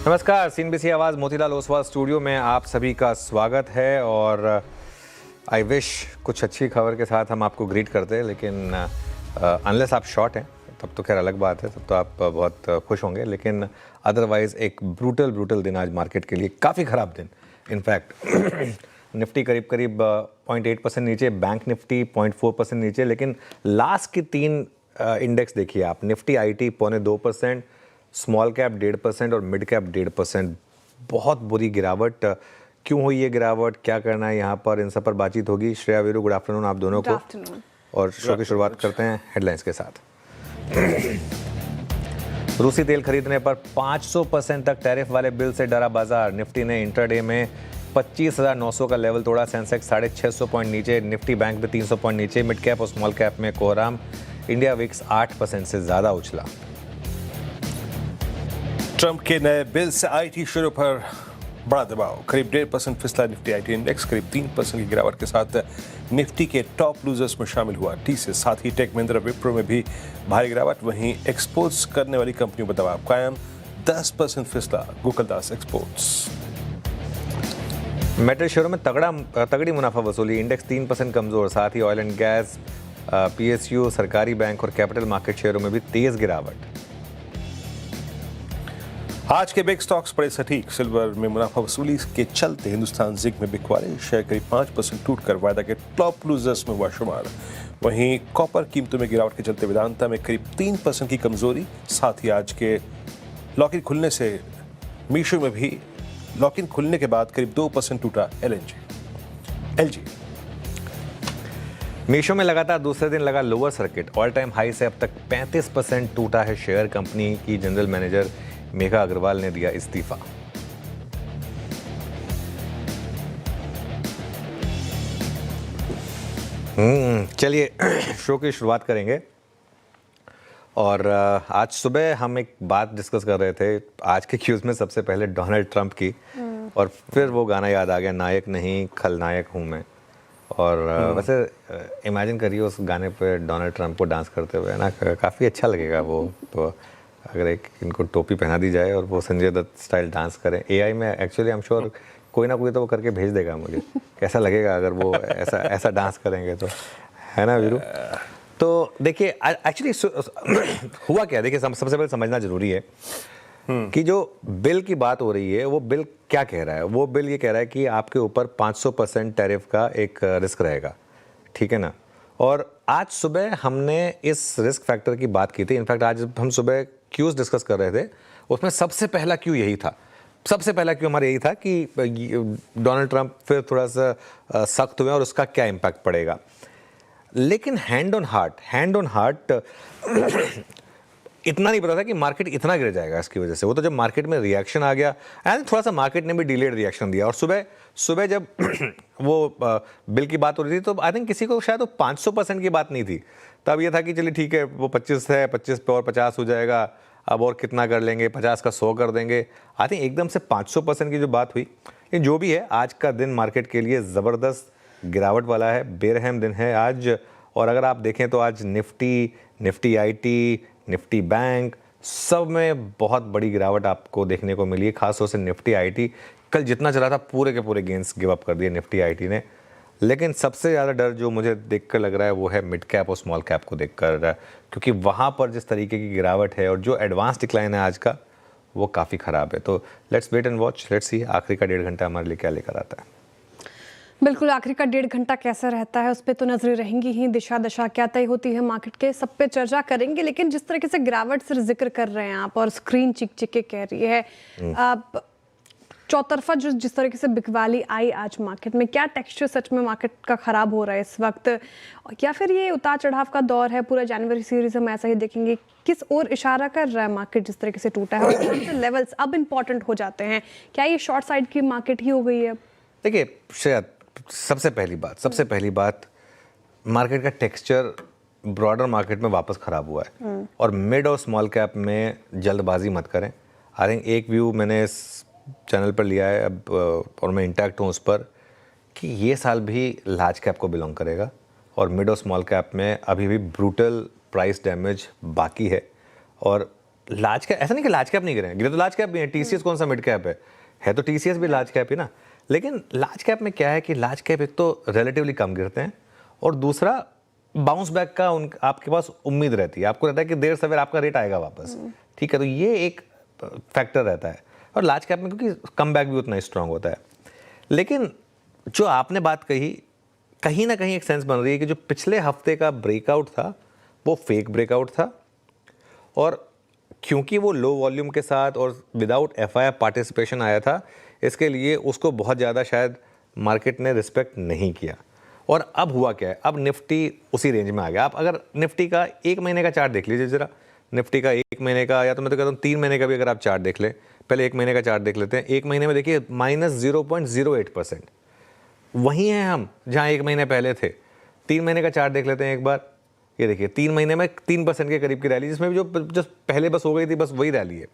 नमस्कार, सीएनबीसी आवाज़ मोतीलाल ओसवाल स्टूडियो में आप सभी का स्वागत है। और आई विश कुछ अच्छी खबर के साथ हम आपको ग्रीट करते हैं, लेकिन अनलेस आप शॉर्ट हैं तब तो खैर अलग बात है, तब तो आप बहुत खुश होंगे। लेकिन अदरवाइज़ एक ब्रूटल दिन आज मार्केट के लिए, काफ़ी ख़राब दिन इनफैक्ट। निफ्टी करीब 0.8% नीचे, बैंक निफ्टी 0.4% नीचे। लेकिन लास्ट की 3 इंडेक्स देखिए आप, निफ्टी आईटी 0.2%, स्मॉल कैप 1.5% और मिड कैप 1.5%। बहुत बुरी गिरावट। क्यों हुई ये गिरावट, क्या करना है यहाँ पर, इन सब पर बातचीत होगी। श्रेया वीरू, गुड आफ्टरनून आप दोनों को। और शो की शुरुआत करते हैं हेडलाइंस के साथ। रूसी तेल खरीदने पर 500% तक टैरिफ वाले बिल से डरा बाजार। निफ्टी ने इंटरडे में 25,900 का लेवल तोड़ा। सेंसेक्स 650 पॉइंट नीचे, निफ्टी बैंक में 300 पॉइंट नीचे। मिड कैप और स्मॉल कैप में कोहराम। इंडिया विक्स 8% से ज़्यादा उछला। ट्रंप के नए बिल से आईटी शेयरों पर बड़ा दबाव। करीब 1.5% फिसला निफ्टी आईटी इंडेक्स। करीब 3% की गिरावट के साथ निफ्टी के टॉप लूजर्स में शामिल हुआ टीसीएस। साथ ही टेक महिंद्रा विप्रो में भी भारी गिरावट। वहीं एक्सपोर्ट्स करने वाली कंपनियों पर दबाव कायम। 10% फिसला गोकुलदास एक्सपोर्ट्स। मेटल शेयरों में तगड़ी मुनाफा वसूली। इंडेक्स 3% कमजोर। साथ ही ऑयल एंड गैस, पीएसयू, सरकारी बैंक और कैपिटल मार्केट शेयरों में भी तेज गिरावट। आज के बिग स्टॉक्स पड़े सटीक। सिल्वर में मुनाफा वसूली के चलते हिंदुस्तान जिंक में बिकवाले। शेयर करीब 5% टूटकर वायदा के टॉप लूजर्स में हुआ शुमार। वहीं कॉपर कीमतों में गिरावट के चलते वेदांता में करीब 3% की कमजोरी। साथ ही आज के लॉक इन खुलने से मीशो में भी लॉक इन खुलने के बाद करीब 2% टूटा एलजी। मीशो में लगातार दूसरे दिन लगा lower circuit. All time high से अब तक 35% टूटा है शेयर। कंपनी की जनरल मैनेजर मेघा अग्रवाल ने दिया इस्तीफा। चलिए शो की शुरुआत करेंगे। और आज सुबह हम एक बात डिस्कस कर रहे थे। आज के क्यूज में सबसे पहले डोनाल्ड ट्रंप की, और फिर वो गाना याद आ गया, नायक नहीं खलनायक हूं मैं। और वैसे इमेजिन करिए उस गाने पे डोनाल्ड ट्रंप को डांस करते हुए ना, काफ़ी अच्छा लगेगा वो। तो अगर एक इनको टोपी पहना दी जाए और वो संजय दत्त स्टाइल डांस करें एआई में, एक्चुअली आई एम श्योर कोई ना कोई तो वो करके भेज देगा मुझे। कैसा लगेगा अगर वो ऐसा डांस करेंगे तो, है ना वीरू? तो देखिए एक्चुअली हुआ क्या, देखिए सबसे पहले समझना जरूरी है कि जो बिल की बात हो रही है वो बिल क्या कह रहा है। वो बिल ये कह रहा है कि आपके ऊपर 500% टैरिफ का एक रिस्क रहेगा, ठीक है ना। और आज सुबह हमने इस रिस्क फैक्टर की बात की थी। इनफैक्ट आज हम सुबह क्यूज डिस्कस कर रहे थे, उसमें सबसे पहला क्यू यही था। सबसे पहला क्यू हमारा यही था कि डोनाल्ड ट्रंप फिर थोड़ा सा सख्त हुए और उसका क्या इम्पैक्ट पड़ेगा। लेकिन हैंड ऑन हार्ट इतना नहीं पता था कि मार्केट इतना गिर जाएगा इसकी वजह से। वो तो जब मार्केट में रिएक्शन आ गया, एंड थोड़ा सा मार्केट ने भी डिलेड रिएक्शन दिया। और सुबह जब वो बिल की बात हो रही थी तो आई थिंक किसी को शायद वो 500% की बात नहीं थी। तब ये था कि चलिए ठीक है, वो 25 है, 25 पे और 50 हो जाएगा, अब और कितना कर लेंगे, 50 का 100 कर देंगे। आई थिंक एकदम से 500% की जो बात हुई। ये जो भी है, आज का दिन मार्केट के लिए ज़बरदस्त गिरावट वाला है, बेरहम दिन है आज। और अगर आप देखें तो आज निफ्टी आईटी, निफ्टी बैंक, सब में बहुत बड़ी गिरावट आपको देखने को मिली है। खासतौर से निफ्टी आईटी कल जितना चला था पूरे के पूरे गेंस गिव अप कर दिए निफ्टी आईटी ने। लेकिन सबसे ज़्यादा डर जो मुझे देखकर लग रहा है वो है मिड कैप और स्मॉल कैप को देखकर, क्योंकि वहाँ पर जिस तरीके की गिरावट है और जो एडवांस डिक्लाइन है आज का, वो काफ़ी ख़राब है। तो let's wait and watch, let's see आखिरी का 1.5 घंटा हमारे लिए क्या लेकर आता है। बिल्कुल, आखिरी का 1.5 घंटा कैसा रहता है उस पर तो नजरें रहेंगी ही। दिशा दशा क्या तय होती है मार्केट के, सब पे चर्चा करेंगे। लेकिन जिस तरीके से गिरावट से जिक्र कर रहे हैं आप और स्क्रीन चिक के कह रही है, आप चौतरफा जिस तरीके से बिकवाली आई आज मार्केट में, क्या टेक्सचर सच में मार्केट का खराब हो रहा है इस वक्त, या फिर ये उतार चढ़ाव का दौर है? पूरा जनवरी सीरीज हम ऐसा ही देखेंगे। किस ओर इशारा कर रहा है मार्केट जिस तरीके से टूटा है, और कौन से लेवल्स अब इंपॉर्टेंट हो जाते हैं? क्या ये शॉर्ट साइड की मार्केट ही हो गई है? देखिए शायद सबसे पहली बात मार्केट का टेक्सचर ब्रॉडर मार्केट में वापस ख़राब हुआ है। और मिड और स्मॉल कैप में जल्दबाजी मत करें। आई थिंक एक व्यू मैंने इस चैनल पर लिया है अब, और मैं इंटैक्ट हूँ उस पर, कि ये साल भी लार्ज कैप को बिलोंग करेगा और मिड और स्मॉल कैप में अभी भी ब्रूटल प्राइस डैमेज बाकी है। और लार्ज कैप, ऐसा नहीं कि लार्ज कैप नहीं गिरे तो लार्ज कैप भी है। टीसीएस कौन सा मिड कैप है तो टीसीएस भी लार्ज कैप ही ना। लेकिन लार्ज कैप में क्या है कि लार्ज कैप एक तो रिलेटिवली कम गिरते हैं और दूसरा बाउंस बैक का आपके पास उम्मीद रहती है, आपको रहता है कि देर सवेर आपका रेट आएगा वापस, ठीक है। तो ये एक फैक्टर रहता है। और लार्ज कैप में क्योंकि कम बैक भी उतना स्ट्रांग होता है। लेकिन जो आपने बात कही, कहीं ना कहीं एक सेंस बन रही है कि जो पिछले हफ्ते का ब्रेकआउट था वो फेक ब्रेकआउट था, और क्योंकि वो लो वॉल्यूम के साथ और विदाउट एफआईआई पार्टिसिपेशन आया था, इसके लिए उसको बहुत ज़्यादा शायद मार्केट ने रिस्पेक्ट नहीं किया। और अब हुआ क्या है, अब निफ्टी उसी रेंज में आ गया। आप अगर निफ्टी का 1 महीने का चार्ट देख लीजिए ज़रा, निफ्टी का 1 महीने का, या तो मैं तो कहता हूँ 3 महीने का भी अगर आप चार्ट देख लें, पहले 1 महीने का चार्ट देख लेते हैं। 1 महीने में देखिए -0.08%, वहीं हैं हम जहाँ 1 महीने पहले थे। 3 महीने का चार्ट देख लेते हैं एक बार, ये देखिए 3 महीने में 3% के करीब की रैली, जिसमें भी जो पहले बस हो गई थी बस वही रैली है।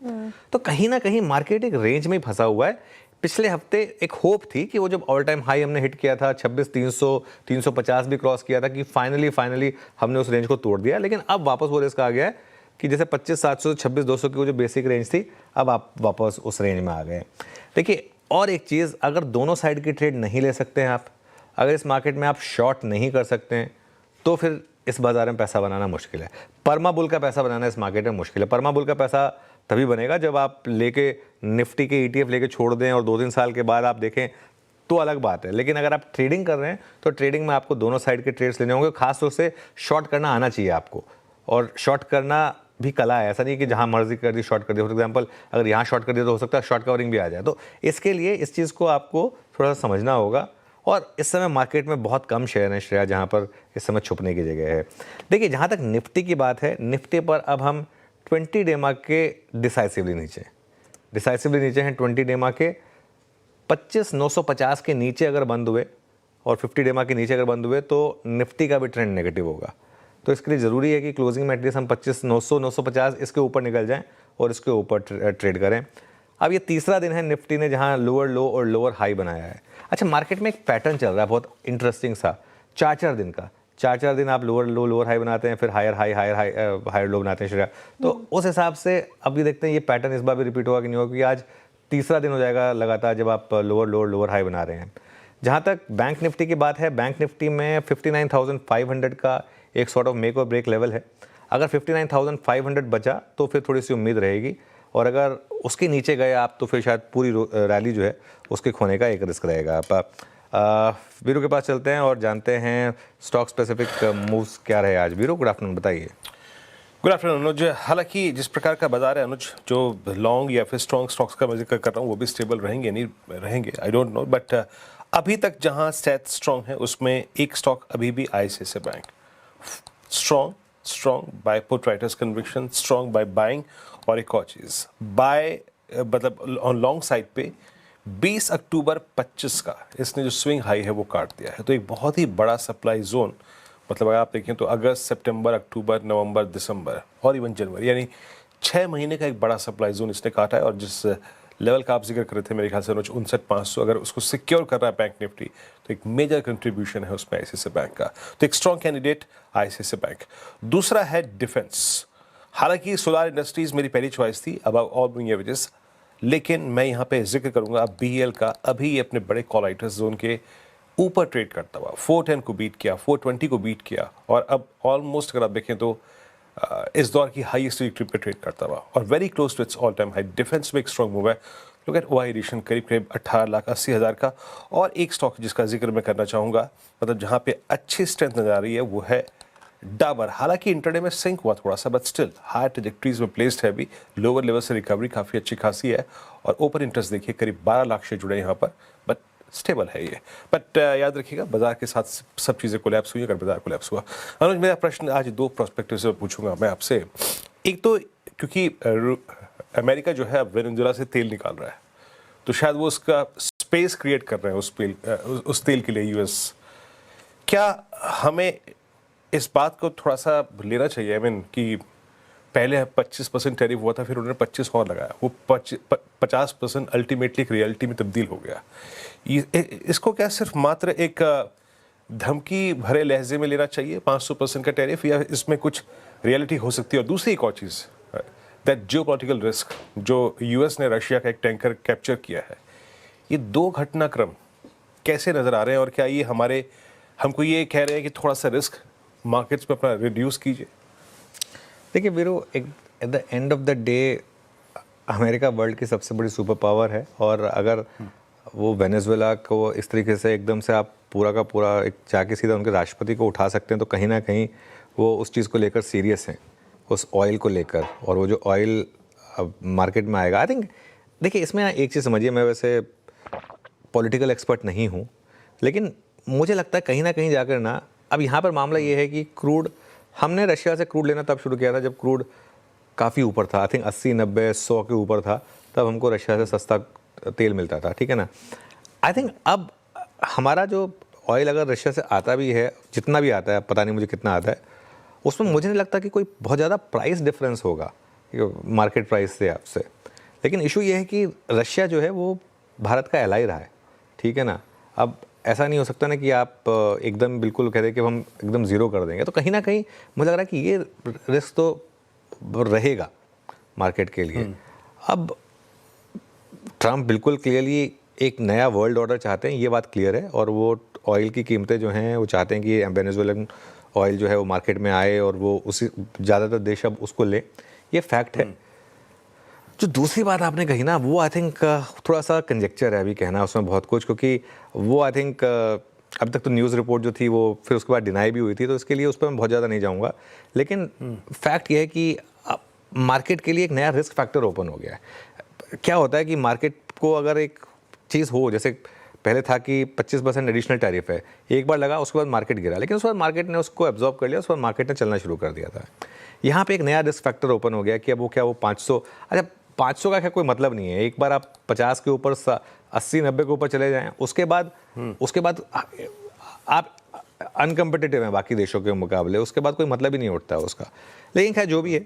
तो कहीं ना कहीं मार्केट एक रेंज में ही फंसा हुआ है। पिछले हफ्ते एक होप थी कि वो जब ऑल टाइम हाई हमने हिट किया था 26,300 350 भी क्रॉस किया था कि फाइनली हमने उस रेंज को तोड़ दिया। लेकिन अब वापस वो रिस्क आ गया है कि जैसे 25,700 26,200 की वो जो बेसिक रेंज थी, अब आप वापस उस रेंज में आ गए। देखिए और एक चीज़, अगर दोनों साइड की ट्रेड नहीं ले सकते हैं आप, अगर इस मार्केट में आप शॉर्ट नहीं कर सकते हैं, तो फिर इस बाजार में पैसा बनाना मुश्किल है। परमा बुल का पैसा बनाना इस मार्केट में मुश्किल है। परमा बुल का पैसा तभी बनेगा जब आप लेके निफ्टी के ETF लेके छोड़ दें और 2-3 साल के बाद आप देखें तो अलग बात है। लेकिन अगर आप ट्रेडिंग कर रहे हैं तो ट्रेडिंग में आपको दोनों साइड के ट्रेड्स लेने होंगे। खासतौर से शॉर्ट करना आना चाहिए आपको, और शॉर्ट करना भी कला है। ऐसा नहीं कि जहां मर्जी कर दी शॉर्ट कर दिया। फॉर एग्जांपल अगर यहाँ शॉर्ट कर दिया तो हो सकता है शॉर्ट कवरिंग भी आ जाए। तो इसके लिए इस चीज़ को आपको थोड़ा सा समझना होगा। और इस समय मार्केट में बहुत कम शेयर हैं श्रेया जहाँ पर इस समय छुपने की जगह है। देखिए जहाँ तक निफ्टी की बात है, निफ्टी पर अब हम 20 डे मार्क के डिसाइसिवली नीचे हैं। 20 डे मार्क के 25,950 के नीचे अगर बंद हुए और 50 डे मार्क के नीचे अगर बंद हुए तो निफ्टी का भी ट्रेंड नेगेटिव होगा। तो इसके लिए ज़रूरी है कि क्लोजिंग में एटलीस्ट हम 25,900 950 इसके ऊपर निकल जाएं और इसके ऊपर ट्रेड करें। अब ये तीसरा दिन है निफ्टी ने जहां लोअर लो और लोअर हाई बनाया है। अच्छा, मार्केट में एक पैटर्न चल रहा है बहुत इंटरेस्टिंग सा, 4-4 दिन का। 4-4 दिन आप लोअर लो लोअर हाई बनाते हैं, फिर हायर लो बनाते हैं श्रेया। तो उस हिसाब से अब ये देखते हैं ये पैटर्न इस बार भी रिपीट होगा कि नहीं होगा, क्योंकि आज तीसरा दिन हो जाएगा लगातार जब आप लोअर हाई बना रहे हैं। जहाँ तक बैंक निफ्टी की बात है, बैंक निफ्टी में 59,500 का एक सॉर्ट ऑफ मेक और ब्रेक लेवल है। अगर 59,500 बचा तो फिर थोड़ी सी उम्मीद रहेगी, और अगर उसके नीचे गए आप तो फिर शायद पूरी रैली जो है उसके खोने का एक रिस्क रहेगा। आप वीरू के पास चलते हैं और जानते हैं स्टॉक स्पेसिफिक मूव्स क्या रहे आज। वीरू, गुड आफ्टरनून, बताइए। गुड आफ्टरनून अनुज। हालांकि जिस प्रकार का बाजार है अनुज, जो लॉन्ग या फिर स्ट्रॉन्ग स्टॉक्स का मैं जिक्र कर रहा हूँ वो भी स्टेबल रहेंगे नहीं रहेंगे, आई डोंट नो, बट अभी तक जहाँ स्टैट स्ट्रॉन्ग है उसमें एक स्टॉक अभी भी ICICI bank strong buy put writers conviction, strong by buying, और एक और चीज़ बाय मतलब ऑन लॉन्ग साइड पे 20 अक्टूबर 25 का इसने जो स्विंग हाई है वो काट दिया है। तो एक बहुत ही बड़ा सप्लाई जोन, मतलब अगर आप देखें तो अगस्त, सितंबर, अक्टूबर, नवंबर, दिसंबर और इवन जनवरी, यानी 6 महीने का एक बड़ा सप्लाई जोन इसने काटा है। और जिस लेवल का आप जिक्र कर रहे थे मेरे ख्याल से 59,500, अगर उसको सिक्योर कर रहा है बैंक निफ्टी तो एक मेजर कंट्रीब्यूशन है उसमें ICICI बैंक का। तो एक स्ट्रॉन्ग कैंडिडेट ICICI बैंक। दूसरा है डिफेंस। हालांकि सोलार इंडस्ट्रीज मेरी पहली चॉइस थी अबव ऑल मूविंग एवरेजेस, लेकिन मैं यहाँ पे जिक्र करूंगा BEL का। अभी अपने बड़े कॉलाइटर्स जोन के ऊपर ट्रेड करता हुआ 410 को बीट किया, 420 को बीट किया, और अब ऑलमोस्ट अगर आप देखें तो इस दौर की हाईएस्ट विक्ट्री पे ट्रेड करता हुआ और very close to its all time high. Defence में एक स्ट्रॉन्ग मूव है। लुक एट OI एडिशन करीब 18,80,000 का। और एक स्टॉक जिसका जिक्र मैं करना चाहूँगा, मतलब जहाँ पे अच्छी स्ट्रेंथ नजर आ रही है, वो है डाबर। हालांकि इंटरडे में सिंक हुआ थोड़ा सा, बट स्टिल हाई ट्रैजेक्टरीज में प्लेस्ड है। अभी लोअर लेवल से रिकवरी काफ़ी अच्छी खासी है, और ओपन इंटरेस्ट देखिए करीब 12 लाख शेयर जुड़े यहाँ पर, बट स्टेबल है ये। बट याद रखिएगा बाजार के साथ सब चीज़ें कोलैप्स हुई। अगर बाजार कोलैप्स हुआ, अनुज मेरा प्रश्न आज 2 प्रोस्पेक्टिव से पूछूंगा मैं आपसे। एक तो क्योंकि अमेरिका जो है वेनेजुएला से तेल निकाल रहा है, तो शायद वो उसका स्पेस क्रिएट कर रहे हैं उस तेल के लिए US। क्या हमें इस बात को थोड़ा सा लेना चाहिए, आई मीन कि पहले 25% टैरिफ हुआ था, फिर उन्होंने 25 और लगाया, वो 50% अल्टीमेटली एक रियलिटी में तब्दील हो गया। इसको क्या सिर्फ मात्र एक धमकी भरे लहजे में लेना चाहिए 500% का टैरिफ, या इसमें कुछ रियलिटी हो सकती है? और दूसरी एक और चीज़, दैट जियोपॉलिटिकल रिस्क जो यूएस ने रशिया का एक टैंकर कैप्चर किया है, ये दो घटनाक्रम कैसे नज़र आ रहे हैं और क्या ये हमको ये कह रहे हैं कि थोड़ा सा रिस्क मार्केट्स में अपना रिड्यूस कीजिए? देखिए Veeru, at the end of the day America world की सबसे बड़ी सुपर पावर है, और अगर वो वेनेजुएला को इस तरीके से एकदम से आप पूरा का पूरा एक जाके सीधा उनके राष्ट्रपति को उठा सकते हैं, तो कहीं ना कहीं वो उस चीज़ को लेकर सीरियस हैं, उस ऑयल को लेकर। और वो जो ऑयल मार्केट में आएगा, आई थिंक देखिए इसमें एक चीज़ समझिए, मैं वैसे पॉलिटिकल एक्सपर्ट नहीं हूँ, लेकिन मुझे लगता है कहीं ना कहीं जाकर ना, अब यहाँ पर मामला ये है कि क्रूड, हमने रशिया से क्रूड लेना तब शुरू किया था जब क्रूड काफ़ी ऊपर था, आई थिंक 80, 90, 100 के ऊपर था, तब हमको रशिया से सस्ता तेल मिलता था, ठीक है ना। आई थिंक अब हमारा जो ऑयल अगर रशिया से आता भी है, जितना भी आता है, पता नहीं मुझे कितना आता है, उसमें मुझे नहीं लगता कि कोई बहुत ज़्यादा प्राइस डिफरेंस होगा मार्केट प्राइस से आपसे। लेकिन इशू ये है कि रशिया जो है वो भारत का एलाई रहा है, ठीक है ना। अब ऐसा नहीं हो सकता ना कि आप एकदम बिल्कुल कह रहे कि हम एकदम ज़ीरो कर देंगे, तो कहीं ना कहीं मुझे लग रहा है कि ये रिस्क तो रहेगा मार्केट के लिए। अब ट्रम्प बिल्कुल क्लियरली एक नया वर्ल्ड ऑर्डर चाहते हैं, ये बात क्लियर है, और वो ऑयल की कीमतें जो हैं वो चाहते हैं कि वेनेजुएलन ऑयल जो है वो मार्केट में आए और वो उसी ज़्यादातर देश अब उसको ले, ये फैक्ट है। जो दूसरी बात आपने कही ना, वो आई थिंक थोड़ा सा कंजेक्चर है अभी कहना उसमें बहुत कुछ, क्योंकि वो आई थिंक अब तक तो न्यूज़ रिपोर्ट जो थी वो फिर उसके बाद डिनाई भी हुई थी, तो इसके लिए उस पर मैं बहुत ज़्यादा नहीं जाऊँगा। लेकिन फैक्ट ये है कि मार्केट के लिए एक नया रिस्क फैक्टर ओपन हो गया है। क्या होता है कि मार्केट को अगर एक चीज़ हो, जैसे पहले था कि 25% एडिशनल टैरिफ है, एक बार लगा, उसके बाद मार्केट गिरा, लेकिन उसके बाद मार्केट ने उसको एब्जॉर्ब कर लिया, उसके बाद मार्केट ने चलना शुरू कर दिया था। यहाँ पे एक नया रिस्क फैक्टर ओपन हो गया कि अब वो क्या, वो 500, अच्छा 500 का क्या कोई मतलब नहीं है, एक बार आप 50 के ऊपर 80-90 के ऊपर चले जाएं, उसके बाद आप अनकम्पिटिटिव हैं बाकी देशों के मुकाबले, उसके बाद कोई मतलब ही नहीं उठता है उसका। लेकिन खैर जो भी है,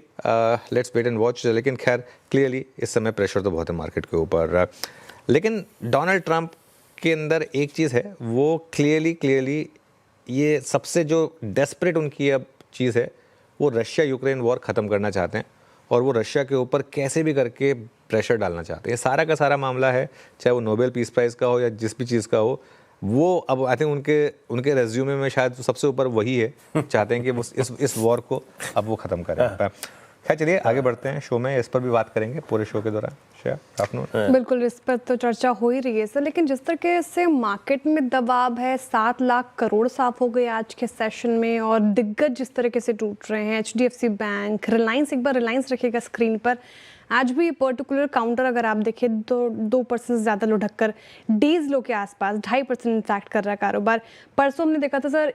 लेट्स वेट एंड वॉच। लेकिन खैर क्लियरली इस समय प्रेशर तो बहुत है मार्केट के ऊपर। लेकिन डोनाल्ड ट्रंप के अंदर एक चीज़ है, वो क्लियरली ये सबसे जो डेस्परेट उनकी अब चीज़ है, वो रशिया यूक्रेन वॉर ख़त्म करना चाहते हैं, और वो रशिया के ऊपर कैसे भी करके प्रेशर डालना चाहते हैं। ये सारा का सारा मामला है, चाहे वो नोबेल पीस प्राइज़ का हो या जिस भी चीज़ का हो, वो अब आई थिंक उनके रेज्यूमे में शायद सबसे ऊपर वही है, चाहते हैं कि वो इस वॉर को अब वो ख़त्म करें। खैर चलिए आगे बढ़ते हैं शो में, इस पर भी बात करेंगे पूरे शो के दौरान। बिल्कुल इस पर तो चर्चा हो ही रही है सर, लेकिन जिस तरीके से मार्केट में दबाव है, 7 लाख करोड़ साफ हो गए आज के सेशन में, और दिग्गज जिस तरीके से टूट रहे हैं, HDFC बैंक, रिलायंस, एक बार रिलायंस रखिएगा स्क्रीन पर, आज भी पर्टिकुलर काउंटर अगर आप देखें तो 2% से ज़्यादा लुढ़क कर डेज लो के आसपास 2.5% इनफैक्ट कर रहा है कारोबार। परसों हमने देखा था सर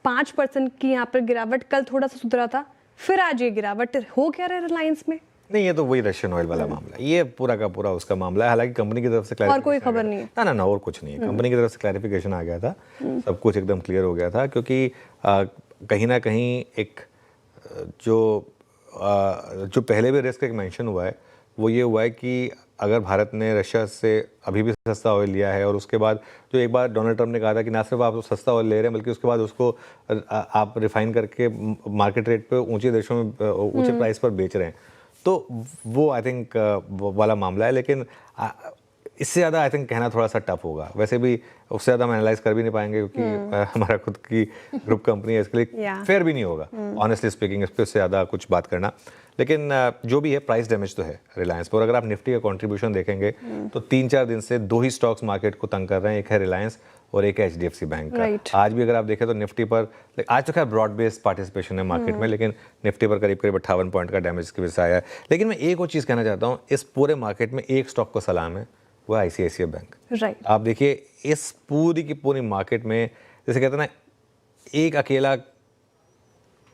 5% की यहाँ पर गिरावट, कल थोड़ा सा सुधरा था, फिर आज ये गिरावट हो क्या रहा है रिलायंस में? नहीं, ये तो वही रशियन ऑयल वाला मामला है, ये पूरा का पूरा उसका मामला है। हालांकि कंपनी की तरफ से और कोई खबर नहीं है, ना और कुछ नहीं है, कंपनी की तरफ से क्लैरिफिकेशन आ गया था, सब कुछ एकदम क्लियर हो गया था, क्योंकि कहीं ना कहीं एक जो पहले भी रिस्क एक मेंशन हुआ है, वो ये हुआ है कि अगर भारत ने रशिया से अभी भी सस्ता ऑयल लिया है, और उसके बाद जो एक बार डोनाल्ड ट्रंप ने कहा था कि ना सिर्फ आप सस्ता ऑयल ले रहे हैं, बल्कि उसके बाद उसको आप रिफाइन करके मार्केट रेट पे ऊंचे देशों में ऊंचे प्राइस पर बेच रहे हैं, तो वो आई थिंक वाला मामला है। लेकिन इससे ज़्यादा आई थिंक कहना थोड़ा सा टफ होगा, वैसे भी उससे ज़्यादा हम एनालाइज कर भी नहीं पाएंगे, क्योंकि हमारा खुद की ग्रुप कंपनी है, इसके लिए फेयर भी नहीं होगा ऑनेस्टली स्पीकिंग इस पर उससे ज़्यादा कुछ बात करना। लेकिन जो भी है, प्राइस डैमेज तो है रिलायंस पर। अगर आप निफ्टी का कंट्रीब्यूशन देखेंगे तो 3-4 दिन से 2 ही स्टॉक्स मार्केट को तंग कर रहे हैं, एक है रिलायंस और एक है HDFC बैंक का। आज भी अगर आप देखें तो निफ्टी पर, आज तो खैर ब्रॉड बेस्ड पार्टिसिपेशन है मार्केट में, लेकिन निफ्टी पर करीब 58 पॉइंट का डैमेज की वजह से आया है। लेकिन मैं एक और चीज़ कहना चाहता हूँ, इस पूरे मार्केट में एक स्टॉक को सलाम है, वो ICICI बैंक। आप देखिए इस पूरी की पूरी मार्केट में, जैसे कहते हैं ना, एक अकेला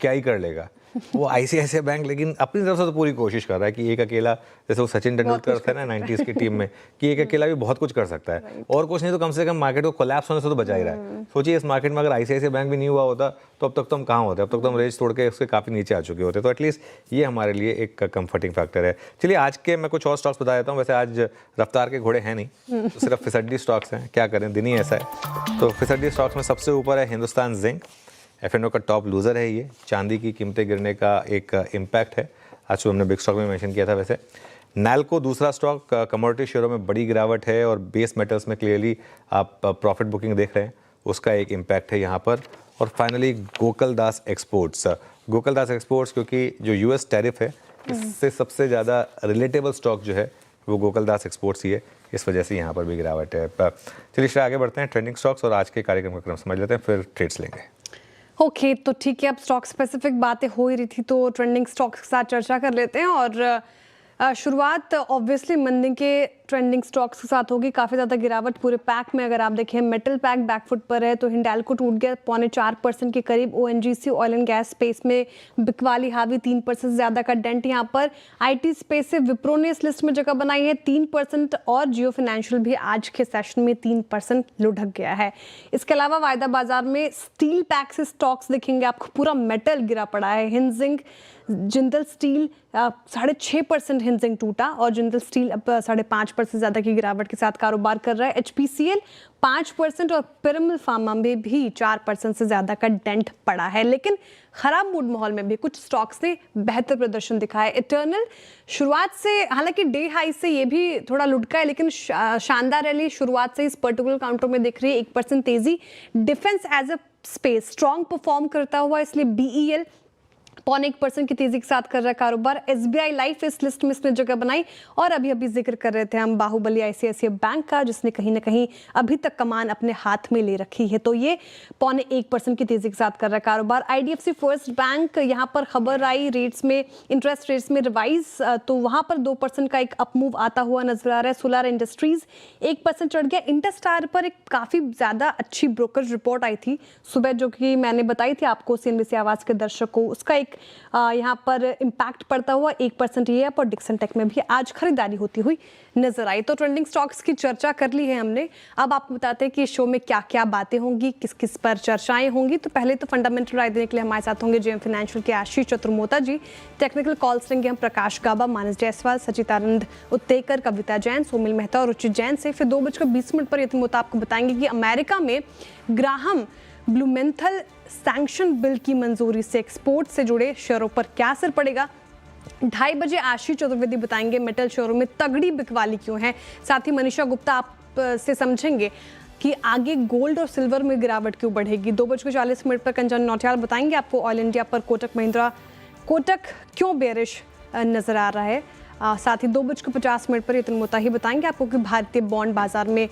क्या ही कर लेगा, वो ICICI बैंक लेकिन अपनी तरफ से तो पूरी कोशिश कर रहा है कि एक अकेला, जैसे वो सचिन तेंदुलकर थे ना 90s की टीम में, कि एक अकेला भी बहुत कुछ कर सकता है, और कुछ नहीं तो कम से कम मार्केट को कोलैप्स होने से तो बचा ही रहा है। सोचिए इस मार्केट में अगर ICICI बैंक भी नहीं हुआ होता तो अब तक तो हम कहाँ होते, अब तक तो हम रेंज तोड़ के उसके काफ़ी नीचे आ चुके होते। तो एटलीस्ट ये हमारे लिए एक कंफर्टिंग फैक्टर है। चलिए आज के मैं कुछ और स्टॉक्स बता देता हूँ, वैसे आज रफ्तार के घोड़े हैं नहीं, तो सिर्फ फिसड्डी स्टॉक्स हैं, क्या करें, दिन ही ऐसा है। तो फिसड्डी स्टॉक्स में सबसे ऊपर है हिंदुस्तान जिंक, F&O का टॉप लूज़र है ये, चांदी की कीमतें गिरने का एक इम्पैक्ट है। आज सुबह हमने बिग स्टॉक में मेंशन किया था। वैसे नैल्को दूसरा स्टॉक, कमोडिटी शेयरों में बड़ी गिरावट है और बेस मेटल्स में क्लियरली आप प्रॉफिट बुकिंग देख रहे हैं, उसका एक इम्पैक्ट है यहाँ पर। और finally Gokuldas exports, Gokuldas exports क्योंकि जो यूएस टैरिफ है इससे सबसे ज़्यादा रिलेटेबल स्टॉक जो है वो गोकुलदास एक्सपोर्ट्स ही है, इस वजह से यहाँ पर भी गिरावट है। चलिए श्रेया, आगे बढ़ते हैं, ट्रेंडिंग स्टॉक्स और आज के कार्यक्रम का क्रम समझ लेते हैं, फिर ट्रेड्स लेंगे। ओके तो ठीक है, अब स्टॉक स्पेसिफिक बातें हो ही रही थी तो ट्रेंडिंग स्टॉक्स के साथ चर्चा कर लेते हैं। और शुरुआत ऑब्वियसली मंदी के ट्रेंडिंग स्टॉक्स के साथ होगी। काफ़ी ज़्यादा गिरावट पूरे पैक में अगर आप देखें, मेटल पैक बैकफुट पर है तो हिंडाल्को टूट गया 4.25% के करीब। ONGC oil and gas space में बिकवाली हावी 3% ज़्यादा का डेंट यहाँ पर। आईटी स्पेस से विप्रो ने इस लिस्ट में जगह बनाई है 3%, और जियो फाइनेंशियल भी आज के सेशन में 3% लुढ़क गया है। इसके अलावा वायदा बाजार में स्टील पैक से स्टॉक्स देखेंगे आपको, पूरा मेटल गिरा पड़ा है। हिंजिंग, जिंदल स्टील 6.5% हिंजिंग टूटा और जिंदल स्टील अब 5.5% ज़्यादा की गिरावट के साथ कारोबार कर रहा है। एचपीसीएल 5% और पिरामिल फार्मा में भी 4% से ज़्यादा का डेंट पड़ा है। लेकिन खराब मूड माहौल में भी कुछ स्टॉक्स ने बेहतर प्रदर्शन दिखाया। इटर्नल शुरुआत से, हालांकि डे हाई से ये भी थोड़ा लुढ़का है, लेकिन शानदार रैली शुरुआत से इस पर्टिकुलर काउंटर में दिख रही है। 1% तेजी। Defence as a space strong perform करता हुआ, इसलिए बीईएल 0.1% की तेजी के साथ कर रहा है कारोबार। एसबीआई लाइफ इस लिस्ट में इसने जगह बनाई। और अभी जिक्र कर रहे थे हम बाहुबली आईसीआईसीआई बैंक का, जिसने कहीं ना कहीं अभी तक कमान अपने हाथ में ले रखी है, तो ये 0.1% की तेजी के साथ कर रहा है कारोबार। आईडीएफसी फर्स्ट बैंक, यहाँ पर खबर आई रेट्स में, इंटरेस्ट रेट्स में रिवाइज, तो वहां पर 2% का एक अपमूव आता हुआ नजर आ रहा है। सोलार इंडस्ट्रीज 1% चढ़ गया। इंटरस्टार पर एक काफी ज्यादा अच्छी ब्रोकरेज रिपोर्ट आई थी सुबह, जो कि मैंने बताई थी आपको सीएनबीसी आवाज के दर्शकों, उसका एक यहाँ पर इम्पैक्ट पड़ता हुआ 1% ये है। और डिक्सन टेक में भी आज खरीदारी होती हुई नजर आई। तो ट्रेंडिंग स्टॉक्स की चर्चा कर ली है हमने। अब आपको बताते हैं कि शो में क्या क्या बातें होंगी, किस किस पर चर्चाएं होंगी। तो पहले तो फंडामेंटल राय देने के लिए हमारे साथ होंगे जेएम फाइनेंशियल के आशीष चतुर्मोता जी। टेक्निकल कॉल्स लेंगे हम प्रकाश गाबा, मानस जायसवाल, सचितानंद उत्तेकर, कविता जैन, सोमिल मेहता और रुचि जैन से। फिर 2:20 पर यतिमोता आपको बताएंगे कि अमेरिका में ग्राहम ब्लूमेंथल सैंक्शन बिल की मंजूरी से एक्सपोर्ट से जुड़े शेयरों पर क्या असर पड़ेगा। 2:30 बजे आशीष चतुर्वेदी बताएंगे मेटल शेयरों में तगड़ी बिकवाली क्यों है। साथ ही मनीषा गुप्ता आप से समझेंगे कि आगे गोल्ड और सिल्वर में गिरावट क्यों बढ़ेगी। 2:40 पर कंचन नौटियाल बताएंगे आपको ऑयल इंडिया पर कोटक महिंद्रा क्यों बेरिश नजर आ रहा है। साथ ही 2:50 पर यतिमोता ही बताएंगे आपको कि भारतीय बॉन्ड बाजार में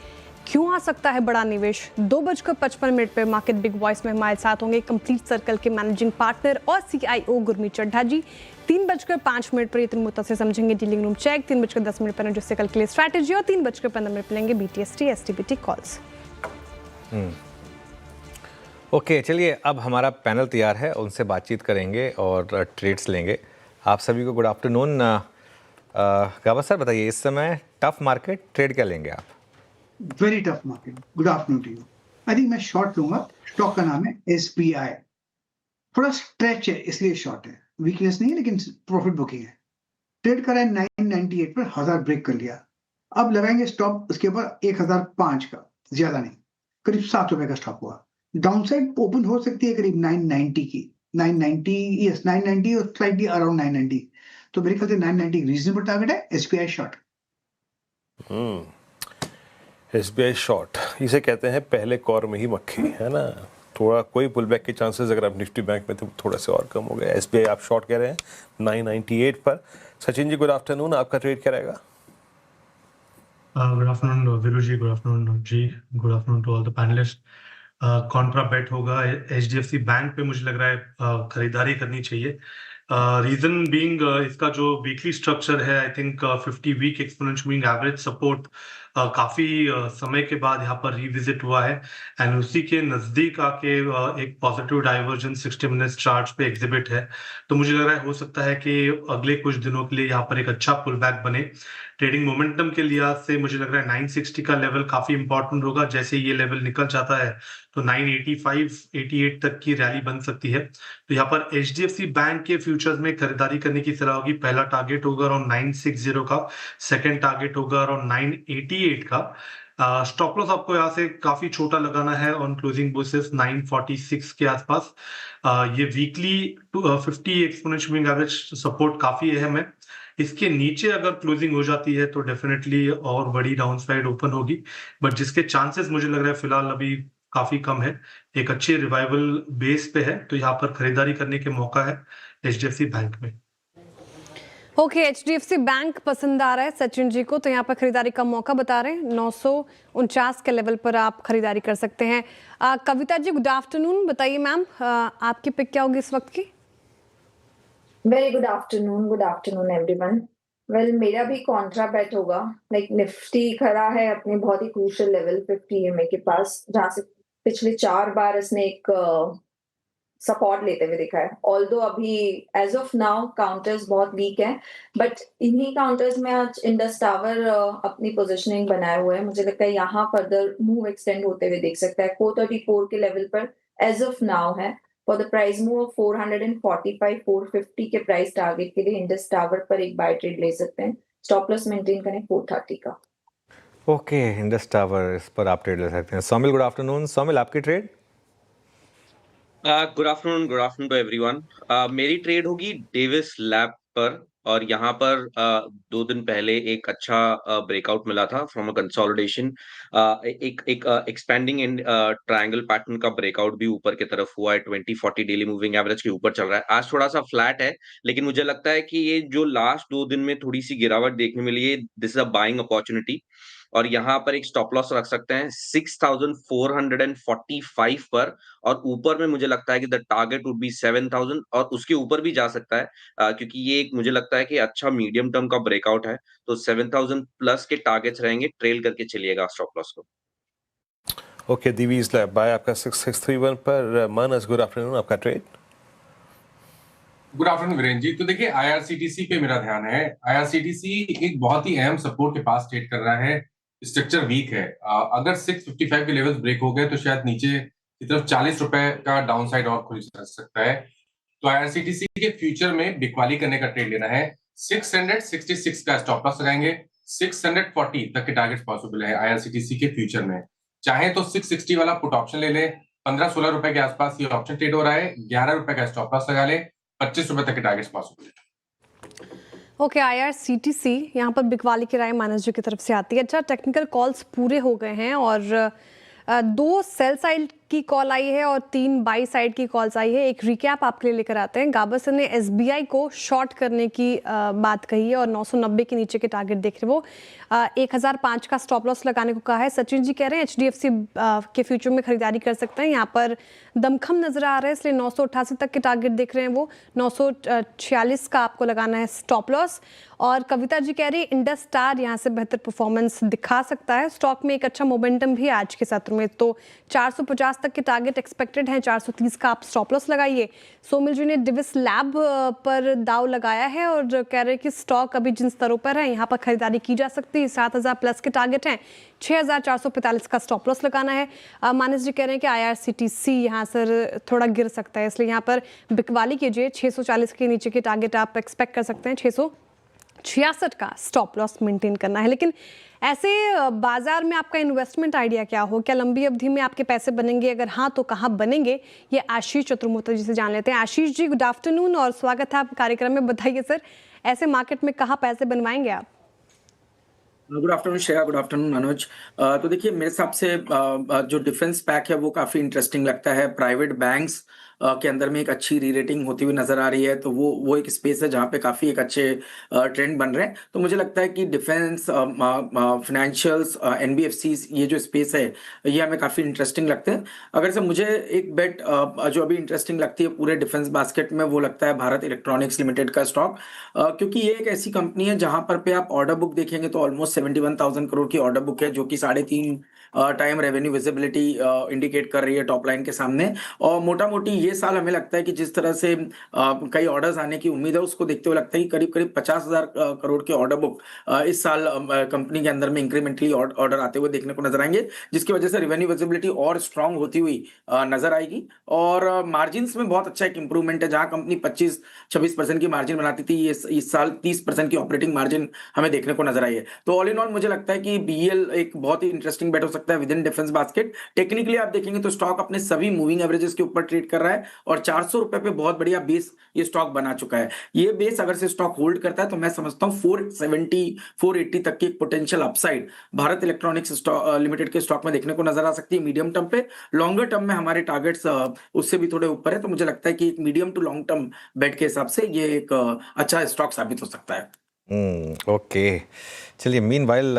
क्यों आ सकता है बड़ा निवेश। 2:55 पर मार्केट बिग वॉइस में हमारे साथ होंगे कंप्लीट सर्कल के मैनेजिंग पार्टनर और सीआईओ गुरमीत चड्ढा जी। 3:05 पर यतिमोता से समझेंगे डीलिंग रूम चेक। 3:10 पर लॉजिस्टिकल के लिए स्ट्रैटेजी और 3:15 पर लेंगे बीटीएसटी एसटीबीटी कॉल्स। ओके, चलिए अब हमारा पैनल तैयार है, उनसे बातचीत करेंगे और ट्रेड्स लेंगे। आप सभी को गुड आफ्टरनून। गाबा सर बताइए, इस समय टफ मार्केट, ट्रेड क्या लेंगे आप? Very tough market. Good afternoon to you. I think मैं शॉर्ट लूंगा। स्टॉक का नाम है एसबीआई। थोड़ा स्ट्रेच है इसलिए शॉर्ट है, वीकनेस नहीं है, लेकिन प्रॉफिट बुकिंग है। ट्रेड करा है 998 पर, 1000 ब्रेक कर लिया। अब लगाएंगे स्टॉप उसके ऊपर 1005 का, ज्यादा नहीं, करीब 7 रुपए का स्टॉप हुआ। डाउनसाइड ओपन हो सकती है करीब 990 की, 990 और स्लाइटली अराउंड 990। तो मेरे ख्याल से 990 रीजनेबल टारगेट है। SBI short. एसबीआई शॉर्ट, इसे कहते हैं पहले कॉर में ही मक्खी, है ना। थोड़ा कोई पुल बैक के चांसेस अगर आप निफ्टी बैंक में थे थोड़ा से और कम हो गए। एसबीआई आप शॉर्ट कह रहे हैं 998 पर। सचिन जी गुड आफ्टरनून, आपका ट्रेड क्या रहेगा? Good afternoon Veeru ji, good afternoon ji, good afternoon to all the panelist. Contra bet होगा एचडीएफसी बैंक पे, मुझे लग रहा है खरीदारी करनी चाहिए। रीजन बीइंग इसका जो वीकली स्ट्रक्चर है, I think 50 week exponential moving average support काफी समय के बाद यहाँ पर रिविजिट हुआ है एंड उसी के नजदीक आके एक पॉजिटिव डाइवर्जेंस 60 मिनट्स चार्ट पे एग्जिबिट है। तो मुझे लग रहा है हो सकता है कि अगले कुछ दिनों के लिए यहाँ पर एक अच्छा पुल बैक बने। ट्रेडिंग मोमेंटम के लिहाज से मुझे लग रहा है 960 का लेवल काफी इंपॉर्टेंट होगा। जैसे ये लेवल निकल जाता है तो 985 88 तक की रैली बन सकती है। तो यहाँ पर एचडीएफसी बैंक के फ्यूचर्स में खरीदारी करने की सलाह होगी। पहला टारगेट होगा अराउंड 960 का, सेकंड टारगेट होगा अराउंड 988 का स्टॉप लॉस आपको यहाँ से काफी छोटा लगाना है ऑन क्लोजिंग बेसिस 946 के आसपास। ये weekly 50 exponential moving average support काफी अहम है। इसके नीचे अगर क्लोजिंग हो जाती है तो डेफिनेटली और बड़ी डाउन साइड ओपन होगी, बट जिसके चांसेस मुझे लग रहा है फिलहाल अभी काफी कम है। एक अच्छे रिवाइवल बेस पे है तो यहाँ पर खरीदारी करने के मौका है एचडीएफसी बैंक में। ओके, एचडीएफसी बैंक पसंद आ रहा है सचिन जी को, तो यहाँ पर खरीदारी का मौका बता रहे हैं। 949 के लेवल पर आप खरीदारी कर सकते हैं। Kavita ji, good afternoon. बताइए मैम, आपकी पिक क्या होगी इस वक्त की? Very good afternoon everyone. Well, मेरा भी कॉन्ट्रा बेट होगा। लाइक निफ्टी खड़ा है अपने बहुत ही क्रूशियल लेवल 50 EMA के पास, जहां से पिछले 4 बार इसने एक सपोर्ट लेते हुए देखा है। ऑल्दो अभी एज ऑफ नाउ काउंटर्स बहुत वीक हैं, बट इन्हीं काउंटर्स में आज इंडस टावर अपनी पोजीशनिंग बनाए हुए है। मुझे लगता है यहाँ फर्दर मूव एक्सटेंड होते हुए देख सकता है। 434 के लेवल पर एज ऑफ नाउ है। For the price move of 445 450 के प्राइस टारगेट के लिए इंडस टावर पर एक बाय ट्रेड ले सकते हैं। स्टॉप लॉस मेंटेन करें 430 का। ओके, इंडस टावर, इस पर आप ट्रेड ले सकते हैं। Somil, good afternoon. सोमिल, आपकी trade? Good afternoon to everyone. मेरी ट्रेड होगी डेविस लैब पर, और यहाँ पर 2 दिन पहले एक अच्छा ब्रेकआउट मिला था फ्रॉम अ कंसोलिडेशन। एक एक्सपेंडिंग इन ट्रायंगल पैटर्न का ब्रेकआउट भी ऊपर की तरफ हुआ है। 20-40 डेली मूविंग एवरेज के ऊपर चल रहा है। आज थोड़ा सा फ्लैट है, लेकिन मुझे लगता है कि ये जो लास्ट 2 दिन में थोड़ी सी गिरावट देखने मिली है, this is a buying opportunity. और यहाँ पर एक स्टॉप लॉस रख सकते हैं 6445 पर, और ऊपर में मुझे लगता है कि द टारगेट वुड बी 7000, और उसके ऊपर भी जा सकता है, क्योंकि ये एक मुझे लगता है कि अच्छा मीडियम टर्म का ब्रेकआउट है। तो 7000 प्लस के टारगेट्स रहेंगे, ट्रेल करके चलिएगा स्टॉप लॉस को। ओके, दिवीज लैब बाय आपका 6631 पर। मानस, गुड आफ्टरनून, आपका trade? Good afternoon Virendra ji. तो देखिए, आईआरसीटीसी पे मेरा ध्यान है। आईआरसीटीसी एक बहुत ही अहम सपोर्ट के पास ट्रेड कर रहा है। स्ट्रक्चर वीक है। अगर 655 के लेवल्स ब्रेक हो गए तो शायद नीचे की तरफ 40 रुपए का डाउन साइड और खुल सकता है। तो आईआरसीटीसी के फ्यूचर में बिकवाली करने का ट्रेड लेना है। 666 का स्टॉप लॉस लगाएंगे। 640 तक के टारगेट पॉसिबल है आईआरसीटीसी के फ्यूचर में। चाहे तो 660 वाला पुट ऑप्शन ले ले। 15-16 रुपए के आसपास ये ऑप्शन ट्रेड हो रहा है। 11 रुपए का स्टॉप लॉस लगा ले। 25 रुपए तक के टारगेट्स पॉसिबल है। ओके, आईआरसीटीसी यहाँ पर बिकवाली की राय मानस जी की तरफ से आती है। अच्छा, टेक्निकल कॉल्स पूरे हो गए हैं और 2 सेल साइड की कॉल आई है और 3 बाई साइड की कॉल्स आई है। एक रिकैप आपके लिए लेकर आते हैं। गाबर सर ने एसबीआई को शॉर्ट करने की बात कही है और 990 के नीचे के टारगेट देख रहे वो 1005 का स्टॉप लॉस लगाने को कहा है। सचिन जी कह रहे हैं एचडीएफसी के फ्यूचर में खरीदारी कर सकते हैं। यहाँ पर दमखम नजर आ रहा है, इसलिए 988 तक के टारगेट देख रहे हैं वो। 946 का आपको लगाना है स्टॉप लॉस। और कविता जी कह रही है इंडस स्टार यहाँ से बेहतर परफॉर्मेंस दिखा सकता है। स्टॉक में एक अच्छा मोमेंटम भी है आज के सत्र में, तो 450 तक के टारगेट एक्सपेक्टेड हैं। 430 का आप स्टॉप लॉस लगाइए। सोमिल जी ने डिविस लैब पर दाव लगाया है और कह रहे हैं कि स्टॉक अभी जिन स्तरों पर है यहाँ पर खरीदारी की जा सकती है। 7000 प्लस के टारगेट हैं। 6445 का स्टॉप लॉस लगाना है। मानस जी कह रहे हैं कि आईआरसीटीसी यहाँ सर थोड़ा गिर सकता है, इसलिए यहाँ पर बिकवाली कीजिए। 640 के नीचे के टारगेट आप एक्सपेक्ट कर सकते हैं। 666 का स्टॉप लॉस मेंटेन करना है। लेकिन ऐसे बाजार में आपका इन्वेस्टमेंट आइडिया क्या हो? क्या लंबी अवधि में आपके पैसे बनेंगे? अगर हाँ तो कहाँ बनेंगे? ये आशीष चतुर्मूर्ति जी से जान लेते हैं। आशीष जी, गुड आफ्टरनून और स्वागत है आपके कार्यक्रम में। बताइए सर, ऐसे मार्केट में कहाँ पैसे बनवाएंगे आप? Good afternoon Shreya, good afternoon Manoj. तो देखिए, मेरे हिसाब से जो डिफेंस पैक है वो काफ़ी इंटरेस्टिंग लगता है। प्राइवेट बैंक्स के अंदर में एक अच्छी री रेटिंग होती हुई नजर आ रही है, तो वो एक स्पेस है जहाँ पे काफ़ी एक अच्छे ट्रेंड बन रहे हैं। तो मुझे लगता है कि डिफेंस, फाइनेंशियल्स, एनबीएफसीज, ये जो स्पेस है ये हमें काफ़ी इंटरेस्टिंग लगते हैं। अगर से मुझे एक बेट जो अभी इंटरेस्टिंग लगती है पूरे डिफेंस बास्केट में, वो लगता है भारत इलेक्ट्रॉनिक्स लिमिटेड का स्टॉक, क्योंकि ये एक ऐसी कंपनी है जहाँ पर पे आप ऑर्डर बुक देखेंगे तो ऑलमोस्ट 71,000 करोड़ की ऑर्डर बुक है, जो कि 3.5 टाइम रेवेन्यू विजिबिलिटी इंडिकेट कर रही है टॉप लाइन के सामने। और मोटा मोटी ये साल हमें लगता है कि जिस तरह से कई ऑर्डर्स आने की उम्मीद है, उसको देखते हुए लगता है कि करीब-करीब 50,000 करोड़ के ऑर्डर बुक इस साल कंपनी के अंदर में इंक्रीमेंटली ऑर्डर आते हुए देखने को नजर आएंगे, जिसकी वजह से रेवेन्यू विजिबिलिटी और स्ट्रांग होती हुई नजर आएगी। और मार्जिन्स में बहुत अच्छा एक इंप्रूवमेंट है, जहां कंपनी 25-26% की मार्जिन बनाती थी, ये इस साल 30% की ऑपरेटिंग मार्जिन हमें देखने को नजर आई है। तो ऑल इन ऑल मुझे लगता है कि बीएल एक बहुत ही इंटरेस्टिंग बेट हो सकता है with in defence basket. Technically आप देखेंगे तो स्टॉक अपने सभी मूविंग एवरेजेस के ऊपर ट्रेड कर रहा है और 400 रुपए पे बहुत बढ़िया बेस ये स्टॉक बना चुका है। ये बेस अगर से स्टॉक होल्ड करता है तो मैं समझता हूं 470-480 तक की potential upside Bharat electronics limited के स्टॉक में देखने को नजर आ सकती है मीडियम टर्म पे। लॉन्गर टर्म में हमारे टारगेट्स उससे भी थोड़े ऊपर है, तो मुझे लगता है कि एक मीडियम टू लॉन्ग टर्म बेट के हिसाब से ये एक अच्छा स्टॉक साबित हो सकता है। ओके, चलिए मीनवाइल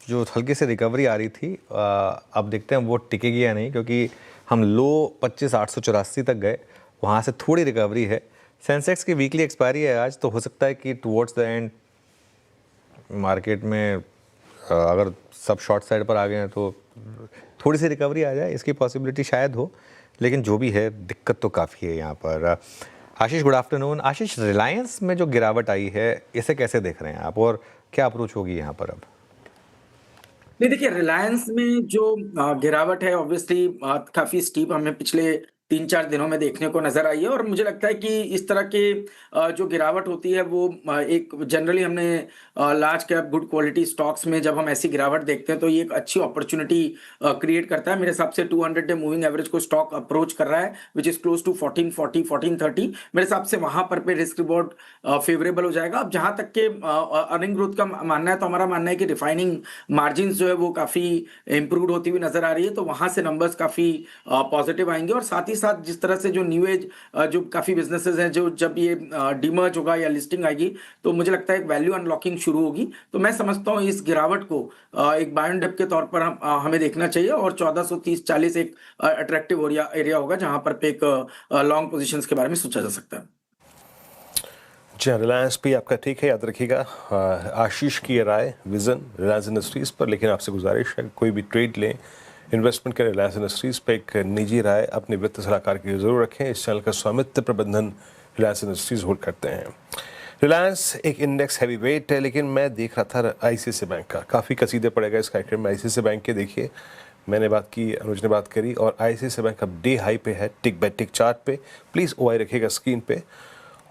जो हल्की से रिकवरी आ रही थी, अब देखते हैं वो टिकेगी या नहीं, क्योंकि हम लो 25,884 तक गए, वहाँ से थोड़ी रिकवरी है। सेंसेक्स की वीकली एक्सपायरी है आज, तो हो सकता है कि टुवर्ड्स द एंड मार्केट में अगर सब शॉर्ट साइड पर आ गए हैं तो थोड़ी सी रिकवरी आ जाए, इसकी पॉसिबिलिटी शायद हो, लेकिन जो भी है दिक्कत तो काफ़ी है यहाँ पर। आशीष, गुड आफ्टरनून। आशीष, रिलायंस में जो गिरावट आई है, इसे कैसे देख रहे हैं आप और क्या अप्रोच होगी यहाँ पर अब? नहीं, देखिए रिलायंस में जो गिरावट है ऑब्वियसली काफी स्टीप हमें पिछले 3-4 दिनों में देखने को नजर आई है, और मुझे लगता है कि इस तरह के जो गिरावट होती है वो एक जनरली हमने large cap good quality stocks में जब हम ऐसी गिरावट देखते हैं तो ये एक अच्छी अपॉर्चुनिटी क्रिएट करता है। मेरे हिसाब से 200 डे मूविंग एवरेज को स्टॉक अप्रोच कर रहा है विच इज क्लोज टू 1440 1430। मेरे हिसाब से वहां पर पे रिस्क रिवॉर्ड फेवरेबल हो जाएगा। अब जहां तक के अर्निंग ग्रोथ का मानना है, तो हमारा मानना है कि रिफाइनिंग मार्जिन जो है वो काफी इंप्रूव होती हुई नजर आ रही है, तो वहां से नंबर्स काफी पॉजिटिव आएंगे। और साथ ही साथ जिस तरह से जो न्यू एज जो काफी बिजनेसेस हैं, जो जब ये डीमर्ज होगा या लिस्टिंग आएगी तो मुझे लगता है एक वैल्यू अनलॉकिंग शुरू होगी। तो मैं समझता हूँ इस गिरावट को एक बाय एंड डिप के तौर पर हमें देखना चाहिए, और 1430-40 एक अट्रैक्टिव एरिया होगा जहां पर पे एक लॉन्ग पोजीशंस के बारे में सोचा जा सकता है। जी, रिलायंस भी आपका ठीक है, याद रखिएगा आशीष की राय विजन रिलायंस इंडस्ट्रीज पर, लेकिन आपसे गुजारिश है कोई भी ट्रेड लें, इन्वेस्टमेंट करें रिलायंस इंडस्ट्रीज पे, एक निजी राय अपने वित्त सलाहकार की जरूर रखें। इस चैनल का स्वामित्व प्रबंधन रिलायंस इंडस्ट्रीज होल्ड करते हैं। रिलायंस एक इंडेक्स हैवी वेट है, लेकिन मैं देख रहा था आईसीआईसीआई बैंक का काफ़ी कसीदे पड़ेगा इस कार्यक्रम में। आईसीआईसीआई बैंक के देखिए, मैंने बात की, अनुज ने बात करी, और आईसीआईसीआई बैंक अब डे हाई पे है, टिक बाय टिक चार्ट पे। प्लीज़ ओआई रखिएगा स्क्रीन पे।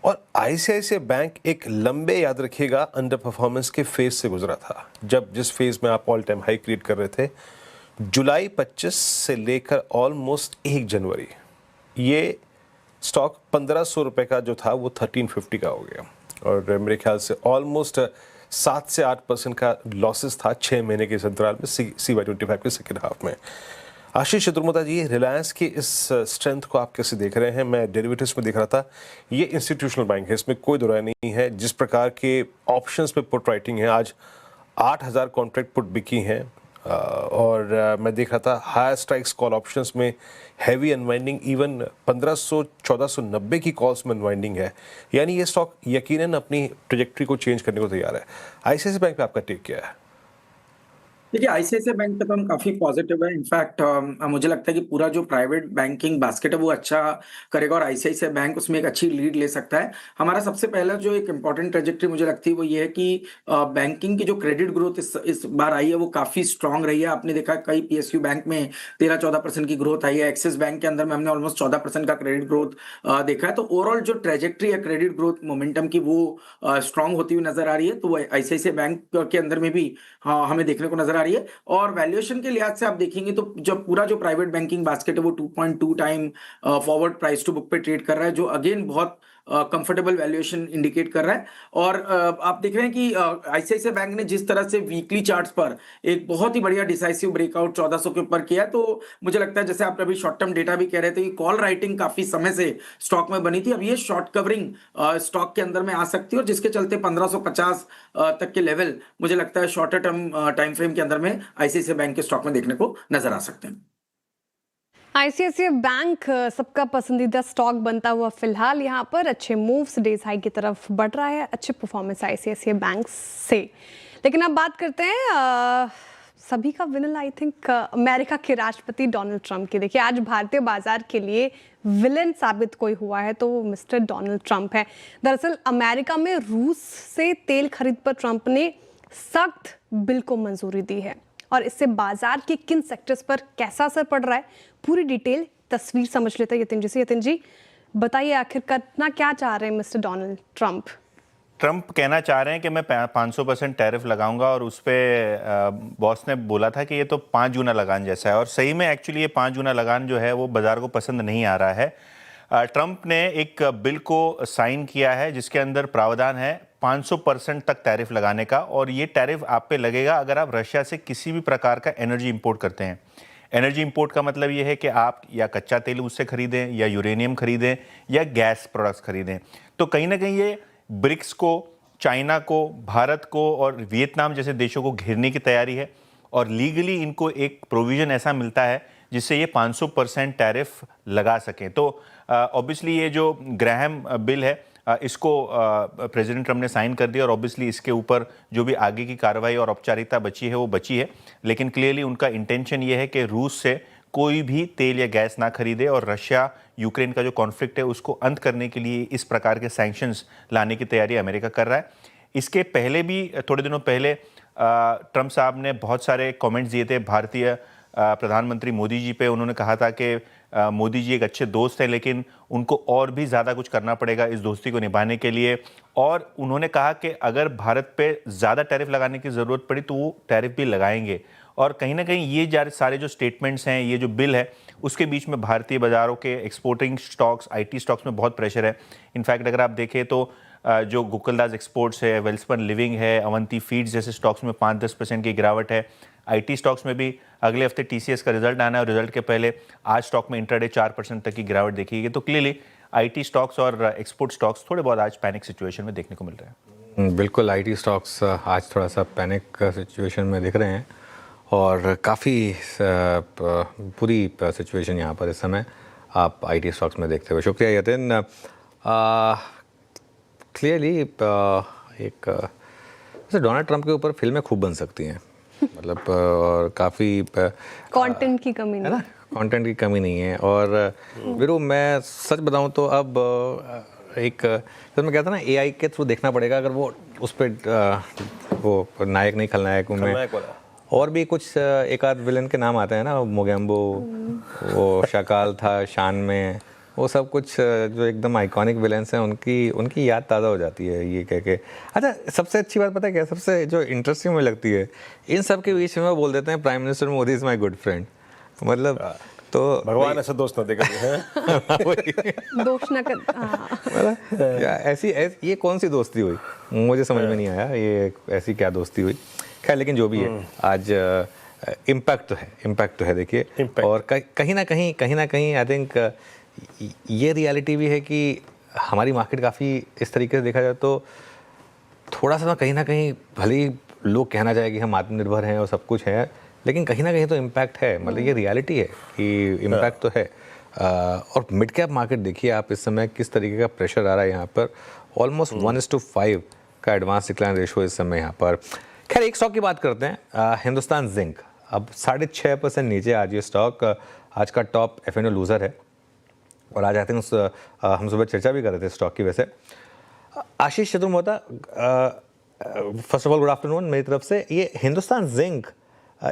और आईसीआईसीआई बैंक एक लंबे, याद रखिएगा, अंडर परफॉर्मेंस के फेज से गुजरा था। जब जिस फेज में आप ऑल टाइम हाई क्रिएट कर रहे थे, जुलाई 25 से लेकर ऑलमोस्ट 1 जनवरी, ये स्टॉक 1500 रुपये का जो था वो 1350 का हो गया, और मेरे ख्याल से ऑलमोस्ट 7 से 8% का लॉसेस था 6 महीने के इस अंतराल में, CY25 के सेकेंड हाफ में। आशीष चतुर्मुता जी, रिलायंस की इस स्ट्रेंथ को आप कैसे देख रहे हैं? मैं डेरिवेटिव्स में देख रहा था, ये इंस्टीट्यूशनल बैंक है, इसमें कोई दो राय नहीं है। जिस प्रकार के ऑप्शंस पे पुट राइटिंग है, आज 8000 कॉन्ट्रैक्ट पुट बिकी हैं, और मैं देख रहा था हायर स्ट्राइक्स कॉल ऑप्शंस में हैवी अनवाइंडिंग, इवन 1500-1490 की कॉल्स में अनवाइंडिंग है। यानी ये स्टॉक यकीनन अपनी ट्रेजेक्ट्री को चेंज करने को तैयार है। आईसीआईसीआई बैंक पे आपका टेक क्या है? देखिए आईसीआईसीआई बैंक पे तो हम काफी पॉजिटिव है। इनफैक्ट मुझे लगता है कि पूरा जो प्राइवेट बैंकिंग बास्केट है वो अच्छा करेगा, और आईसीआईसीआई बैंक उसमें एक अच्छी लीड ले सकता है। हमारा सबसे पहला जो एक इंपॉर्टेंट ट्रेजेक्ट्री मुझे लगती है वो ये है कि बैंकिंग की जो क्रेडिट ग्रोथ इस बार आई है वो काफी स्ट्रांग रही है। आपने देखा कई पीएसयू बैंक में 13-14% की ग्रोथ आई है, एक्सिस बैंक के अंदर में हमने ऑलमोस्ट 14% का क्रेडिट ग्रोथ देखा है। तो ओवरऑल जो ट्रेजेक्ट्री है क्रेडिट ग्रोथ मोमेंटम की वो स्ट्रांग होती हुई नजर आ रही है। तो आईसीआईसीआई बैंक के अंदर में भी हमें देखने को नजर आ रही है। और वैल्यूएशन के लिहाज से आप देखेंगे तो जब पूरा जो प्राइवेट बैंकिंग बास्केट है वो 2.2 time forward price to book पे ट्रेड कर रहा है, जो अगेन बहुत कंफर्टेबल वैल्यूएशन इंडिकेट कर रहा है। और आप देख रहे हैं कि आईसीआईसीआई बैंक ने जिस तरह से वीकली चार्ट्स पर एक बहुत ही बढ़िया डिसाइसिव ब्रेकआउट 1400 के ऊपर किया, तो मुझे लगता है जैसे आप अभी शॉर्ट टर्म डेटा भी कह रहे थे कि कॉल राइटिंग काफी समय से स्टॉक में बनी थी, अब ये शॉर्ट कवरिंग स्टॉक के अंदर में आ सकती है, और जिसके चलते 1550 तक के लेवल मुझे लगता है शॉर्टर टर्म टाइम फ्रेम के अंदर में आईसीआईसीआई बैंक के स्टॉक में देखने को नजर आ सकते हैं। आईसीआईसीआई बैंक सबका पसंदीदा स्टॉक बनता हुआ फिलहाल यहाँ पर अच्छे मूव्स डेज हाई की तरफ बढ़ रहा है, अच्छे परफॉर्मेंस आईसीआईसीआई बैंक से। लेकिन अब बात करते हैं सभी का विनर आई थिंक अमेरिका के राष्ट्रपति डोनाल्ड ट्रंप की। देखिए आज भारतीय बाजार के लिए विलेन साबित कोई हुआ है तो वो मिस्टर डोनाल्ड ट्रंप है। दरअसल अमेरिका में रूस से तेल खरीद पर ट्रंप ने सख्त बिल को मंजूरी दी है और इससे बाजार के किन सेक्टर्स पर कैसा असर पड़ रहा है, पूरी डिटेल तस्वीर समझ लेते हैं यतिन जी से। यतिन जी बताइए, आखिर करना क्या चाह रहे हैं मिस्टर डोनाल्ड ट्रंप? ट्रंप कहना चाह रहे हैं कि मैं 500% टैरिफ लगाऊंगा और उस पर बॉस ने बोला था कि ये तो 5 गुना लगान जैसा है, और सही में एक्चुअली ये 5 गुना लगान जो है वो बाजार को पसंद नहीं आ रहा है। ट्रंप ने एक बिल को साइन किया है जिसके अंदर प्रावधान है 500% तक टैरिफ लगाने का, और ये टैरिफ आप पे लगेगा अगर आप रशिया से किसी भी प्रकार का एनर्जी इंपोर्ट करते हैं। एनर्जी इंपोर्ट का मतलब ये है कि आप या कच्चा तेल उससे खरीदें या यूरेनियम खरीदें या गैस प्रोडक्ट्स खरीदें। तो कहीं ना कहीं ये ब्रिक्स को, चाइना को, भारत को और वियतनाम जैसे देशों को घेरने की तैयारी है, और लीगली इनको एक प्रोविज़न ऐसा मिलता है जिससे ये 500% टैरिफ लगा सकें। तो ऑब्वियसली ये जो ग्राहम बिल है इसको प्रेसिडेंट ट्रंप ने साइन कर दिया, और ऑब्वियसली इसके ऊपर जो भी आगे की कार्रवाई और औपचारिकता बची है वो बची है, लेकिन क्लियरली उनका इंटेंशन ये है कि रूस से कोई भी तेल या गैस ना खरीदे, और रशिया यूक्रेन का जो कॉन्फ्लिक्ट है उसको अंत करने के लिए इस प्रकार के सैंक्शंस लाने की तैयारी अमेरिका कर रहा है। इसके पहले भी थोड़े दिनों पहले ट्रंप साहब ने बहुत सारे कमेंट्स दिए थे भारतीय प्रधानमंत्री मोदी जी पे। उन्होंने कहा था कि मोदी जी एक अच्छे दोस्त हैं, लेकिन उनको और भी ज़्यादा कुछ करना पड़ेगा इस दोस्ती को निभाने के लिए, और उन्होंने कहा कि अगर भारत पे ज़्यादा टैरिफ लगाने की ज़रूरत पड़ी तो वो टैरिफ भी लगाएंगे। और कहीं ना कहीं ये सारे जो स्टेटमेंट्स हैं, ये जो बिल है, उसके बीच में भारतीय बाज़ारों के एक्सपोर्टिंग स्टॉक्स, IT स्टॉक्स में बहुत प्रेशर है। इनफैक्ट अगर आप देखें तो जो गोकुलदास एक्सपोर्ट्स है, वेल्सपन लिविंग है, अवंती फीड्स जैसे स्टॉक्स में 5-10% की गिरावट है। IT स्टॉक्स में भी अगले हफ्ते TCS का रिजल्ट आना है, और रिजल्ट के पहले आज स्टॉक में इंट्राडे 4% तक की गिरावट देखी गई। तो क्लियरली IT स्टॉक्स और एक्सपोर्ट स्टॉक्स थोड़े बहुत आज पैनिक सिचुएशन में देखने को मिल रहे हैं। बिल्कुल, IT स्टॉक्स आज थोड़ा सा पैनिक सिचुएशन में दिख रहे हैं, और काफ़ी बुरी सिचुएशन यहाँ पर इस समय आप IT स्टॉक्स में देखते हुए। शुक्रिया यतिन। क्लियरली एक वैसे डोनाल्ड ट्रंप के ऊपर फिल्में खूब बन सकती हैं, मतलब और काफ़ी कंटेंट की कमी नहीं है ना, कंटेंट की कमी नहीं है। और वीरू, मैं सच बताऊं तो अब एक तो मैं कहता ना AI के थ्रू देखना पड़ेगा, अगर वो उस पर वो नायक नहीं खलनायक में और भी कुछ एक आध विलन के नाम आते हैं ना, मोगेम्बो, वो शकाल था शान में, वो सब कुछ जो एकदम आइकॉनिक विलेंस हैं उनकी याद ताज़ा हो जाती है ये कह के। अच्छा, सबसे अच्छी बात पता है क्या, सबसे जो इंटरेस्टिंग मुझे लगती है, इन सब के बीच में वो बोल देते हैं prime minister Modi is my good friend. मतलब तो भगवान ऐसा दोस्त ना देगा दोस्त ना कर ऐसी ये कौन सी दोस्ती हुई, मुझे समझ में नहीं आया ये ऐसी क्या दोस्ती हुई। खैर, लेकिन जो भी है, आज इम्पैक्ट तो है देखिए। और कहीं ना कहीं आई थिंक ये रियलिटी भी है कि हमारी मार्केट काफ़ी इस तरीके से देखा जाए तो थोड़ा सा ना कहीं भले ही लोग कहना चाहे कि हम आत्मनिर्भर हैं और सब कुछ है, लेकिन कहीं ना कहीं तो इम्पैक्ट है। मतलब ये रियलिटी है कि इम्पैक्ट तो है। और मिड कैप मार्केट देखिए आप इस समय किस तरीके का प्रेशर आ रहा है यहाँ पर। ऑलमोस्ट 1:5 का एडवांस डिक्लाइन रेशो इस समय यहाँ पर। खैर, एक स्टॉक की बात करते हैं, हिंदुस्तान जिंक। अब 6.5% नीचे आज ये स्टॉक, आज का टॉप F&O लूज़र है। और आज आई थिंक हम सुबह चर्चा भी कर रहे थे स्टॉक की। वैसे Ashish Chaturmohta, first of all good afternoon मेरी तरफ से। ये हिंदुस्तान जिंक,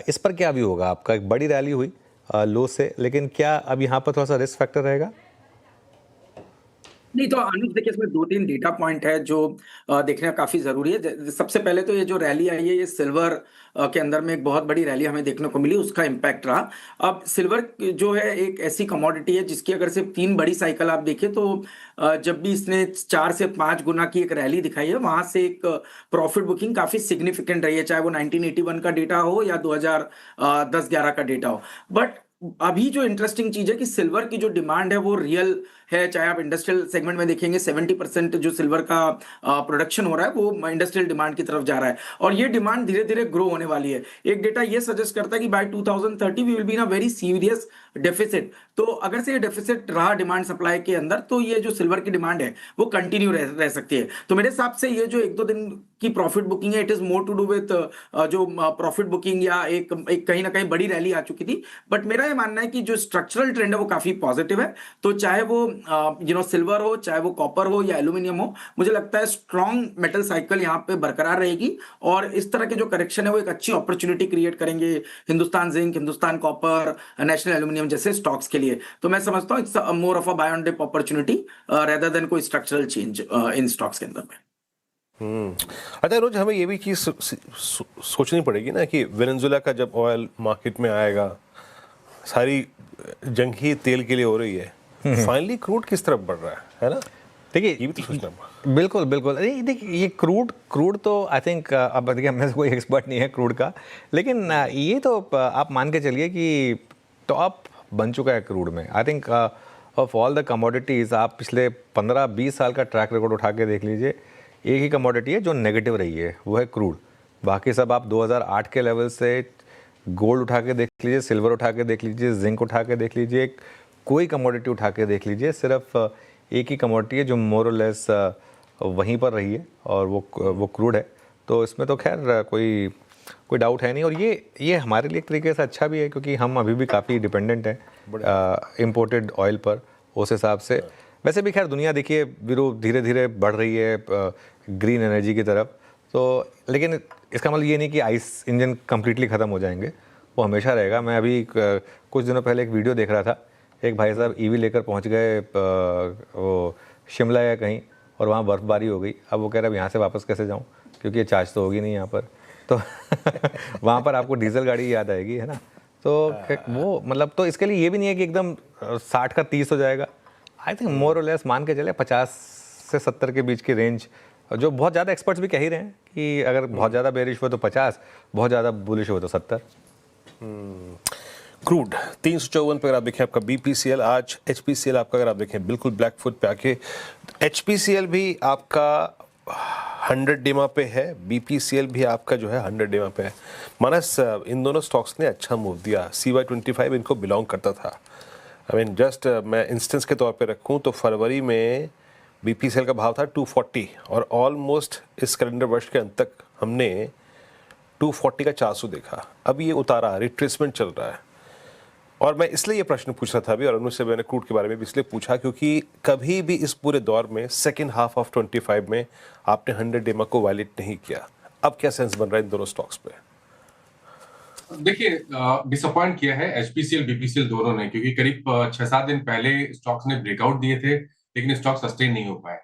इस पर क्या भी होगा आपका? एक बड़ी रैली हुई लो से, लेकिन क्या अब यहाँ पर थोड़ा सा रिस्क फैक्टर रहेगा? नहीं तो अनुज, देखिए इसमें 2-3 डेटा पॉइंट है जो देखना काफी जरूरी है। सबसे पहले तो ये जो रैली आई है, ये सिल्वर के अंदर में एक बहुत बड़ी रैली हमें देखने को मिली, उसका इम्पैक्ट रहा। अब सिल्वर जो है एक ऐसी कमोडिटी है जिसकी अगर सिर्फ 3 बड़ी साइकिल आप देखें तो जब भी इसने 4 से 5 गुना की एक रैली दिखाई है, वहां से एक प्रॉफिट बुकिंग काफी सिग्निफिकेंट रही है, चाहे वो 1981 का डेटा हो या 2010-11 का डेटा हो। बट अभी जो इंटरेस्टिंग चीज है कि सिल्वर की जो डिमांड है वो रियल है। चाहे आप इंडस्ट्रियल सेगमेंट में देखेंगे, 70% जो सिल्वर का प्रोडक्शन हो रहा है वो इंडस्ट्रियल डिमांड की तरफ जा रहा है, और ये डिमांड धीरे धीरे ग्रो होने वाली है। एक डेटा ये सजेस्ट करता है कि by 2030 we will be in a very serious deficit. तो अगर से ये डेफिसिट रहा डिमांड सप्लाई के अंदर, तो ये जो सिल्वर की डिमांड है वो कंटिन्यू रह सकती है। तो मेरे हिसाब से ये जो 1-2 दिन की प्रॉफिट बुकिंग है, it is more to do with जो प्रॉफिट बुकिंग या एक कहीं ना कहीं बड़ी रैली आ चुकी थी। बट मेरा ये मानना है कि जो स्ट्रक्चरल ट्रेंड है वो काफी पॉजिटिव है। तो चाहे वो सिल्वर हो, चाहे वो कॉपर हो या एल्यूमिनियम हो, मुझे लगता है स्ट्रॉन्ग मेटल साइकिल यहाँ पे बरकरार रहेगी और इस तरह के जो करेक्शन है वो एक अच्छी अपॉर्चुनिटी क्रिएट करेंगे Hindustan zinc, Hindustan copper, national aluminium जैसे स्टॉक्स के लिए। तो मैं समझता हूँ it's more of a buy on dip opportunity rather than कोई स्ट्रक्चरल चेंज इन स्टॉक्स के अंदर में। अच्छा रोज, हमें ये भी चीज सोचनी पड़ेगी ना कि वेनेजुएला का जब ऑयल मार्केट में आएगा, सारी जंग ही तेल के लिए हो रही है, फाइनली क्रूड किस तरफ बढ़ रहा है ना? देखिए ये भी तो सोचना पड़ेगा। बिल्कुल बिल्कुल। अरे देखिए ये क्रूड तो आई थिंक, अब देखिए हम में से कोई एक्सपर्ट नहीं है क्रूड का, लेकिन ये तो आप मान के चलिए कि टॉप बन चुका है क्रूड में। I think of all the commodities, आप पिछले 15-20 साल का ट्रैक रिकॉर्ड उठा के देख लीजिए, एक ही कमोडिटी है जो नेगेटिव रही है, वो है क्रूड। बाकी सब आप 2008 के लेवल से गोल्ड उठा के देख लीजिए, सिल्वर उठा के देख लीजिए, जिंक उठा के देख लीजिए, कोई कमोडिटी उठा के देख लीजिए, सिर्फ एक ही कमोडिटी है जो मोर और लेस वहीं पर रही है और वो क्रूड है। तो इसमें तो खैर कोई डाउट है नहीं। और ये हमारे लिए एक तरीके से अच्छा भी है, क्योंकि हम अभी भी काफ़ी डिपेंडेंट हैं इम्पोर्टेड ऑयल पर उस हिसाब से। वैसे भी खैर दुनिया देखिए वीरो धीरे धीरे बढ़ रही है ग्रीन एनर्जी की तरफ, तो लेकिन इसका मतलब ये नहीं कि आइस इंजन कम्प्लीटली ख़त्म हो जाएंगे, वो हमेशा रहेगा। मैं अभी कुछ दिनों पहले एक वीडियो देख रहा था, एक भाई साहब ईवी लेकर पहुंच गए वो शिमला या कहीं, और वहाँ बर्फ़बारी हो गई। अब वो कह रहा है यहाँ से वापस कैसे जाऊँ, क्योंकि ये चार्ज तो होगी नहीं यहाँ पर, तो वहाँ पर आपको डीजल गाड़ी याद आएगी, है ना? तो वो मतलब, तो इसके लिए ये भी नहीं है कि एकदम 60 का 30 हो जाएगा। आई थिंक मोर और लेस मान के चले 50 से 70 के बीच की रेंज, जो बहुत ज़्यादा एक्सपर्ट्स भी कह ही रहे हैं कि अगर बहुत ज़्यादा बेरिश हो तो 50, बहुत ज़्यादा बुलिश हो तो 70। क्रूड 354 पे अगर आप देखें आपका BPCL, आज HPCL आपका अगर आप देखें बिल्कुल ब्लैक फुट पे आके, HPCL भी आपका 100 डेमा पे है, BPCL भी आपका जो है 100 डेमा पे है। मानस, इन दोनों स्टॉक्स ने अच्छा मूव दिया। CY25 इनको बिलोंग करता था। आई मीन जस्ट मैं इंस्टेंस के तौर पे रखूं तो फरवरी में BPCL का भाव था 240 और ऑलमोस्ट इस कैलेंडर वर्ष के अंत तक हमने 240 का 400 देखा। अब ये उतारा, रिट्रेसमेंट चल रहा है। और मैं इसलिए ये प्रश्न पूछ रहा था अभी, और अनुज से मैंने क्रूड के बारे में भी इसलिए पूछा क्योंकि कभी भी इस पूरे दौर में सेकेंड हाफ ऑफ 25 में आपने 100 डेमा को वायलेट नहीं किया। अब क्या सेंस बन रहा है इन दोनों स्टॉक्स पे? देखिए, डिसअपॉइंट किया है HPCL BPCL दोनों ने, क्योंकि करीब 6-7 दिन पहले स्टॉक्स ने ब्रेकआउट दिए थे, लेकिन स्टॉक सस्टेन नहीं हो पाए।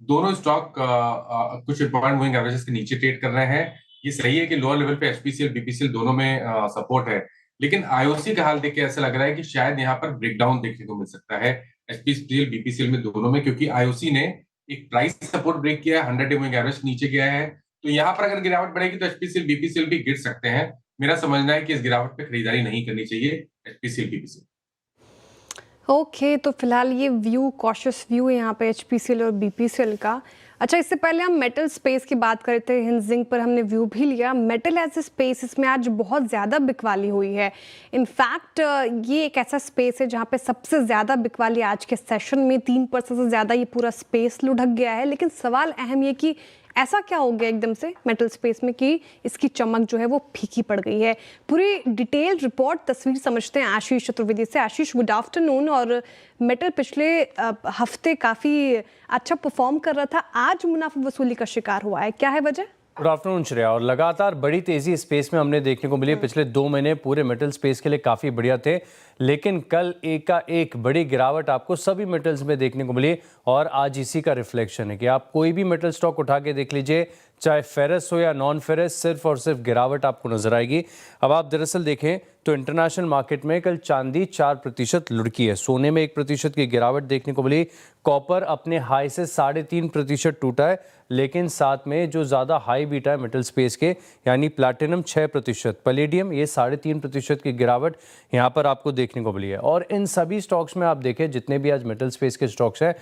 दोनों स्टॉक कुछ इंपॉर्टेंट मूविंग एवरेजेस के नीचे ट्रेड कर रहे हैं। ये सही है कि लोअर लेवल पे HPCL BPCL दोनों में सपोर्ट है, लेकिन IOC का हाल देख के ऐसा लग रहा है कि शायद यहाँ पर ब्रेकडाउन देखने को मिल सकता है HPCL BPCL में दोनों में, क्योंकि IOC ने एक प्राइस सपोर्ट ब्रेक किया है, 100 डे मूविंग एवरेज नीचे गया है। तो यहाँ पर अगर गिरावट बढ़ेगी तो HPCL BPCL भी गिर सकते हैं। मेरा समझना है कि इस गिरावट पे खरीदारी नहीं करनी चाहिए HPCL BPCL। ओके, तो फिलहाल ये व्यू कॉशियस व्यू है यहाँ पे HPCL और BPCL का। अच्छा, इससे पहले हम मेटल स्पेस की बात कर रहे थे, हिंद जिंक पर हमने व्यू भी लिया। मेटल एज ए स्पेस, इसमें आज बहुत ज़्यादा बिकवाली हुई है। इनफैक्ट ये एक ऐसा स्पेस है जहाँ पे सबसे ज़्यादा बिकवाली आज के सेशन में 3% से ज़्यादा ये पूरा स्पेस लुढ़क गया है। लेकिन सवाल अहम ये कि ऐसा क्या हो गया एकदम से मेटल स्पेस में कि इसकी चमक जो है वो फीकी पड़ गई है। पूरी डिटेल रिपोर्ट तस्वीर समझते हैं आशीष चतुर्वेदी से। आशीष, गुड आफ्टरनून। और मेटल पिछले हफ्ते काफ़ी अच्छा परफॉर्म कर रहा था, आज मुनाफा वसूली का शिकार हुआ है, क्या है वजह? Good afternoon Shreya. और लगातार बड़ी तेजी स्पेस में हमने देखने को मिली। पिछले 2 महीने पूरे मेटल स्पेस के लिए काफ़ी बढ़िया थे, लेकिन कल एक बड़ी गिरावट आपको सभी मेटल्स में देखने को मिली और आज इसी का रिफ्लेक्शन है कि आप कोई भी मेटल स्टॉक उठा के देख लीजिए, चाहे फेरस हो या नॉन फेरस, सिर्फ और सिर्फ गिरावट आपको नजर आएगी। अब आप दरअसल देखें तो इंटरनेशनल मार्केट में कल चांदी 4% लुढ़की है, सोने में 1% की गिरावट देखने को मिली, कॉपर अपने हाई से 3.5% टूटा है, लेकिन साथ में जो ज़्यादा हाई बीटा है मेटल स्पेस के, यानी प्लैटिनम 6%, पैलेडियम ये 3.5% की गिरावट यहाँ पर आपको देखने को मिली है। और इन सभी स्टॉक्स में आप देखें जितने भी आज मेटल स्पेस के स्टॉक्स हैं,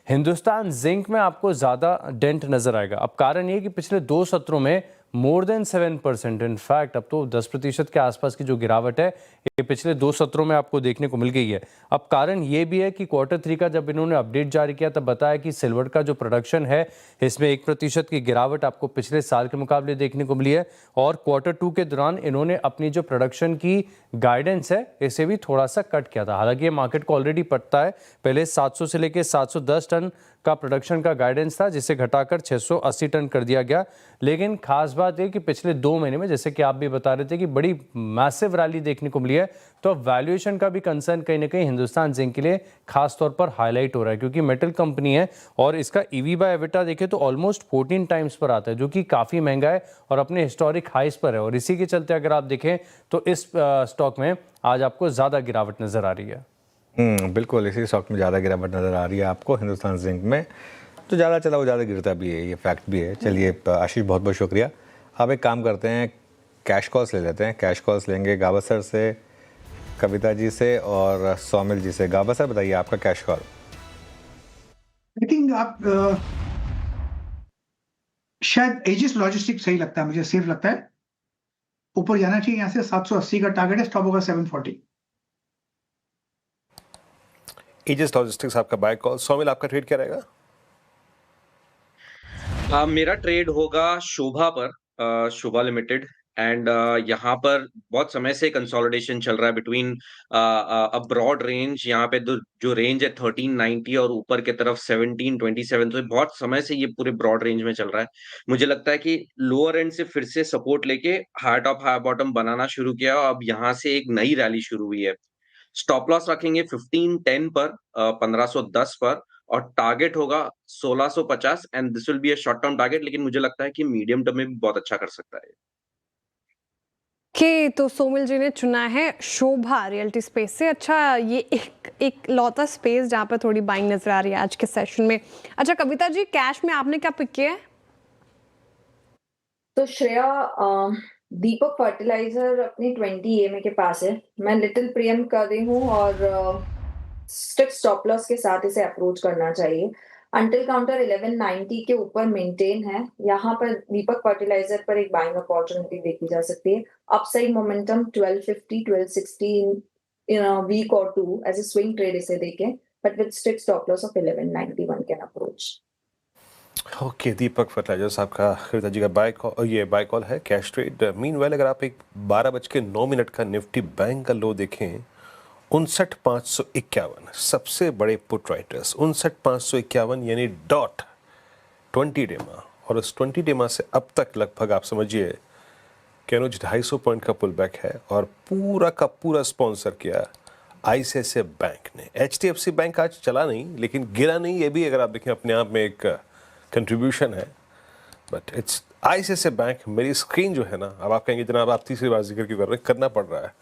हिंदुस्तान जिंक में आपको ज़्यादा डेंट नज़र आएगा। अब कारण ये कि पिछले 2 सत्रों में मोर देन 7%। इनफैक्ट अब तो 10% के आसपास की जो गिरावट है ये पिछले 2 सत्रों में आपको देखने को मिल गई है। अब कारण ये भी है कि Q3 का जब इन्होंने अपडेट जारी किया तब बताया कि सिल्वर का जो प्रोडक्शन है इसमें 1% की गिरावट आपको पिछले साल के मुकाबले देखने को मिली है, और Q2 के दौरान इन्होंने अपनी जो प्रोडक्शन की गाइडेंस है इसे भी थोड़ा सा कट किया था। हालांकि ये मार्केट को ऑलरेडी पड़ता है, पहले 700 से लेकर 710 टन का प्रोडक्शन का गाइडेंस था जिसे घटाकर 680 टन कर दिया गया। लेकिन खास बात है कि पिछले 2 महीने में, जैसे कि आप भी बता रहे थे, कि बड़ी मैसिव रैली देखने को मिली है, तो अब वैल्यूएशन का भी कंसर्न कहीं ना कहीं हिंदुस्तान जिंक के लिए खास तौर पर हाईलाइट हो रहा है, क्योंकि मेटल कंपनी है और इसका ईवी बाय एबिटा देखें तो ऑलमोस्ट 14 टाइम्स पर आता है, जो कि काफ़ी महंगा है और अपने हिस्टोरिक हाइस पर है। और इसी के चलते अगर आप देखें तो इस स्टॉक में आज आपको ज़्यादा गिरावट नज़र आ रही है। बिल्कुल, इसी स्टॉक में ज़्यादा गिरावट नज़र आ रही है आपको। हिंदुस्तान जिंक में तो ज़्यादा चला वो ज़्यादा गिरता भी है, ये फैक्ट भी है। चलिए आशीष, बहुत बहुत शुक्रिया। अब एक काम करते हैं, कैश कॉल्स ले लेते हैं। कैश कॉल्स लेंगे गाबा सर से, कविता जी से और सौमिल जी से। गाबा सर बताइए आपका कैश कॉल। आई थिंक आप शायद एजिस लॉजिस्टिक सही लगता है, मुझे सेफ लगता है। ऊपर जाना चाहिए यहाँ से, 780 का टारगेट है, स्टॉप होगा 740। एजिस लॉजिस्टिक्स आपका बाय कॉल। सौमिल, आपका ट्रेड क्या रहेगा? मेरा ट्रेड होगा शोभा पर, शोभा लिमिटेड। एंड यहाँ पर बहुत समय से कंसोलिडेशन चल रहा है बिटवीन अ ब्रॉड रेंज। यहाँ पे जो रेंज है 1390 और ऊपर की तरफ 1727, तो बहुत समय से ये पूरे ब्रॉड रेंज में चल रहा है। मुझे लगता है कि लोअर एंड से फिर से सपोर्ट लेके हाई टॉप हाई बॉटम बनाना शुरू किया और अब यहाँ से एक नई रैली शुरू हुई है। स्टॉप लॉस रखेंगे 1510 पर, 1510 पर, और टारगेट होगा 1650 and this will be a short term target, लेकिन मुझे लगता है कि मीडियम टर्म में भी बहुत अच्छा कर सकता है। तो सोमिल जी ने चुना है शोभा रियल्टी स्पेस से। अच्छा, ये एक लौता स्पेस जहाँ पर थोड़ी बाइंग नजर आ रही है आज के सेशन में। अच्छा कविता जी, कैश में आपने क्या पिक किया है? तो श्रेया, दीपक फर्टिलाइजर अपनी 20 EMA के पास है। मैं लिटिल प्रियम कर रही हूँ और स्ट्रिक्ट स्टॉप लॉस के साथ इसे अप्रोच करना चाहिए। अंटिल काउंटर 1190 के ऊपर मेंटेन है। यहाँ पर दीपक फर्टिलाइजर पर एक बाइंग अपॉर्चुनिटी देखी जा सकती है। Upside momentum 1250 1260 in a week और 2 एज अ स्विंग ट्रेड इसे देखें, but with strict stop loss of 1191 can approach. Okay, Deepak fertilisers आपका, कविता जी का बाय कॉल, ये बाय कॉल है, कैश ट्रेड। मीनवाइल अगर आप एक 12:09 का निफ्टी बैंक का लो देखें, 59,551, सबसे बड़े पुट राइटर्स 59,551 यानी डॉट 20 डेमा, और उस 20 डेमा से अब तक लगभग आप समझिए कि अनुज 250 पॉइंट का पुल बैक है, और पूरा का पूरा स्पॉन्सर किया ICICI बैंक ने। HDFC बैंक आज चला नहीं, लेकिन गिरा नहीं, ये भी अगर आप देखें अपने आप में एक कंट्रीब्यूशन है, बट इट्स ICICI बैंक। मेरी स्क्रीन जो है ना, अब आप कहेंगे जनाब आप तीसरी बार जिक्र क्यों कर रहे हैं, करना पड़ रहा है,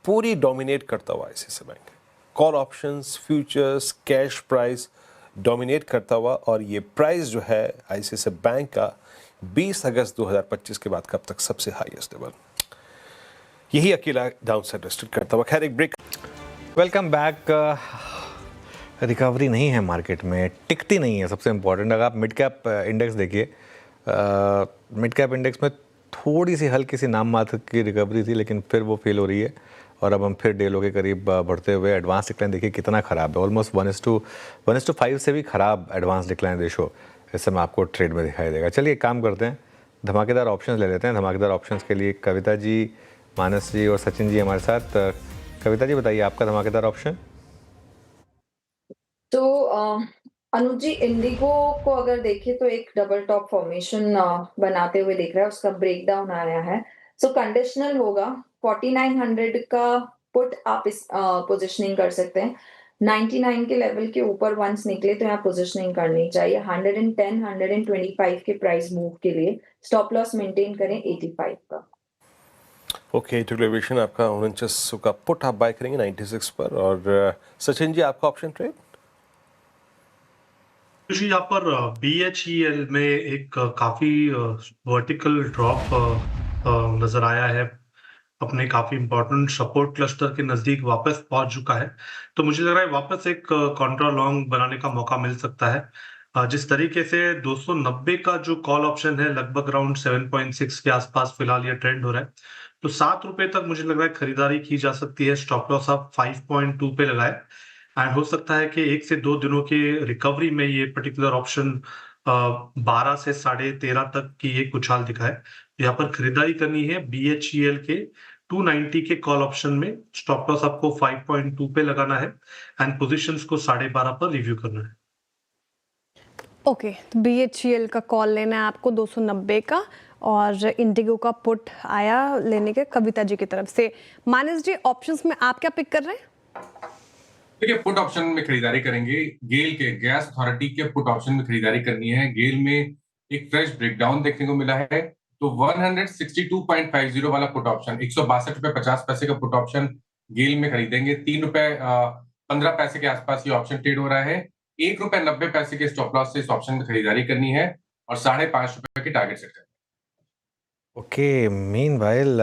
पूरी डोमिनेट करता हुआ ICICI bank, call options, futures, cash price dominate करता हुआ। और ये प्राइस जो है ICICI बैंक का 20 अगस्त 2025 के बाद कब तक सबसे हाईएस्ट लेवल, यही अकेला डाउनसाइड रेस्ट्रिक्ट करता हुआ। खैर, एक ब्रेक। Welcome back. रिकवरी नहीं है मार्केट में, टिकती नहीं है। सबसे इम्पोर्टेंट, अगर आप मिड कैप इंडेक्स देखिए, मिड कैप इंडेक्स में थोड़ी सी हल्की सी नाम मात्र की रिकवरी थी, लेकिन फिर वो फेल हो रही है और अब हम फिर डेलो के करीब बढ़ते हुए। एडवांस डिक्लाइन देखिए कितना ख़राब है, ऑलमोस्ट 1:5 से भी ख़राब एडवांस डिक्लाइन रेशो इस समय आपको ट्रेड में दिखाई देगा। चलिए एक काम करते हैं, धमाकेदार ऑप्शंस ले लेते हैं। धमाकेदार ऑप्शंस के लिए कविता जी, मानस जी और सचिन जी हमारे साथ। कविता जी बताइए आपका धमाकेदार ऑप्शन। तो अनुज जी, इंडिगो को अगर देखें तो एक डबल टॉप फॉर्मेशन बनाते हुए दिख रहा है, उसका ब्रेकडाउन आया है। सो कंडीशनल होगा 4900 का पुट आप इस पोजिशनिंग कर सकते हैं। 99 के लेवल के ऊपर वंस निकले तो यहाँ पोजिशनिंग करनी चाहिए। 110 125 के प्राइस मूव के लिए स्टॉप लॉस मेंटेन करें 85 का। ओके, यूटिलाइजेशन आपका 49 का पुट आप बाय करेंगे 96 पर। और सचिन जी आपका ऑप्शन ट्रेड? जी, यहाँ पर BHEL में एक काफी वर्टिकल ड्रॉप नजर आया है, अपने काफी इंपॉर्टेंट सपोर्ट क्लस्टर के नजदीक वापस पहुंच चुका है। तो मुझे लग रहा है वापस एक कॉन्ट्रा लॉन्ग बनाने का मौका मिल सकता है। जिस तरीके से 290 का जो कॉल ऑप्शन है लगभग अराउंड 7.6 के आसपास फिलहाल ये ट्रेंड हो रहा है, तो 7 रुपए तक मुझे लग रहा है खरीदारी की जा सकती है। स्टॉप लॉस आप 5.2 पे लगाए एंड हो सकता है कि 1 से 2 दिनों की रिकवरी में ये पर्टिकुलर ऑप्शन 12 से 13.5 तक की एक उछाल दिखाए। यहाँ पर खरीदारी करनी है BHEL के 290 के कॉल ऑप्शन में। स्टॉप लॉस आपको 5.2 पे लगाना है एंड पोजीशंस को 12.5 पर रिव्यू करना है। ओके, तो BHEL का कॉल लेना है आपको 290 का, और इंडिगो का पुट आया लेने के कविता जी की तरफ से। मानस जी, ऑप्शंस में आप क्या पिक कर रहे हैं? देखिए, पुट ऑप्शन में खरीदारी करेंगे। गेल के गैस अथॉरिटी के पुट ऑप्शन में खरीदारी करनी है। गेल में एक फ्रेश ब्रेकडाउन देखने को मिला है, तो 162.50 वाला पुट ऑप्शन 162 रुपए 50 पैसे का पुट ऑप्शन गेल में खरीदेंगे। 3 रुपए 15 पैसे के आसपास ये ऑप्शन ट्रेड हो रहा है। 1 रुपए 90 पैसे के स्टॉप लॉस से इस ऑप्शन में खरीदारी करनी है और 5.5 रुपए के टारगेट सेट करना है। ओके, मीनवाइल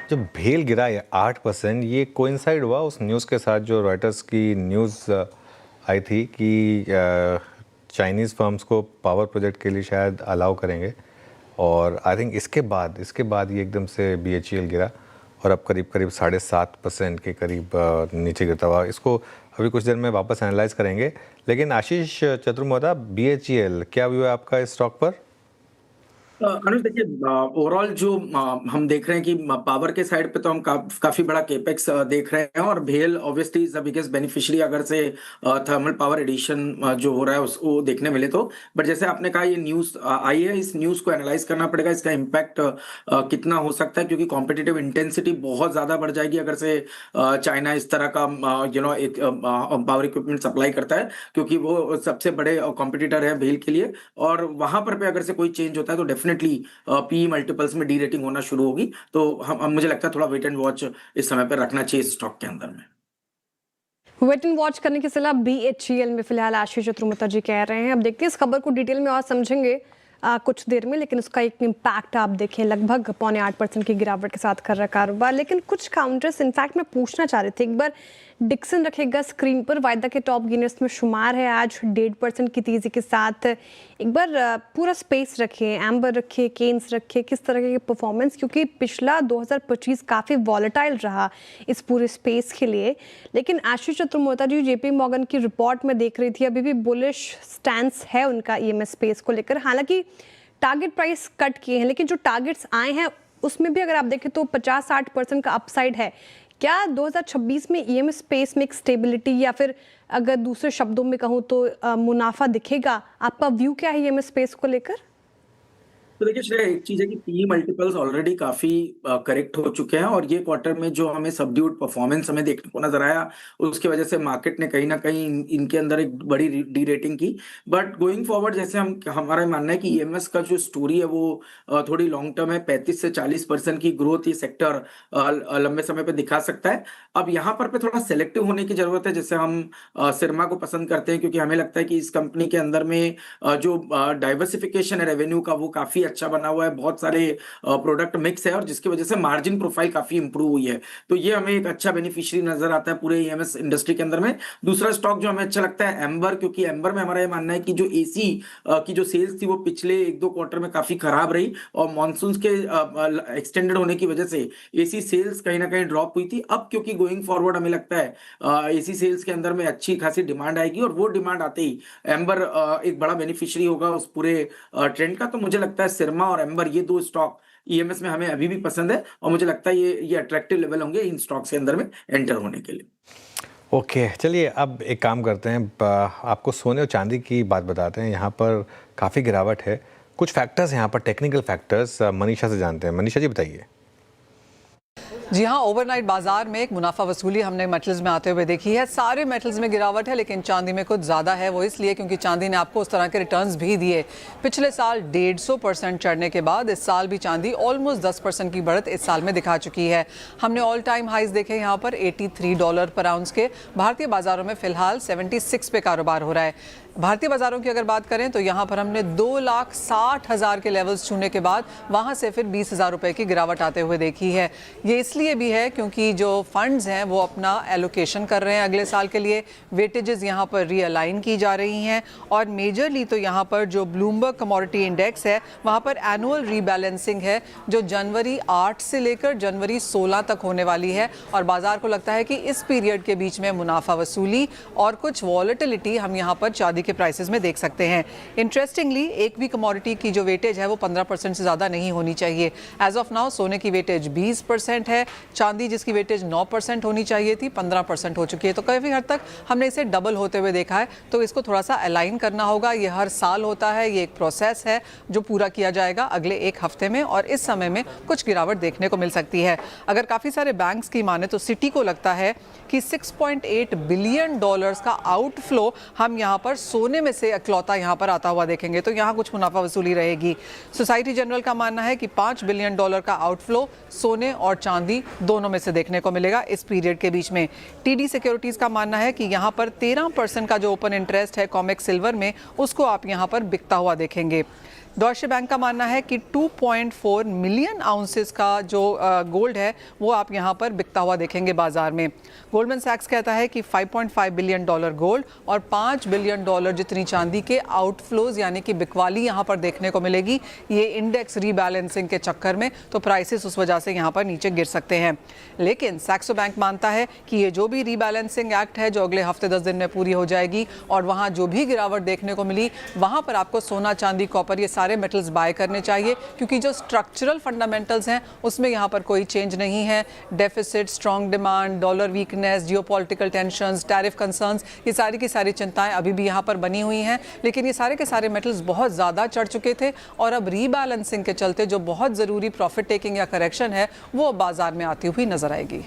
जो भेल गिरा है 8%, ये कोइंसाइड हुआ उस न्यूज़ के साथ जो रॉयटर्स की न्यूज़ आई थी कि चाइनीज़ फर्म्स को पावर प्रोजेक्ट के लिए शायद अलाउ करेंगे, और आई थिंक इसके बाद ये एकदम से BHEL गिरा और अब करीब 7.5% के करीब नीचे गिरता हुआ। इसको अभी कुछ देर में वापस एनालाइज करेंगे, लेकिन आशीष चतुर्वेदी, BHEL क्या व्यू है आपका इस स्टॉक पर? अनुज, देखिए, ओवरऑल जो हम देख रहे हैं कि पावर के साइड पे तो हम काफी बड़ा केपेक्स देख रहे हैं, और भेल obviously is the biggest beneficiary अगर से थर्मल पावर एडिशन जो हो रहा है उसको देखने मिले तो। बट जैसे आपने कहा ये न्यूज आई है, इस न्यूज को एनालाइज करना पड़ेगा, इसका इम्पैक्ट कितना हो सकता है, क्योंकि कॉम्पिटिटिव इंटेंसिटी बहुत ज्यादा बढ़ जाएगी अगर से चाइना इस तरह का एक पावर इक्विपमेंट सप्लाई करता है, क्योंकि वो सबसे बड़े कॉम्पिटिटर है भेल के लिए। और वहां पर अगर से कोई चेंज होता है तो डेफिनेटली PE मल्टीपल्स में डीरेटिंग होना शुरू होगी। तो मुझे लगता है थोड़ा वेट एंड वॉच इस समय पर रखना चाहिए स्टॉक के अंदर में। वेट एंड वॉच करने की सलाह BHEL में फिलहाल आशीष चतुर्वेदी जी कह रहे हैं। अब देखते हैं इस खबर को डिटेल में और समझेंगे कुछ देर में, लेकिन उसका एक इम्पैक्ट आप देखें, लगभग 0.8% की गिरावट के साथ कर रहा कारोबार। लेकिन कुछ काउंटर्स इनफैक्ट मैं पूछना चाह रही थी, एक बार डिक्सन रखेगा स्क्रीन पर, वायदा के टॉप गेनर्स में शुमार है आज 1.5% की तेजी के साथ। एक बार पूरा स्पेस रखें, एम्बर रखें, केन्स रखें, किस तरह के परफॉर्मेंस, क्योंकि पिछला 2025 काफ़ी वॉलेटाइल रहा इस पूरे स्पेस के लिए। लेकिन आशीष चतुर्वेदी जी, JP मॉर्गन की रिपोर्ट में देख रही थी, अभी भी बुलिश स्टैंस है उनका EMS स्पेस को लेकर। हालांकि टारगेट प्राइस कट किए हैं, लेकिन जो टारगेट्स आए हैं उसमें भी अगर आप देखें तो 50-60% का अपसाइड है। क्या 2026 में EMS स्पेस में एक स्टेबिलिटी, या फिर अगर दूसरे शब्दों में कहूँ तो मुनाफा दिखेगा? आपका व्यू क्या है EMS स्पेस को लेकर? तो देखिए श्रेया, एक चीज है कि PE मल्टीपल्स ऑलरेडी काफी करेक्ट हो चुके हैं, और ये क्वार्टर में जो हमें सबड्यूड परफॉर्मेंस हमें देखने को नजर आया, उसकी वजह से मार्केट ने कहीं ना कहीं इनके अंदर एक बड़ी डी रेटिंग की। बट गोइंग फॉरवर्ड जैसे हमारा मानना है कि EMS का जो स्टोरी है वो थोड़ी लॉन्ग टर्म है। 35 से 40% की ग्रोथ ये सेक्टर लंबे समय पे दिखा सकता है। अब यहाँ पर थोड़ा सेलेक्टिव होने की जरूरत है, जैसे हम सिरमा को पसंद करते हैं, क्योंकि हमें लगता है कि इस कंपनी के अंदर में जो डाइवर्सिफिकेशन है रेवेन्यू का वो काफी अच्छा बना हुआ है, बहुत सारे प्रोडक्ट मिक्स है, और जिसकी वजह से मार्जिन प्रोफाइल काफी इंप्रूव हुई है। तो ये हमें एक अच्छा बेनिफिशियरी नजर आता है पूरे EMS इंडस्ट्री के अंदर में। दूसरा स्टॉक जो हमें अच्छा लगता है एम्बर, क्योंकि एम्बर में हमारा ये मानना है कि जो AC की जो सेल्स थी वो पिछले 1-2 क्वार्टर में काफी खराब रही, और मॉनसून के एक्सटेंडेड होने की वजह से AC सेल्स कहीं ना कहीं ड्रॉप हुई थी। अब क्योंकि गोइंग फॉरवर्ड हमें लगता है AC सेल्स के अंदर में अच्छी खासी डिमांड आएगी, और वो डिमांड आते ही एम्बर एक बड़ा बेनिफिशियरी होगा उस पूरे ट्रेंड का। तो मुझे लगता है सिरमा और एम्बर, ये 2 स्टॉक EMS में हमें अभी भी पसंद है, और मुझे लगता है ये अट्रैक्टिव लेवल होंगे इन स्टॉक्स के अंदर में एंटर होने के लिए। ओके, चलिए अब एक काम करते हैं, आपको सोने और चांदी की बात बताते हैं। यहाँ पर काफ़ी गिरावट है, कुछ फैक्टर्स यहाँ पर, टेक्निकल फैक्टर्स, मनीषा से जानते हैं। मनीषा जी बताइए। जी हाँ, ओवरनाइट बाजार में एक मुनाफा वसूली हमने मेटल्स में आते हुए देखी है। सारे मेटल्स में गिरावट है, लेकिन चांदी में कुछ ज़्यादा है। वो इसलिए क्योंकि चांदी ने आपको उस तरह के रिटर्न्स भी दिए। पिछले साल 150% चढ़ने के बाद इस साल भी चांदी ऑलमोस्ट 10% की बढ़त इस साल में दिखा चुकी है। हमने ऑल टाइम हाइज देखे यहाँ पर $83 पर आउंस के। भारतीय बाजारों में फिलहाल 76 पे कारोबार हो रहा है। भारतीय बाजारों की अगर बात करें तो यहाँ पर हमने 2,60,000 के लेवल्स छूने के बाद वहाँ से फिर 20,000 रुपए की गिरावट आते हुए देखी है। ये इसलिए भी है क्योंकि जो फंड्स हैं वो अपना एलोकेशन कर रहे हैं अगले साल के लिए, वेटेजेस यहाँ पर रीअलाइन की जा रही हैं और मेजरली तो यहाँ पर जो ब्लूमबर्ग कमोडिटी इंडेक्स है वहाँ पर एनुअल रीबैलेंसिंग है जो जनवरी 8 से लेकर जनवरी 16 तक होने वाली है और बाजार को लगता है कि इस पीरियड के बीच में मुनाफा वसूली और कुछ वॉलेटिलिटी हम यहाँ पर चांदी के प्राइसेस में देख सकते हैं। इंटरेस्टिंगली एक भी कमोडिटी की जो वेटेज है वो 15% से ज़्यादा नहीं होनी चाहिए। एज ऑफ नाउ सोने की वेटेज 20% है, चांदी जिसकी वेटेज 9% होनी चाहिए थी 15% हो चुकी है, तो काफ़ी हद तक हमने इसे डबल होते हुए देखा है। तो इसको थोड़ा सा अलाइन करना होगा, ये हर साल होता है, ये एक प्रोसेस है जो पूरा किया जाएगा अगले एक हफ्ते में और इस समय में कुछ गिरावट देखने को मिल सकती है। अगर काफ़ी सारे बैंक्स की माने तो सिटी को लगता है कि $6.8 बिलियन का आउटफ्लो हम यहाँ पर सोने में से इकलौता यहाँ पर आता हुआ देखेंगे, तो यहाँ कुछ मुनाफा वसूली रहेगी। सोसाइटी जनरल का मानना है कि $5 बिलियन का आउटफ्लो सोने और चांदी दोनों में से देखने को मिलेगा इस पीरियड के बीच में। टीडी सिक्योरिटीज का मानना है कि यहाँ पर 13% का जो ओपन इंटरेस्ट है कॉमेक्स सिल्वर में उसको आप यहाँ पर बिकता हुआ देखेंगे। डॉइचे बैंक का मानना है कि 2.4 मिलियन आउंसेस का जो गोल्ड है वो आप यहाँ पर बिकता हुआ देखेंगे बाजार में। गोल्डमैन सैक्स कहता है कि $5.5 बिलियन गोल्ड और $5 बिलियन जितनी चांदी के आउटफ्लोज यानी कि बिकवाली यहाँ पर देखने को मिलेगी ये इंडेक्स रीबैलेंसिंग के चक्कर में, तो प्राइसेस उस वजह से यहाँ पर नीचे गिर सकते हैं। लेकिन सैक्सो बैंक मानता है कि ये जो भी रीबैलेंसिंग एक्ट है जो अगले हफ्ते 10 दिन में पूरी हो जाएगी और वहाँ जो भी गिरावट देखने को मिली वहाँ पर आपको सोना चांदी कॉपर ये सारे मेटल्स बाय करने चाहिए क्योंकि जो स्ट्रक्चरल फंडामेंटल्स हैं उसमें यहाँ पर कोई चेंज नहीं है। Deficit, strong demand, dollar weakness, geopolitical tensions, tariff concerns, ये सारी की सारी चिंताएं अभी भी यहाँ पर बनी हुई हैं, लेकिन ये सारे के सारे मेटल्स बहुत ज़्यादा चढ़ चुके थे और अब रीबैलेंसिंग के चलते जो बहुत ज़रूरी प्रॉफिट टेकिंग या करेक्शन है वो बाजार में आती हुई नजर आएगी।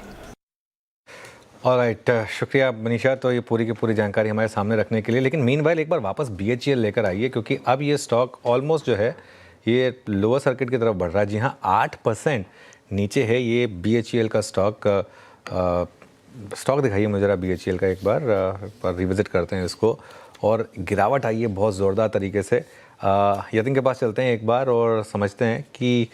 ऑलराइट, शुक्रिया मनीषा, तो ये पूरी की पूरी जानकारी हमारे सामने रखने के लिए। लेकिन मीनवाइल एक बार वापस BHEL लेकर आइए क्योंकि अब ये स्टॉक ऑलमोस्ट जो है ये लोअर सर्किट की तरफ बढ़ रहा है। जी हाँ, 8% नीचे है ये BHEL का स्टॉक। स्टॉक दिखाइए मुझे जरा BHEL का एक बार रिविजिट करते हैं इसको। और गिरावट आई है बहुत ज़ोरदार तरीके से। यतिन के पास चलते हैं एक बार और समझते हैं कि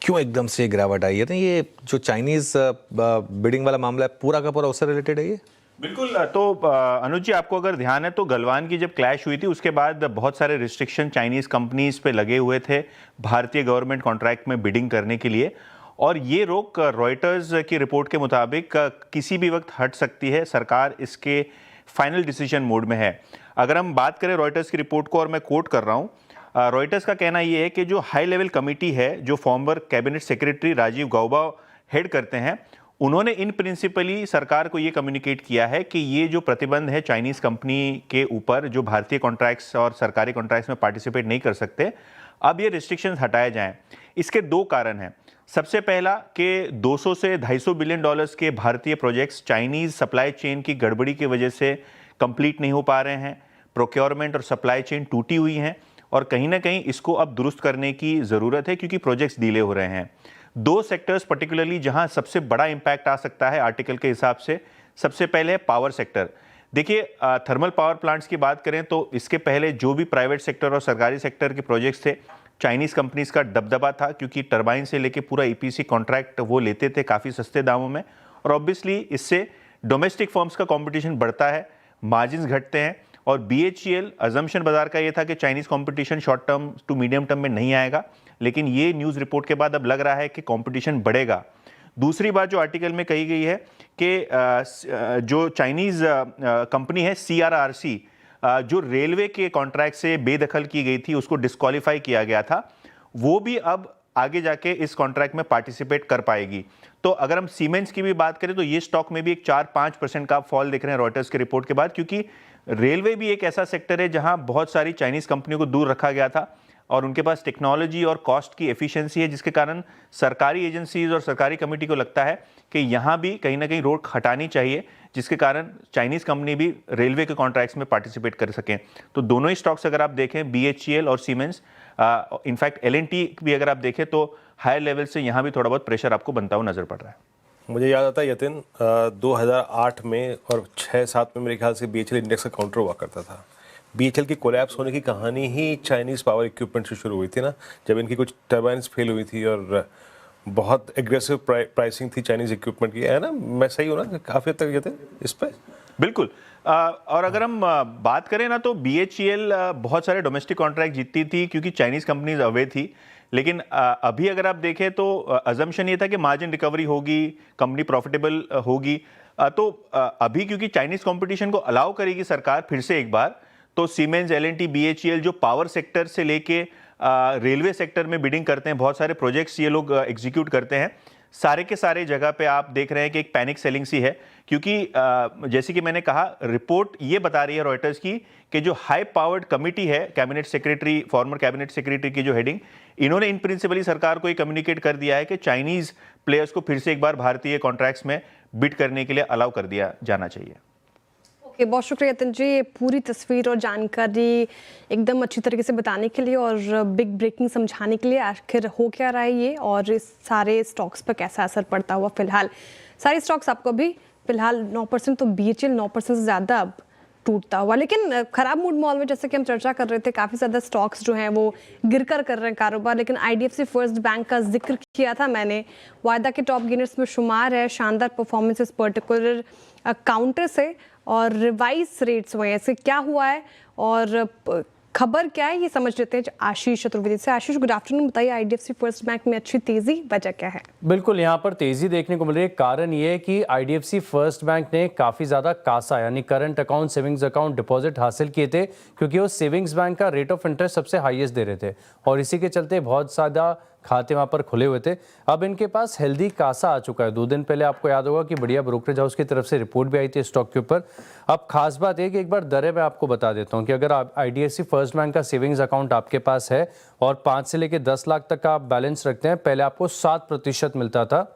क्यों एकदम से गिरावट आई है। तो ये जो चाइनीज़ बिडिंग वाला मामला है पूरा का पूरा उससे रिलेटेड है ये? बिल्कुल। तो अनुज जी, आपको अगर ध्यान है तो गलवान की जब क्लैश हुई थी उसके बाद बहुत सारे रिस्ट्रिक्शन चाइनीज कंपनीज पे लगे हुए थे भारतीय गवर्नमेंट कॉन्ट्रैक्ट में बिडिंग करने के लिए, और ये रोक रॉयटर्स की रिपोर्ट के मुताबिक किसी भी वक्त हट सकती है। सरकार इसके फाइनल डिसीजन मोड में है। अगर हम बात करें रॉयटर्स की रिपोर्ट को, और मैं कोट कर रहा हूँ, रॉयटर्स का कहना यह है कि जो हाई लेवल कमेटी है जो former cabinet secretary Rajiv Gauba head करते हैं, उन्होंने इन प्रिंसिपली सरकार को ये कम्युनिकेट किया है कि ये जो प्रतिबंध है चाइनीज़ कंपनी के ऊपर जो भारतीय कॉन्ट्रैक्ट्स और सरकारी कॉन्ट्रैक्ट्स में पार्टिसिपेट नहीं कर सकते, अब ये रिस्ट्रिक्शंस हटाए जाएं। इसके दो कारण हैं। सबसे पहला कि 200 से $250 बिलियन के भारतीय प्रोजेक्ट्स चाइनीज़ सप्लाई चेन की गड़बड़ी की वजह से कंप्लीट नहीं हो पा रहे हैं। प्रोक्योरमेंट और सप्लाई चेन टूटी हुई हैं और कहीं ना कहीं इसको अब दुरुस्त करने की ज़रूरत है क्योंकि प्रोजेक्ट्स डिले हो रहे हैं। दो सेक्टर्स पर्टिकुलरली जहां सबसे बड़ा इंपैक्ट आ सकता है आर्टिकल के हिसाब से, सबसे पहले है पावर सेक्टर। देखिए, थर्मल पावर प्लांट्स की बात करें तो इसके पहले जो भी प्राइवेट सेक्टर और सरकारी सेक्टर के प्रोजेक्ट्स थे, चाइनीज़ कंपनीज का दबदबा था क्योंकि टरबाइन से लेके पूरा EPC कॉन्ट्रैक्ट वो लेते थे काफ़ी सस्ते दामों में, और ऑब्वियसली इससे डोमेस्टिक फर्म्स का कॉम्पिटिशन बढ़ता है, मार्जिन घटते हैं। और BHEL अजम्पशन बाजार का ये था कि Chinese competition short term to medium term में नहीं आएगा, लेकिन ये न्यूज़ रिपोर्ट के बाद अब लग रहा है कि कंपटीशन बढ़ेगा। दूसरी बात जो आर्टिकल में कही गई है कि जो चाइनीज़ कंपनी है CRRC, जो रेलवे के कॉन्ट्रैक्ट से बेदखल की गई थी, उसको डिस्क्वालीफाई किया गया था, वो भी अब आगे जाके इस कॉन्ट्रैक्ट में पार्टिसिपेट कर पाएगी। तो अगर हम सीमेंट्स की भी बात करें तो ये स्टॉक में भी एक 4-5% का फॉल दिख रहे हैं रॉयटर्स के रिपोर्ट के बाद, क्योंकि रेलवे भी एक ऐसा सेक्टर है जहां बहुत सारी चाइनीज़ कंपनियों को दूर रखा गया था और उनके पास टेक्नोलॉजी और कॉस्ट की एफिशिएंसी है, जिसके कारण सरकारी एजेंसीज और सरकारी कमेटी को लगता है कि यहाँ भी कहीं ना कहीं रोक हटानी चाहिए, जिसके कारण चाइनीज़ कंपनी भी रेलवे के कॉन्ट्रैक्ट्स में पार्टिसिपेट कर सकें। तो दोनों ही स्टॉक्स अगर आप देखें, BHEL और सीमेंस, इनफैक्ट L&T भी अगर आप देखें तो हायर लेवल से यहाँ भी थोड़ा बहुत प्रेशर आपको बनता हुआ नजर पड़ रहा है। मुझे याद आता है यतिन, 2008 में और 6-7 में मेरे ख्याल से BHEL इंडेक्स का काउंटर हुआ करता था। बीएचएल की कोलैप्स होने की कहानी ही चाइनीज पावर इक्विपमेंट से शुरू हुई थी ना, जब इनकी कुछ टर्बाइन्स फेल हुई थी और बहुत एग्रेसिव प्राइसिंग थी चाइनीज इक्विपमेंट की, है ना? मैं सही हूँ ना? काफी हद तक ये थे इस पे। बिल्कुल। और अगर हम बात करें ना, तो बीएचईएल बहुत सारे डोमेस्टिक कॉन्ट्रैक्ट जीतती थी क्योंकि चाइनीज कंपनीज अवे थी। लेकिन अभी अगर आप देखें तो अजम्पशन ये था कि मार्जिन रिकवरी होगी, कंपनी प्रॉफिटेबल होगी। तो अभी क्योंकि चाइनीज कंपटीशन को अलाउ करेगी सरकार फिर से एक बार, तो सीमेंस, एलएनटी, बीएचईएल जो पावर सेक्टर से लेके रेलवे सेक्टर में बिडिंग करते हैं, बहुत सारे प्रोजेक्ट्स ये लोग एग्जीक्यूट करते हैं, सारे के सारे जगह पे आप देख रहे हैं कि एक पैनिक सेलिंग सी है। क्योंकि जैसे कि मैंने कहा, रिपोर्ट ये बता रही है रॉयटर्स की कि जो हाई पावर्ड कमिटी है, cabinet secretary, farmer cabinet secretary की जो हेडिंग, इन्होंने इन प्रिंसिपली सरकार को ये कम्युनिकेट कर दिया है कि चाइनीज प्लेयर्स को फिर से एक बार भारतीय कॉन्ट्रैक्ट्स में बिड करने के लिए अलाउ कर दिया जाना चाहिए। ओके, बहुत शुक्रिया यतिन जी, ये पूरी तस्वीर और जानकारी एकदम अच्छी तरीके से बताने के लिए और बिग ब्रेकिंग समझाने के लिए। आखिर हो क्या रहा है ये और इस सारे स्टॉक्स पर कैसा असर पड़ता हुआ फिलहाल। सारे स्टॉक्स आपको भी फिलहाल 9%, तो बीएचईएल 9% से ज़्यादा अब टूटता हुआ। लेकिन खराब मूड मॉल में जैसे कि हम चर्चा कर रहे थे, काफ़ी ज़्यादा स्टॉक्स जो हैं वो गिरकर कर रहे हैं कारोबार। लेकिन आईडीएफसी फर्स्ट बैंक का जिक्र किया था मैंने, वायदा के टॉप गेनर्स में शुमार है। शानदार परफॉर्मेंस इस पर्टिकुलर काउंटर से और रिवाइज रेट्स हुए हैं। इससे क्या हुआ है और खबर क्या है, ये समझ लेते हैं आशीष चतुर्वेदी से। आशीष, गुड आफ्टरनून, बताइए आईडीएफसी फर्स्ट बैंक में अच्छी तेजी, वजह क्या है? बिल्कुल, यहाँ पर तेजी देखने को मिल रही है। कारण ये है कि आईडीएफसी फर्स्ट बैंक ने काफ़ी ज़्यादा कासा यानी current account, savings account, deposit हासिल किए थे, क्योंकि वो सेविंग्स बैंक का रेट ऑफ इंटरेस्ट सबसे हाईएस्ट दे रहे थे और इसी के चलते बहुत ज़्यादा खाते वहाँ पर खुले हुए थे। अब इनके पास हेल्दी कासा आ चुका है। 2 दिन पहले आपको याद होगा कि बढ़िया ब्रोकरेज हाउस की तरफ से रिपोर्ट भी आई थी स्टॉक के ऊपर। अब खास बात है कि एक बार दरें मैं आपको बता देता हूँ कि अगर आप आईडीएफसी फर्स्ट बैंक का सेविंग्स अकाउंट आपके पास है और 5 से लेकर 10 लाख तक का आप बैलेंस रखते हैं, पहले आपको 7% मिलता था,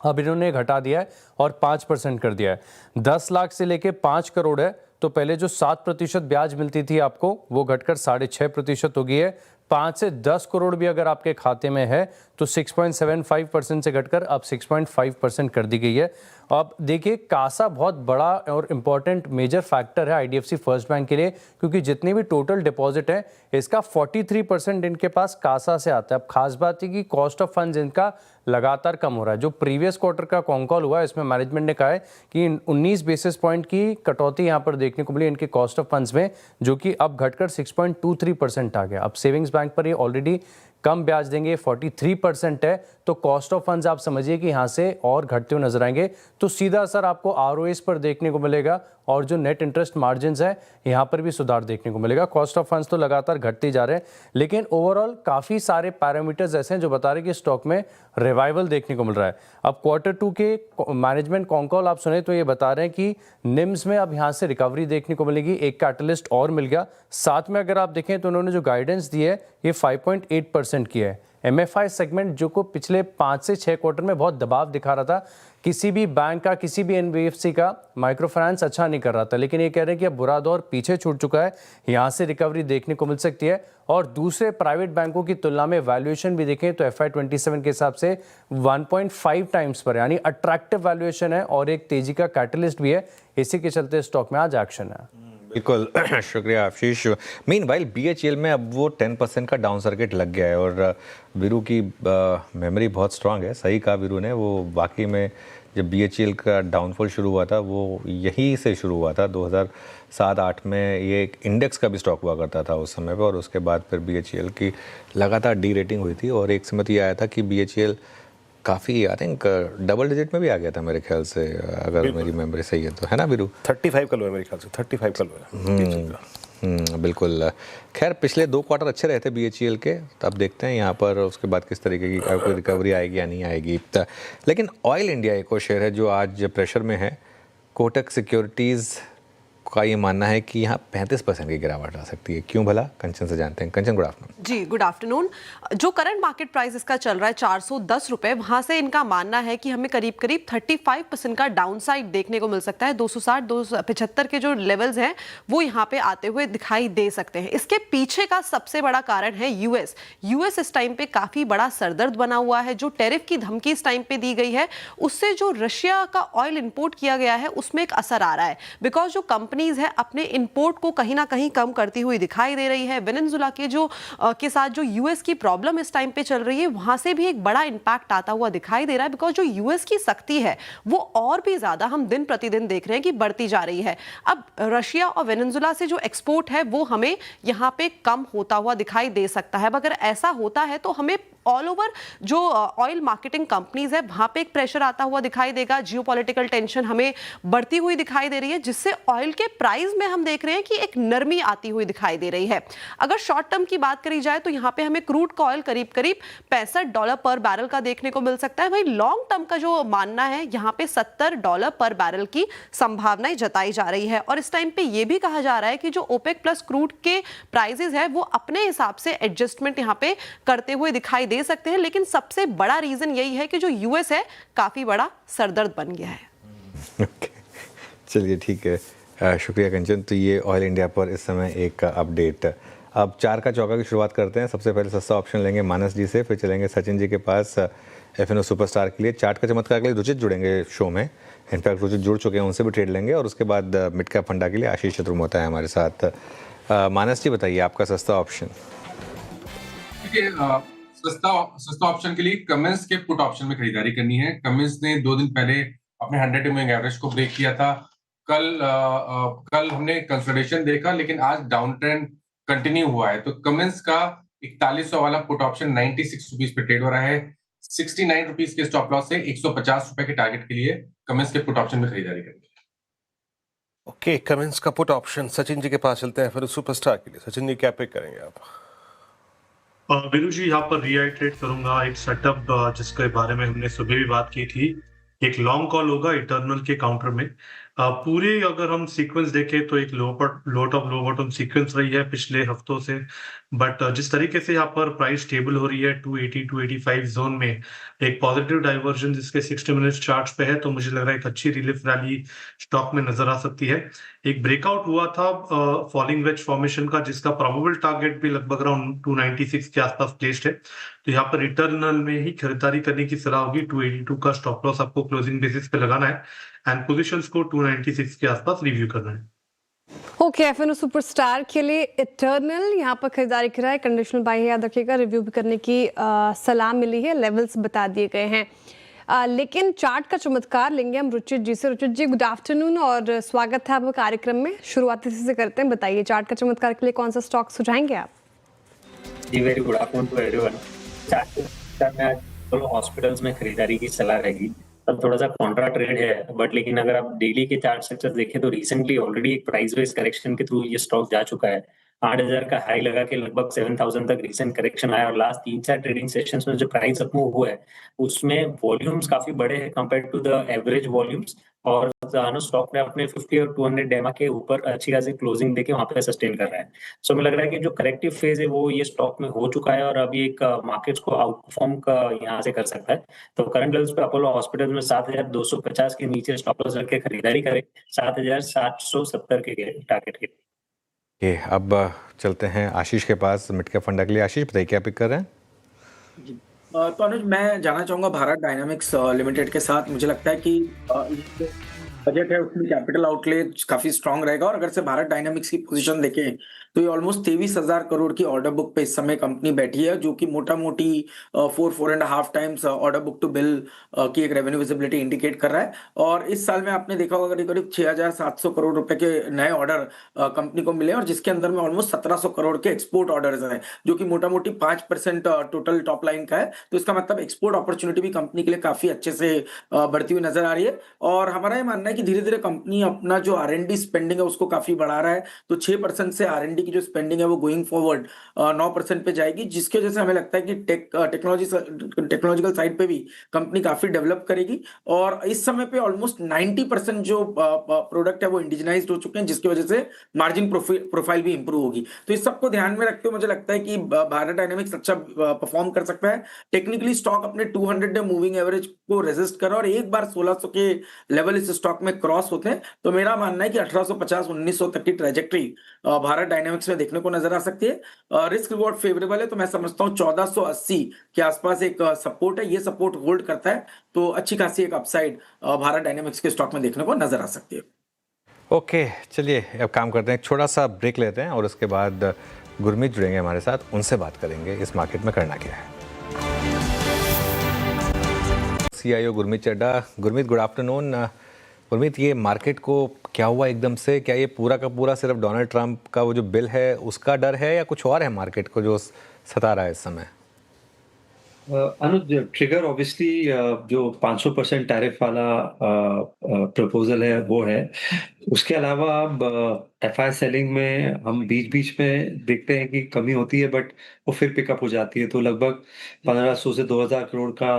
अब इन्होंने घटा दिया है और 5% कर दिया है। 10 लाख से लेकर 5 करोड़ है तो पहले जो 7% ब्याज मिलती थी आपको, वो घटकर 6.5% हो गई है। 5 से 10 करोड़ भी अगर आपके खाते में है तो 6.75% से घटकर अब 6.5% कर दी गई है। अब देखिए, कासा बहुत बड़ा और इम्पॉर्टेंट मेजर फैक्टर है आईडीएफसी फर्स्ट बैंक के लिए, क्योंकि जितनी भी टोटल डिपॉजिट है इसका 43% इनके पास कासा से आता है। अब खास बात है कि कॉस्ट ऑफ फंड्स इनका लगातार कम हो रहा है। जो प्रीवियस क्वार्टर का कॉन्कॉल हुआ है, इसमें मैनेजमेंट ने कहा है कि 19 बेसिस पॉइंट की कटौती यहाँ पर देखने को मिली इनके कॉस्ट ऑफ फंड्स में, जो कि अब घटकर 6.23% आ गया। अब सेविंग्स बैंक पर ये ऑलरेडी कम ब्याज देंगे, 43% है, तो कॉस्ट ऑफ फंड्स आप समझिए कि यहाँ से और घटते हुए नजर आएंगे। तो सीधा असर आपको आरओएस पर देखने को मिलेगा और जो नेट इंटरेस्ट मार्जिन्स है यहाँ पर भी सुधार देखने को मिलेगा। कॉस्ट ऑफ फंड्स तो लगातार घटते जा रहे हैं, लेकिन ओवरऑल काफ़ी सारे पैरामीटर्स ऐसे हैं जो बता रहे हैं कि स्टॉक में रिवाइवल देखने को मिल रहा है। अब Q2 के मैनेजमेंट कॉन्कॉल आप सुने तो ये बता रहे हैं कि निम्स में अब यहाँ से रिकवरी देखने को मिलेगी, एक कैटलिस्ट और मिल गया। साथ में अगर आप देखें तो उन्होंने जो गाइडेंस दी है ये 5.8% की है। एमएफआई सेगमेंट जो को पिछले 5 से 6 क्वार्टर में बहुत दबाव दिखा रहा था, किसी भी बैंक का, किसी भी एनबीएफसी का माइक्रो फाइनेंस अच्छा नहीं कर रहा था, लेकिन ये कह रहे हैं कि अब बुरा दौर पीछे छूट चुका है, यहाँ से रिकवरी देखने को मिल सकती है। और दूसरे प्राइवेट बैंकों की तुलना में वैल्यूएशन भी देखें तो FY27 के हिसाब से 1.5 टाइम्स पर, यानी अट्रैक्टिव वैल्यूएशन है और एक तेजी का कैटलिस्ट भी है। इसी के चलते स्टॉक में आज एक्शन है। बिल्कुल, शुक्रिया आशीष। मीनवाइल बीएचईएल में अब वो 10% का डाउन सर्किट लग गया है और वीरू की मेमोरी बहुत स्ट्रांग है। सही कहा वीरू ने, वो वाकई में जब बीएचईएल का डाउनफॉल शुरू हुआ था वो यहीं से शुरू हुआ था। 2007-8 में ये एक इंडेक्स का भी स्टॉक हुआ करता था उस समय पर, और उसके बाद फिर बीएचईएल की लगातार डी रेटिंग हुई थी और एक समय तो ये आया था कि बीएचईएल काफ़ी, आई थिंक डबल डिजिट में भी आ गया था मेरे ख्याल से, अगर मेरी मेमोरी सही है तो, है ना वीरू? 35 का लो है मेरे ख्याल से, 35 का लो है। बिल्कुल। खैर, पिछले 2 क्वार्टर अच्छे रहे थे बीएचईएल के, तब देखते हैं यहाँ पर उसके बाद किस तरीके की कोई रिकवरी आएगी या नहीं आएगी। लेकिन ऑयल इंडिया एक और शेयर है जो आज प्रेशर में है। कोटक सिक्योरिटीज़ का ये मानना है कि यहाँ 35% की गिरावट आ सकती है। क्यों भला? कंचन से जानते हैं। कंचन, good afternoon. Ji, good afternoon. जो करंट मार्केट प्राइस इसका चल रहा है 410 रुपए, वहां से इनका मानना है कि हमें करीब करीब 35% का डाउनसाइड देखने को मिल सकता है। 260-275 के जो लेवल्स हैं वो यहाँ पे आते हुए दिखाई दे सकते हैं। इसके पीछे का सबसे बड़ा कारण है यूएस इस टाइम पे काफी बड़ा सरदर्द बना हुआ है। जो टैरिफ की धमकी इस टाइम पे दी गई है, उससे जो रशिया का ऑयल इंपोर्ट किया गया है उसमें एक असर आ रहा है, बिकॉज जो कंपनी कंपनीज है अपने इंपोर्ट को कहीं ना कहीं कम करती हुई दिखाई दे रही है। वेनेजुएला के के साथ जो यूएस की प्रॉब्लम इस टाइम पे चल रही है, वहां से भी एक बड़ा इंपैक्ट आता हुआ दिखाई दे रहा है, बिकॉज जो यूएस की सख्ती है वो और भी ज्यादा हम दिन प्रतिदिन देख रहे हैं कि बढ़ती जा रही है। अब रशिया और वेनेजुएला से जो एक्सपोर्ट है वो हमें यहाँ पे कम होता हुआ दिखाई दे सकता है। अगर ऐसा होता है तो हमें ऑल ओवर जो ऑयल मार्केटिंग कंपनीज है वहां पे एक प्रेशर आता हुआ दिखाई देगा। जियोपॉलिटिकल टेंशन हमें बढ़ती हुई दिखाई दे रही है, जिससे ऑयल के प्राइस में हम देख रहे हैं कि एक नरमी आती हुई दिखाई दे रही है। अगर शॉर्ट टर्म की बात करी जाए तो यहाँ पे हमें क्रूड का ऑयल करीब करीब $65 पर बैरल का देखने को मिल सकता है। वही लॉन्ग टर्म का जो मानना है यहाँ पे $70 पर बैरल की संभावनाएं जताई जा रही है। और इस टाइम पे ये भी कहा जा रहा है कि जो ओपेक प्लस क्रूड के प्राइसेस है वो अपने हिसाब से एडजस्टमेंट यहाँ पे करते हुए दिखाई दे सकते हैं। लेकिन सबसे बड़ा रीजन यही है कि जो यूएस है काफी बड़ा सरदर्द बन गया है। ओके, चलिए ठीक है, शुक्रिया कंचन। तो ये ऑयल इंडिया पर इस समय एक अपडेट। अब 4 का चौका की शुरुआत करते हैं। सबसे पहले सस्ता ऑप्शन लेंगे मानस जी से, फिर चलेंगे सचिन जी के पास एफएनओ सुपरस्टार के लिए। चार्ट का चमत्कार के लिए रुचित जुड़ेंगे शो में, इनफैक्ट रुचित जुड़ चुके हैं, उनसे भी ट्रेड लेंगे। और उसके बाद मिड कैप फंडा के लिए आशीष चतुर्मोता है हमारे साथ। मानस जी बताइए आपका सस्ता ऑप्शन। देखिए, सस्ता ऑप्शन के लिए कमिंस के पुट ऑप्शन में खरीदारी करनी है। कमिंस ने 2 दिन पहले अपने 100 मूविंग एवरेज को ब्रेक किया था। कल हमने कंसोलिडेशन देखा, लेकिन आज डाउन ट्रेंड कंटिन्यू हुआ है। तो कमिंस का 4100 वाला पुट ऑप्शन 96 रुपीज पे ट्रेड हो रहा है। 69 रुपीज के स्टॉप लॉस से 150 रुपए के टारगेट के लिए कमिंस के पुट ऑप्शन में खरीदारी करनी है। ओके, कमिंस का पुट ऑप्शन। सचिन जी के पास चलते हैं फिर सुपरस्टार के लिए। सचिन जी क्या पिक करेंगे आप? वीरू जी, यहाँ पर रिआइट्रेट करूंगा एक सेटअप जिसके बारे में हमने सुबह भी बात की थी। एक लॉन्ग कॉल होगा इटर्नल के काउंटर में। पूरे अगर हम सीक्वेंस देखें तो एक लो टॉप लो बॉटम सीक्वेंस रही है पिछले हफ्तों से, बट जिस तरीके से यहाँ पर प्राइस स्टेबल हो रही है 280 285 जोन में, एक पॉजिटिव डाइवर्जन जिसके 60 मिनट्स चार्ट्स पे है, तो मुझे लग रहा है एक अच्छी रिलीफ रैली स्टॉक में नजर आ सकती है। एक ब्रेकआउट हुआ था फॉलिंग वेज फॉर्मेशन का, जिसका प्रोबेबल टारगेट भी लगभग अराउंड 296 के आसपास प्लेस्ड है। तो यहाँ पर रिटर्नल में ही खरीदारी करने की सलाह होगी। 282 का स्टॉप लॉस आपको क्लोजिंग बेसिस पे लगाना है एंड पोजीशंस को 296 के आसपास रिव्यू करना है। ओके, एफएनओ सुपरस्टार के लिए इटर्नल यहाँ पर खरीदारी करा है। कंडीशनल बाय है, याद रखिएगा। रिव्यू भी करने की सलाह मिली है, लेवल्स बता दिए गए हैं। लेकिन चार्ट का चमत्कार लेंगे हम रुचित जी से। रुचित जी, गुड आफ्टरनून और स्वागत है आपका कार्यक्रम में। शुरुआती से करते हैं, बताइए चार्ट का चमत्कार के लिए कौन सा स्टॉक सुझाएंगे आप? जी, very good afternoon to everyone. Chart में आज हॉस्पिटल्स में खरीदारी की सलाह रहेगी। अब थोड़ा सा कॉन्ट्रा ट्रेड है, बट लेकिन अगर आप डेली के चार्ट स्ट्रक्चर देखें तो रिसेंटली ऑलरेडी एक प्राइस बेस्ड करेक्शन के थ्रू ये स्टॉक जा चुका है। 8000 का हाई लगा के लगभग 7000 तक रिसेंट करेक्शन आया और लास्ट 3-4 ट्रेडिंग सेशंस में जो प्राइस अप मूव हुआ है उसमें वॉल्यूम्स काफी बड़े हैं compare to the average volumes. और स्टॉक ने अपने 50 और 200 डेमा के ऊपर अच्छी खासी क्लोजिंग देके वहां पे सस्टेन कर रहा है। सो हमें लग रहा है कि जो करेक्टिव फेज है वो ये स्टॉक में हो चुका है और अभी एक मार्केट्स को आउट परफॉर्म का यहाँ से कर सकता है। तो करंट लेवल्स पे अपोलो हॉस्पिटल में 7250 के नीचे स्टॉप लॉस रख के खरीदारी करें 7770 के टारगेट के। अब चलते हैं आशीष के पास मिड कैप फंडा के लिए। आशीष बताइए क्या पिक कर रहे हैं? तो अनुज, मैं जाना चाहूंगा भारत डायनामिक्स लिमिटेड के साथ। मुझे लगता है कि बजट है उसमें कैपिटल आउटले काफी स्ट्रांग रहेगा और अगर से भारत डायनामिक्स की पोजीशन देखें तो ये ऑलमोस्ट 23,000 करोड़ की ऑर्डर बुक पे इस समय कंपनी बैठी है, जो कि मोटा मोटी 4.5 times order book to bill की एक रेवेन्यू विजिबिलिटी इंडिकेट कर रहा है। और इस साल में आपने देखा होगा करीब 6,700 करोड़ रुपए के नए ऑर्डर कंपनी को मिले और जिसके अंदर में ऑलमोस्ट 1700 करोड़ के एक्सपोर्ट ऑर्डर्स हैं, जो कि मोटा मोटी 5% टोटल टॉप लाइन का है। तो इसका मतलब एक्सपोर्ट अपॉर्चुनिटी भी कंपनी के लिए काफी अच्छे से बढ़ती हुई नजर आ रही है। और हमारा ये मानना है कि धीरे धीरे कंपनी अपना जो R&D स्पेंडिंग है उसको काफी बढ़ा रहा है। तो 6% से R&D की जो स्पेंडिंग है वो गोइंग फॉरवर्ड 9% पे जाएगी, जिसकी वजह से हमें लगता है कि टेक्नोलॉजिकल साइड पे भी कंपनी काफी डेवलप करेगी। और इस समय पे ऑलमोस्ट 90% जो प्रोडक्ट है वो इंडिजिनाइज्ड हो चुके हैं, जिसकी वजह से मार्जिन प्रोफाइल भी इंप्रूव होगी। तो इस सबको ध्यान में रखते हुए मुझे लगता है कि भारत डायनामिक्स अच्छा परफॉर्म कर सकता है। टेक्निकली स्टॉक अपने 200 डे मूविंग एवरेज को रेजिस्ट कर और एक बार 1600 के लेवल इस स्टॉक में क्रॉस होते हैं तो मेरा मानना है कि 1850-1900 तक की ट्रेजेक्टरी भारत डायनामिक्स में देखने को नजर आ सकती है। रिस्क रिवॉर्ड फेवरेबल है, तो मैं समझता हूं 1480 के आसपास एक सपोर्ट है। ये सपोर्ट होल्ड करता है तो अच्छी खासी एक अपसाइड भारत डायनामिक्स के स्टॉक में देखने को नजर आ सकती है। ओके, चलिए अब काम करते हैं, एक छोटा सा ब्रेक लेते हैं और उसके बाद गुरमीत जुड़ेंगे हमारे साथ, उनसे बात करेंगे इस मार्केट में करना क्या है। CIO Gurmeet Chadha. Gurmeet, good afternoon. Gurmeet, ये मार्केट को क्या हुआ एकदम से? क्या ये पूरा का पूरा सिर्फ डोनाल्ड ट्रंप का वो जो बिल है उसका डर है या कुछ और है मार्केट को जो सता रहा है इस समय? अनुज, ट्रिगर ऑब्वियसली जो 500% टैरिफ वाला प्रपोजल है वो है। उसके अलावा अब एफआई सेलिंग में हम बीच बीच में देखते हैं कि कमी होती है, बट वो फिर पिकअप हो जाती है, तो लगभग 1500 से 2000 करोड़ का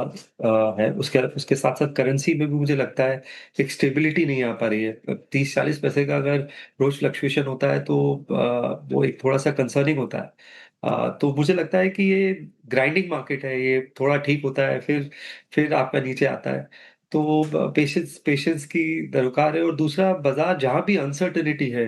है। उसके उसके साथ साथ करेंसी में भी मुझे लगता है एक स्टेबिलिटी नहीं आ पा रही है। 30-40 पैसे का अगर रोज फ्लक्चुएशन होता है तो वो एक थोड़ा सा कंसर्निंग होता है। तो मुझे लगता है कि ये ग्राइंडिंग मार्केट है, ये थोड़ा ठीक होता है फिर आपका नीचे आता है। तो पेशेंस पेशेंस की दरकार है। और दूसरा, बाजार जहां भी अनसर्टेनिटी है,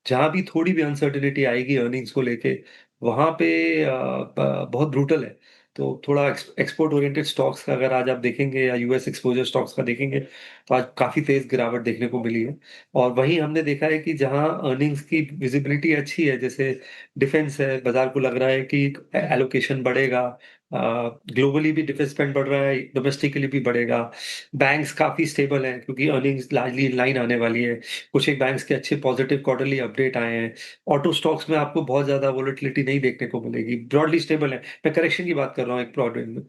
जहां भी थोड़ी भी अनसर्टेनिटी आएगी अर्निंग्स को लेके, वहां पे बहुत ब्रूटल है। तो थोड़ा एक्सपोर्ट ओरिएंटेड स्टॉक्स का अगर आज आप देखेंगे या यूएस एक्सपोजर स्टॉक्स का देखेंगे तो आज काफी तेज गिरावट देखने को मिली है। और वहीं हमने देखा है कि जहां अर्निंग्स की विजिबिलिटी अच्छी है, जैसे डिफेंस है, बाजार को लग रहा है कि एलोकेशन बढ़ेगा, ग्लोबली भी डिफेंस स्पेंड बढ़ रहा है, डोमेस्टिकली भी बढ़ेगा। बैंक्स काफी स्टेबल हैं क्योंकि अर्निंग्स लार्जली इन लाइन आने वाली है। कुछ एक बैंक्स के अच्छे पॉजिटिव क्वार्टरली अपडेट आए हैं। ऑटो स्टॉक्स में आपको बहुत ज्यादा वोलेटिलिटी नहीं देखने को मिलेगी, ब्रॉडली स्टेबल है। मैं करेक्शन की बात कर रहा हूँ एक ब्रॉड रेंज में।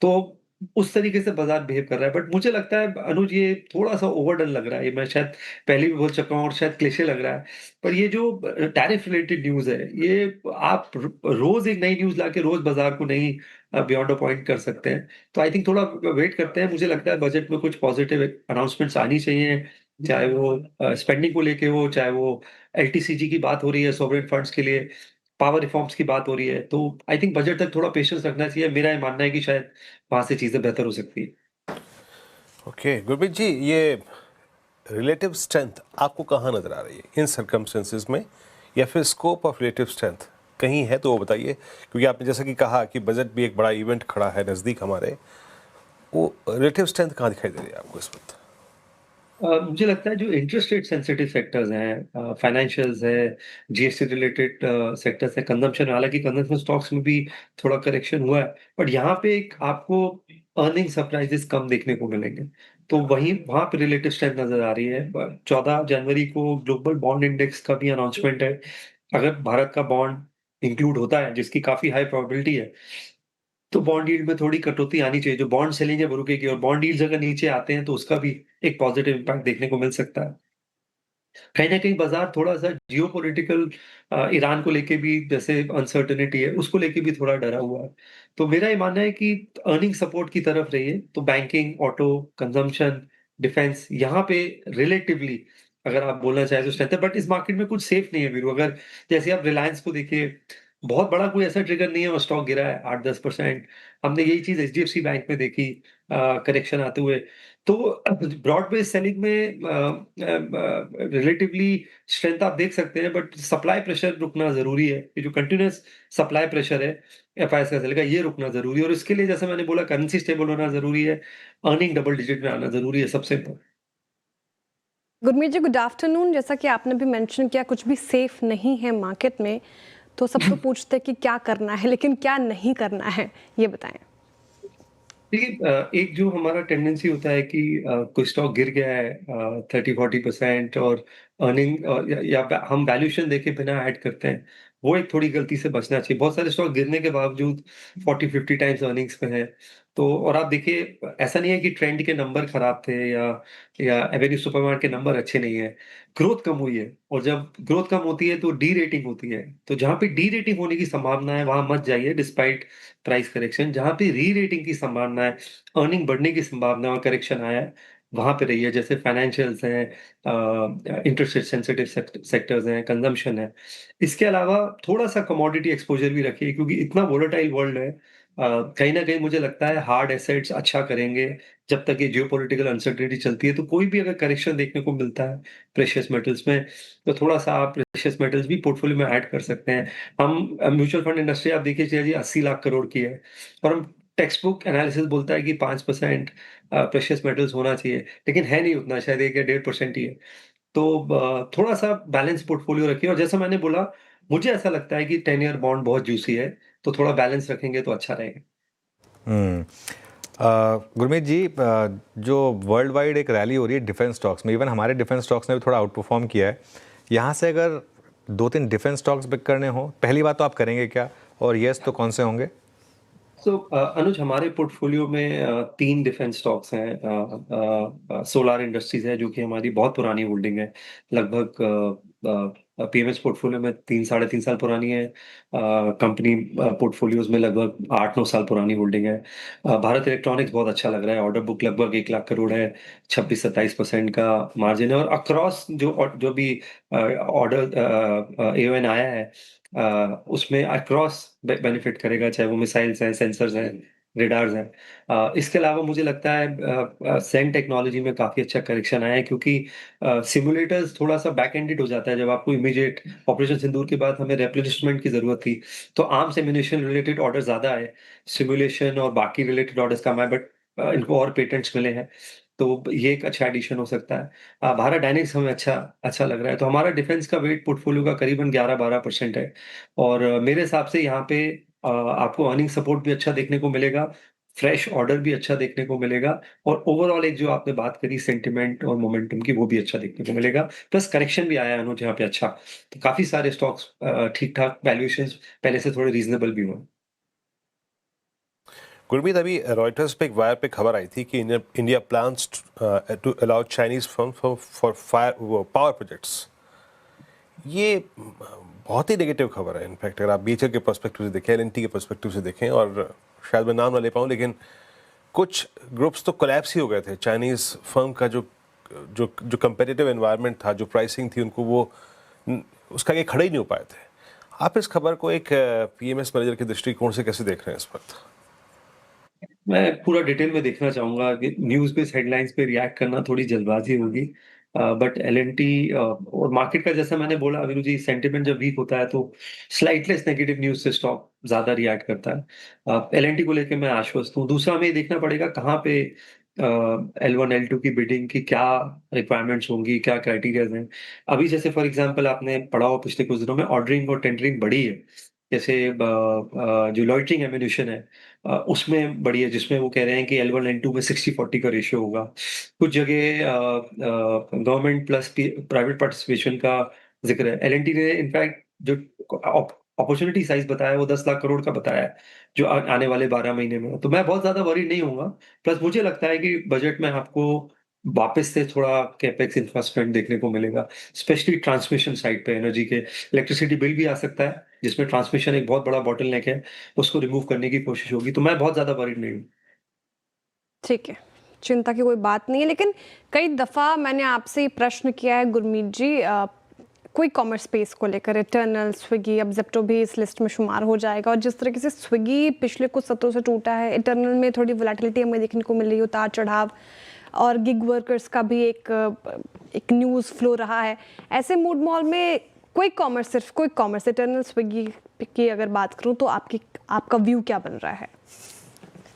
तो उस तरीके से बाजार बिहेव कर रहा है। बट मुझे लगता है अनुज, ये थोड़ा सा ओवरडन लग रहा है। ये मैं शायद पहले भी बोल चुका हूँ और शायद क्लिशे लग रहा है, पर ये जो टैरिफ रिलेटेड न्यूज है, ये आप रोज एक नई न्यूज लाके रोज बाजार को नहीं बियॉन्ड अ पॉइंट कर सकते हैं। तो आई थिंक थोड़ा वेट करते हैं। मुझे लगता है बजट में कुछ पॉजिटिव अनाउंसमेंट्स आनी चाहिए, चाहे वो स्पेंडिंग को लेके हो, चाहे वो एलटीसीजी की बात हो रही है सॉवरेन फंड्स के लिए, पावर रिफॉर्म्स की बात हो रही है। तो आई थिंक बजट तक थोड़ा पेशेंस रखना चाहिए। मेरा ये मानना है कि शायद वहां से चीजें बेहतर हो सकती है। ओके गुरमीत जी, ये रिलेटिव स्ट्रेंथ आपको कहाँ नजर आ रही है इन सर्कमस्टेंसेस में, या फिर स्कोप ऑफ रिलेटिव स्ट्रेंथ कहीं है तो वो बताइए। क्योंकि आपने जैसा कि कहा कि बजट भी एक बड़ा इवेंट खड़ा है नज़दीक हमारे, वो रिलेटिव स्ट्रेंथ कहाँ दिखाई दे रही है आपको इस वक्त? मुझे लगता है जो इंटरेस्ट रेट सेंसिटिव सेक्टर्स हैं, फाइनेंशियल्स है, जीएसटी रिलेटेड सेक्टर्स है, कंजम्पशन, हालांकि कंजम्पशन स्टॉक्स में भी थोड़ा करेक्शन हुआ है, बट यहाँ पे एक आपको अर्निंग सरप्राइजेस कम देखने को मिलेंगे। तो वहीं वहां पे रिलेटिव स्ट्रेंथ नजर आ रही है। 14 जनवरी को ग्लोबल बॉन्ड इंडेक्स का भी अनाउंसमेंट है। अगर भारत का बॉन्ड इंक्लूड होता है, जिसकी काफी हाई प्रोबेबिलिटी है, तो बॉन्ड यील्ड में थोड़ी कटौती आनी चाहिए। जो बॉन्ड सेलिंग है वो रुकेगी, और बॉन्ड यील्ड्स अगर नीचे आते हैं तो उसका भी एक पॉजिटिव इम्पैक्ट देखने को मिल सकता है। कहीं ना कहीं बाजार थोड़ा सा जियोपॉलिटिकल ईरान को लेके भी, जैसे अनसर्टेनिटी है, उसको लेके भी थोड़ा डरा हुआ है। तो मेरा ये मानना है कि अर्निंग सपोर्ट की तरफ रहिए, तो बैंकिंग, ऑटो, कंजम्पशन, डिफेंस, यहाँ पे रिलेटिवली अगर आप बोलना चाहें तो स्ट्रेंथ है। बट इस मार्केट में कुछ सेफ नहीं है वीरू। अगर जैसे आप रिलायंस को देखिए, बहुत बड़ा कोई ऐसा ट्रिगर नहीं है और स्टॉक गिरा है 8-10%। हमने यही चीज एचडीएफसी बैंक में देखी करेक्शन आते हुए। तो ब्रॉड बेस्ड सेलिंग में रिलेटिवली स्ट्रेंथ आप देख सकते हैं, बट सप्लाई प्रेशर रुकना जरूरी है। ये जो कंटिन्यूअस सप्लाई प्रेशर है एफआईएस का सेल का, ये रुकना जरूरी है। और इसके लिए जैसे मैंने बोला, करेंसी स्टेबल होना जरूरी है, अर्निंग डबल डिजिट में आना जरूरी है, सबसे इम्पोर्टेंट। गुरमीत जी, गुड आफ्टरनून। जैसा कि आपने भी मेंशन किया, कुछ भी सेफ नहीं है मार्केट में, तो सब तो पूछते हैं कि क्या करना है, लेकिन क्या नहीं करना है, ये बताएं। देखिए, एक जो हमारा टेंडेंसी होता है कि कोई स्टॉक गिर गया है 30-40% और अर्निंग, या हम वैल्यूएशन देके बिना ऐड करते हैं, वो एक थोड़ी गलती से बचना चाहिए। बहुत सारे स्टॉक गिरने के बावजूद 40-50 टाइम्स अर्निंग्स पे है। तो और आप देखिए, ऐसा नहीं है कि ट्रेंड के नंबर खराब थे या एवेन्यू सुपरमार्ट के नंबर अच्छे नहीं है, ग्रोथ कम हुई है। और जब ग्रोथ कम होती है तो डी रेटिंग होती है। तो जहां पे डी रेटिंग होने की संभावना है वहां मत जाइए डिस्पाइट प्राइस करेक्शन। जहां पे री रेटिंग की संभावना है, अर्निंग बढ़ने की संभावना और करेक्शन आया है, वहां पे रहिए। जैसे फाइनेंशियल्स हैं, इंटरेस्ट रेट सेंसिटिव सेक्टर्स हैं, कंजम्पशन है। इसके अलावा थोड़ा सा कमोडिटी एक्सपोजर भी रखिए, क्योंकि इतना वोलेटाइल वर्ल्ड है। कहीं ना कहीं मुझे लगता है हार्ड एसेट्स अच्छा करेंगे जब तक ये जियोपॉलिटिकल अनसर्टेनिटी चलती है। तो कोई भी अगर करेक्शन देखने को मिलता है प्रेशियस मेटल्स में, तो थोड़ा सा आप प्रेशियस मेटल्स भी पोर्टफोलियो में ऐड कर सकते हैं। हम म्यूचुअल फंड इंडस्ट्री आप देखिए चलिए 80 लाख करोड़ की है, और हम टेक्स्ट बुक एनालिसिस बोलता है कि 5% प्रेशियस मेटल्स होना चाहिए, लेकिन है नहीं उतना, शायद 1 या 1.5% ही है। तो थोड़ा सा बैलेंस पोर्टफोलियो रखिए और जैसा मैंने बोला, मुझे ऐसा लगता है कि 10 ईयर बॉन्ड बहुत जूसी है, तो थोड़ा बैलेंस रखेंगे तो अच्छा रहेगा। गुरमीत जी, जो वर्ल्ड वाइड एक रैली हो रही है डिफेंस स्टॉक्स में, इवन हमारे डिफेंस स्टॉक्स ने भी थोड़ा आउट परफॉर्म किया है। यहाँ से अगर 2-3 डिफेंस स्टॉक्स पिक करने हो, पहली बात तो आप करेंगे क्या, और यस तो कौन से होंगे? अनुज, हमारे पोर्टफोलियो में 3 डिफेंस स्टॉक्स हैं। सोलार इंडस्ट्रीज है जो कि हमारी बहुत पुरानी होल्डिंग है, लगभग पीएमएस पोर्टफोलियो में 3-3.5 साल पुरानी है। कंपनी पोर्टफोलियोज में लगभग 8-9 साल पुरानी होल्डिंग है। भारत इलेक्ट्रॉनिक्स बहुत अच्छा लग रहा है, ऑर्डर बुक लगभग 1 लाख करोड़ है, 26-27% का मार्जिन है और अक्रॉस जो भी ऑर्डर एओएन आया है, उसमें अक्रॉस बेनिफिट करेगा, चाहे वो मिसाइल्स हैं, सेंसर्स हैं, रेडार्स हैं। इसके अलावा मुझे लगता है सेन टेक्नोलॉजी में काफ़ी अच्छा करेक्शन आया है, क्योंकि सिमुलेटर्स थोड़ा सा बैक एंडेड हो जाता है। जब आपको इमीडिएट ऑपरेशन सिंदूर के बाद हमें रिप्लेनिशमेंट की ज़रूरत थी, तो आर्म्स एम्यूनिशन रिलेटेड ऑर्डर ज़्यादा आए, सिमुलेशन और बाकी रिलेटेड ऑर्डर्स कम आए, बट इनको और पेटेंट्स मिले हैं, तो ये एक अच्छा एडिशन हो सकता है। भारत डायनेमिक्स हमें अच्छा अच्छा लग रहा है, तो हमारा डिफेंस का वेट पोर्टफोलियो का करीबन 11-12% है और मेरे हिसाब से यहाँ पे आपको अर्निंग सपोर्ट भी अच्छा देखने को मिलेगा, फ्रेश ऑर्डर भी अच्छा देखने को मिलेगा और ओवरऑल एक जो आपने बात करी सेंटिमेंट और मोमेंटम की, वो भी अच्छा देखने को मिलेगा। प्लस करेक्शन भी आया है अनुज यहाँ पे अच्छा, तो काफ़ी सारे स्टॉक्स ठीक-ठाक वैल्यूएशंस पहले से थोड़े रीज़नेबल भी हुए। गुरमीत, अभी रॉयटर्स पे एक वायर पे खबर आई थी कि India plans to allow Chinese firm for power projects. ये बहुत ही नेगेटिव खबर है। इनफैक्ट अगर आप बीएचईएल के पर्सपेक्टिव से देखें, एलएनटी के पर्सपेक्टिव से देखें, और शायद मैं नाम ना ले पाऊँ, लेकिन कुछ ग्रुप्स तो कोलैप्स ही हो गए थे। चाइनीज़ फर्म का जो जो जो कंपेटिटिव एनवायरनमेंट था, जो प्राइसिंग थी, उनको वो उसका आगे खड़े ही नहीं हो पाए थे। आप इस खबर को एक पीएमएस मैनेजर के दृष्टिकोण से कैसे देख रहे हैं इस वक्त? मैं पूरा डिटेल में देखना चाहूँगा कि न्यूज़ बेस्ड हेडलाइंस पे रिएक्ट करना थोड़ी जल्दबाजी होगी। बट एल&टी और मार्केट का, जैसा मैंने बोला अभिरू जी, सेंटिमेंट जब वीक होता है तो स्लाइट लेस नेगेटिव न्यूज़ से स्टॉक ज़्यादा रिएक्ट करता है। एल&टी को लेके मैं आश्वस्त हूँ। दूसरा, हमें ये देखना पड़ेगा कहाँ पे L1 L2 की बिडिंग की क्या रिक्वायरमेंट्स होंगी, क्या क्राइटेरियाज हैं। अभी जैसे फॉर एग्जांपल आपने पढ़ा हो पिछले कुछ दिनों में ऑर्डरिंग और टेंडरिंग बढ़ी है। जैसे जो लॉइटरिंग एम्यूनिशन है उसमें बढ़ी है, जिसमें वो कह रहे हैं कि L1 L2 में 60-40 का रेशियो होगा। कुछ जगह गवर्नमेंट प्लस प्राइवेट पार्टिसिपेशन का जिक्र है। एल&टी ने इनफैक्ट जो अपॉर्चुनिटी साइज बताया है वो 10 लाख करोड़ का बताया है, जो आने वाले 12 महीने में। तो मैं बहुत ज्यादा वरी नहीं होऊंगा। प्लस मुझे लगता है कि बजट में आपको वापस से थोड़ा कैपेक्स इन्वेस्टमेंट देखने को मिलेगा, स्पेशली ट्रांसमिशन साइड पे एनर्जी के। इलेक्ट्रिसिटी बिल भी आ सकता है, जिसमें ट्रांसमिशन एक बहुत बड़ा बॉटलनेक है, उसको रिमूव करने की कोशिश होगी। तो मैं बहुत ज्यादा वरीड नहीं हूँ। ठीक है, चिंता की कोई बात नहीं है, लेकिन कई दफ़ा मैंने आपसे ये प्रश्न किया है गुरमीत जी, कोई कॉमर्स स्पेस को लेकर, इटर्नल, स्विगी, अब जेप्टो भी इस लिस्ट में शुमार हो जाएगा, और जिस तरीके से स्विगी पिछले कुछ सत्रों से टूटा है, इटर्नल में थोड़ी वोलेटिलिटी हमें देखने को मिल रही है, उतार चढ़ाव, और गिग वर्कर्स का भी एक न्यूज़ फ्लो रहा है। ऐसे मूड मॉल में कोई कॉमर्स, सिर्फ कोई कॉमर्स, इटर्नल, स्विगी की अगर बात करूँ तो आपका व्यू क्या बन रहा है?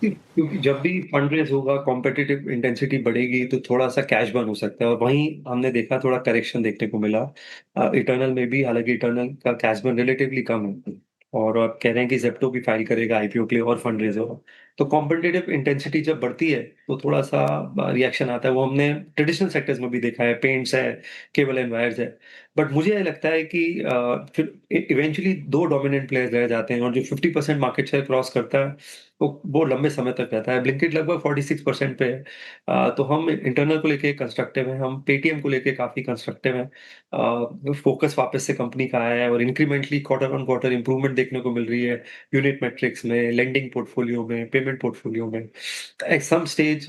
क्योंकि जब भी फंड रेज होगा, कॉम्पिटिटिव इंटेंसिटी बढ़ेगी, तो थोड़ा सा कैश बर्न हो सकता है और वहीं हमने देखा थोड़ा करेक्शन देखने को मिला इटर्नल में भी। हालांकि इटर्नल का कैश बर्न रिलेटिवली कम है और आप कह रहे हैं कि जेप्टो भी फाइल करेगा आईपीओ के लिए और फंड रेज होगा, तो कॉम्पिटिटिव इंटेंसिटी जब बढ़ती है तो थोड़ा सा रिएक्शन आता है। वो हमने ट्रेडिशनल सेक्टर्स में भी देखा है, पेंट्स है, केबल एंड वायर्स है। बट मुझे ये लगता है कि फिर इवेंचुअली 2 डोमिनेंट प्लेयर्स रह जाते हैं और जो 50% मार्केट शेयर क्रॉस करता है वो लंबे समय तक रहता है। ब्लिंकिट लगभग 46% पे है। तो हम इंटरनल को लेके कंस्ट्रक्टिव हैं, हम पेटीएम को लेके काफ़ी कंस्ट्रक्टिव हैं। फोकस वापस से कंपनी का आया है और incrementally quarter on quarter improvement देखने को मिल रही है यूनिट मैट्रिक्स में, लेंडिंग पोर्टफोलियो में, पेमेंट पोर्टफोलियो में। एट सम स्टेज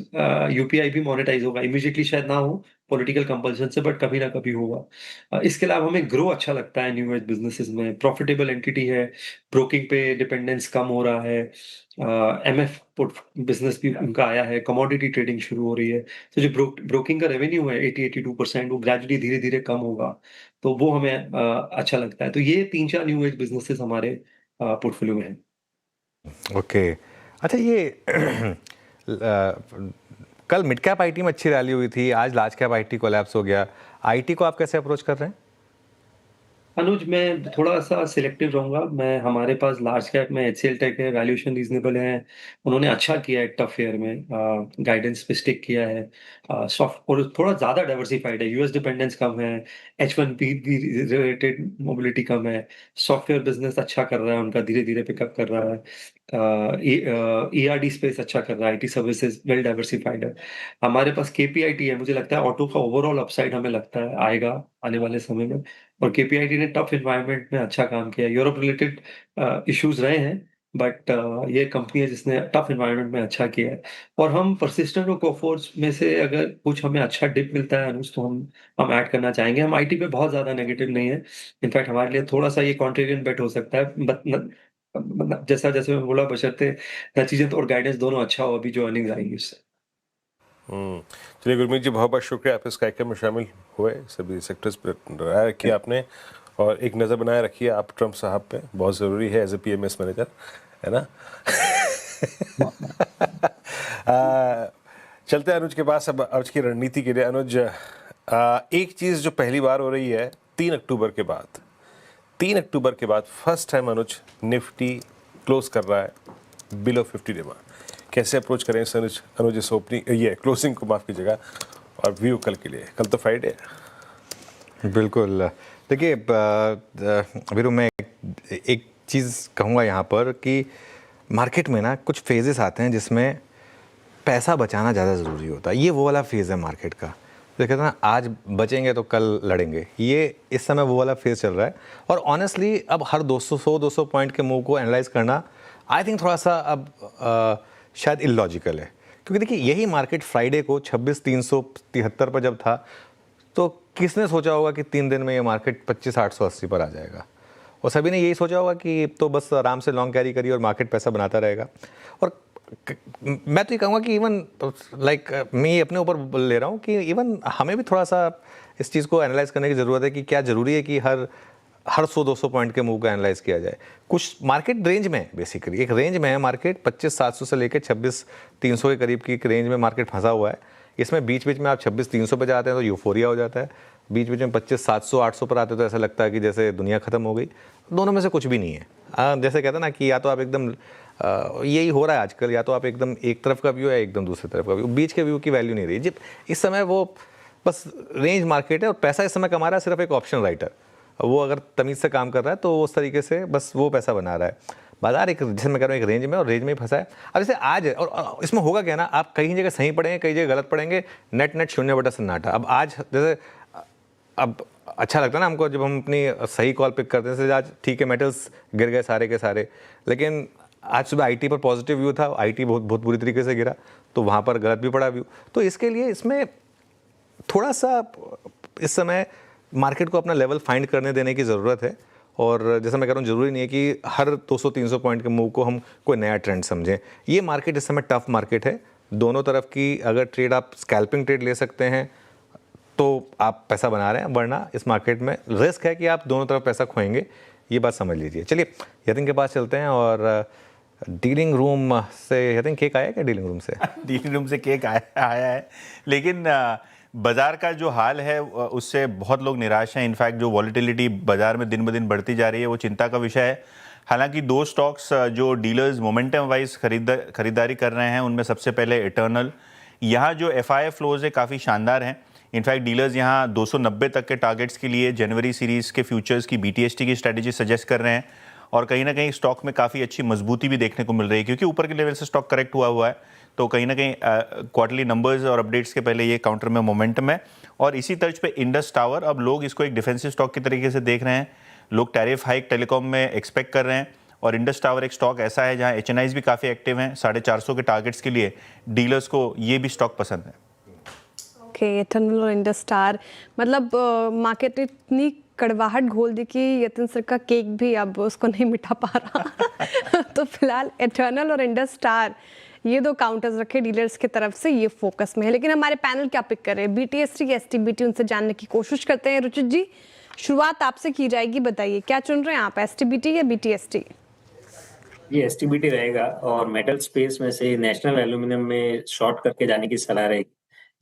यूपीआई भी मोनेटाइज होगा, इमीडिएटली शायद ना हो पॉलिटिकल कंपल्सन से, बट कभी ना कभी होगा। इसके अलावा हमें ग्रो अच्छा लगता है न्यू एज बिजनेसेस में, प्रॉफिटेबल एंटिटी है, ब्रोकिंग पे डिपेंडेंस कम हो रहा है, एमएफ बिजनेस भी उनका आया है, कमोडिटी ट्रेडिंग शुरू हो रही है, तो जो ब्रोकिंग का रेवेन्यू है 80-82% वो ग्रेजुअली धीरे धीरे कम होगा, तो वो हमें अच्छा लगता है। तो ये 3-4 न्यू एज बिजनेसेस हमारे पोर्टफोलियो में है। ओके, अच्छा, ये कल मिड कैप आईटी में अच्छी रैली हुई थी, आज लार्ज कैप आईटी कोलैप्स हो गया। आईटी को आप कैसे अप्रोच कर रहे हैं? अनुज, मैं थोड़ा सा सिलेक्टिव रहूंगा। मैं हमारे पास लार्ज कैप में एचसीएल टेक है, वैल्यूएशन रीजनेबल है, उन्होंने अच्छा किया है टफ ईयर में, गाइडेंस पे स्टिक किया है, सॉफ्ट और थोड़ा ज़्यादा डाइवर्सिफाइड है, यूएस डिपेंडेंस कम है, H1B रिलेटेड मोबिलिटी कम है, सॉफ्टवेयर बिजनेस अच्छा कर रहा है उनका, धीरे धीरे पिकअप कर रहा है, ईआरडी स्पेस अच्छा कर रहा है, आईटी सर्विसेज वेल डाइवर्सिफाइड है। हमारे पास केपीआईटी है, मुझे लगता है ऑटो का ओवरऑल अपसाइड हमें लगता है आएगा आने वाले समय में, और केपीआईटी ने टफ एनवायरनमेंट में अच्छा काम किया। यूरोप रिलेटेड इश्यूज रहे हैं, बट ये कंपनी है जिसने टफ एनवायरनमेंट में अच्छा किया है। और हम परसिस्टेंट और कोफोर्स में से अगर कुछ हमें अच्छा डिप मिलता है अनुज, तो हम ऐड करना चाहेंगे। हम आईटी पे बहुत ज्यादा नेगेटिव नहीं है, इनफैक्ट हमारे लिए थोड़ा सा ये कॉन्ट्रेरियन बेट हो सकता है, जैसा जैसे मैं बोला, बशर्ते नतीजे और गाइडेंस दोनों अच्छा हो अभी जो अर्निंग्स आएंगी उससे। चलिए गुरमीत जी, बहुत बहुत शुक्रिया, आप इस कार्यक्रम में शामिल हुए, सभी सेक्टर्स पर राय रखी आपने और एक नज़र बनाए रखी है आप ट्रंप साहब पे, बहुत ज़रूरी है एज ए पीएमएस मैनेजर, है ना। चलते हैं अनुज के पास अब आज की रणनीति के लिए। अनुज, एक चीज़ जो पहली बार हो रही है 3 अक्टूबर के बाद फर्स्ट टाइम अनुज निफ्टी क्लोज कर रहा है बिलो 50 डे मार्क। कैसे अप्रोच करें इस अनुज इस ओपनिंग ये क्लोजिंग को, माफ़ कीजिएगा, और व्यू कल के लिए? कल तो फ्राइडे है। बिल्कुल, देखिए वीरू, मैं एक चीज़ कहूँगा यहाँ पर कि मार्केट में ना कुछ फेजेस आते हैं जिसमें पैसा बचाना ज़्यादा ज़रूरी होता है। ये वो वाला फेज़ है मार्केट का, तो कहते हैं ना आज बचेंगे तो कल लड़ेंगे, ये इस समय वो वाला फेज़ चल रहा है। और ऑनेस्टली अब हर 200 पॉइंट के मूव को एनालाइज करना आई थिंक थोड़ा सा अब शायद इलॉजिकल है, क्योंकि देखिए यही मार्केट फ्राइडे को 26,373 पर जब था तो किसने सोचा होगा कि 3 दिन में ये मार्केट 25,880 पर आ जाएगा, और सभी ने यही सोचा होगा कि तो बस आराम से लॉन्ग कैरी करिए और मार्केट पैसा बनाता रहेगा। और मैं तो ये कहूँगा कि इवन मैं अपने ऊपर ले रहा हूँ कि इवन हमें भी थोड़ा सा इस चीज़ को एनालाइज करने की ज़रूरत है कि क्या ज़रूरी है कि हर 100-200 पॉइंट के मूव को एनालाइज किया जाए। कुछ मार्केट रेंज में, बेसिकली एक रेंज में है मार्केट, 25,700 से लेकर 26,300 के करीब की एक रेंज में मार्केट फंसा हुआ है। इसमें बीच बीच में आप 26,300 पे जाते हैं तो यूफोरिया हो जाता है, बीच बीच में 25,700-800 पर आते हैं तो ऐसा लगता है कि जैसे दुनिया ख़त्म हो गई। दोनों में से कुछ भी नहीं है। जैसे कहते हैं ना कि या तो आप एकदम यही हो रहा है आजकल, या तो आप एकदम एक तरफ का व्यू है एकदम दूसरी तरफ का व्यू, बीच के व्यू की वैल्यू नहीं रही। जब इस समय वो बस रेंज मार्केट है और पैसा इस समय कमा रहा है सिर्फ एक ऑप्शन राइटर, वो अगर तमीज़ से काम कर रहा है तो उस तरीके से बस वो पैसा बना रहा है। बाजार एक, जैसे मैं कह रहा हूँ, एक रेंज में और रेंज में ही फंसा है। अब जैसे आज है और इसमें होगा क्या ना, आप कहीं जगह सही पढ़ेंगे, कई जगह गलत पढ़ेंगे, नेट 0 सन्नाटा। अब आज जैसे अब अच्छा लगता है ना हमको जब हम अपनी सही कॉल पिक करते हैं। जैसे आज ठीक है मेटल्स गिर गए सारे के सारे, लेकिन आज सुबह आईटी पर पॉजिटिव व्यू था, आईटी बहुत बुरी तरीके से गिरा, तो वहाँ पर गलत भी पड़ा व्यू। तो इसके लिए इसमें थोड़ा सा इस समय मार्केट को अपना लेवल फाइंड करने देने की ज़रूरत है। और जैसा मैं कह रहा हूँ, ज़रूरी नहीं है कि हर 200-300 पॉइंट के मूव को हम कोई नया ट्रेंड समझें। ये मार्केट इस समय टफ मार्केट है, दोनों तरफ की अगर ट्रेड आप स्कैल्पिंग ट्रेड ले सकते हैं तो आप पैसा बना रहे हैं, वरना इस मार्केट में रिस्क है कि आप दोनों तरफ पैसा खोएंगे, ये बात समझ लीजिए। चलिए यतिन के पास चलते हैं और डीलिंग रूम से, यतिन केक आया क्या डीलिंग रूम से? डीलिंग रूम से केक आया है, लेकिन बाजार का जो हाल है उससे बहुत लोग निराश हैं। इनफैक्ट जो वॉलेटिलिटी बाजार में दिन ब दिन बढ़ती जा रही है वो चिंता का विषय है। हालांकि 2 स्टॉक्स जो डीलर्स मोमेंटम वाइज खरीदारी कर रहे हैं, उनमें सबसे पहले इटर्नल। यहाँ जो एफआईआई फ्लोज है काफ़ी शानदार हैं। इनफैक्ट डीलर्स यहाँ 290 तक के टारगेट्स के लिए जनवरी सीरीज़ के फ्यूचर्स की BTST की स्ट्रैटेजी सजेस्ट कर रहे हैं, और कहीं ना कहीं स्टॉक में काफ़ी अच्छी मजबूती भी देखने को मिल रही है, क्योंकि ऊपर के लेवल से स्टॉक करेक्ट हुआ है। तो कहीं ना कहीं क्वार्टरली नंबर्स और अपडेट्स के पहले ये काउंटर में मोमेंटम है। और इसी तर्ज पे इंडस टावर, अब लोग इसको एक डिफेंसिव स्टॉक की तरीके से देख रहे हैं। लोग टैरिफ हाइक टेलीकॉम में एक्सपेक्ट कर रहे हैं, और इंडस टावर एक स्टॉक ऐसा है जहां HNIs भी काफ़ी एक्टिव हैं। 450 के टारगेट्स के लिए डीलर्स को ये भी स्टॉक पसंद है। ओके, इटर्नल और इंडस टावर, मतलब मार्केट इतनी कड़वाहट घोल दी कि यतिन सर का केक भी अब उसको नहीं मिटा पा रहा। तो फिलहाल इटर्नल और इंडस टावर, ये 2 काउंटर्स रखे डीलर्स की तरफ से, ये फोकस में है। लेकिन हमारे पैनल क्या पिक कर रहे हैं, BTST या STBT, उनसे जानने की कोशिश करते हैं। रुचित जी, शुरुआत आपसे की जाएगी, बताइए क्या चुन रहे हैं आप, STBT या BTST? ये एसटीबीटी रहेगा और मेटल स्पेस में से नेशनल एल्यूमिनियम में शॉर्ट करके जाने की सलाह रहेगी।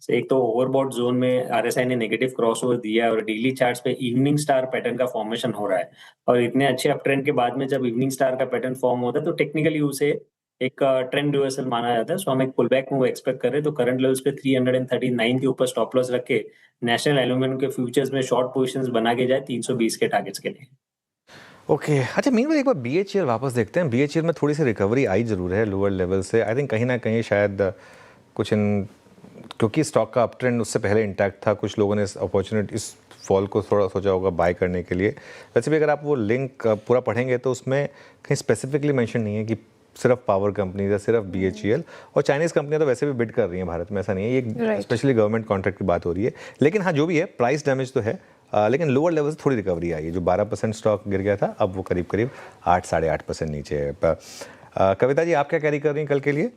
एक तो ओवरबॉट जोन में आरएसआई ने नेगेटिव क्रॉसओवर दिया है और डेली चार्ट्स पे इवनिंग स्टार पैटर्न का फॉर्मेशन हो रहा है और इतने अच्छे अप ट्रेंड के बाद में जब इवनिंग स्टार का पैटर्न फॉर्म होता है तो टेक्निकली उसे एक ट्रेंड रिवर्सल माना जाता है। सो हम एक पुल बैक मूव एक्सपेक्ट कर रहे हैं। तो करंट लेवल्स पे 339 के ऊपर स्टॉप लॉस रख के नेशनल एल्यूमिनियम के फ्यूचर्स में शॉर्ट पोजीशंस बना के जाए 320 के टारगेट्स के लिए। ओके अच्छा, मीनवाइल एक बार बीएचईएल वापस देखते हैं। बीएचईएल में थोड़ी सी रिकवरी आई जरूर है लोअर लेवल से। आई थिंक कहीं ना कहीं शायद कुछ क्योंकि स्टॉक का अप ट्रेंड उससे पहले इंटैक्ट था, कुछ लोगों ने इस अपॉर्चुनिटी इस फॉल को थोड़ा सोचा होगा बाय करने के लिए। वैसे भी अगर आप वो लिंक पूरा पढ़ेंगे तो उसमें कहीं स्पेसिफिकली मेंशन नहीं है कि सिर्फ पावर कंपनीज या सिर्फ बीएचईएल, और चाइनीज़ कंपनियां तो वैसे भी बिड कर रही हैं भारत में, ऐसा नहीं है। ये स्पेशली गवर्नमेंट कॉन्ट्रैक्ट की बात हो रही है। लेकिन हाँ, जो भी है प्राइस डैमेज तो है, लेकिन लोअर लेवल से थोड़ी रिकवरी आई है। जो 12% स्टॉक गिर गया था अब वो करीब करीब 8-8.5% नीचे है। कविता जी, आप क्या कैरी कर रही हैं कल के लिए?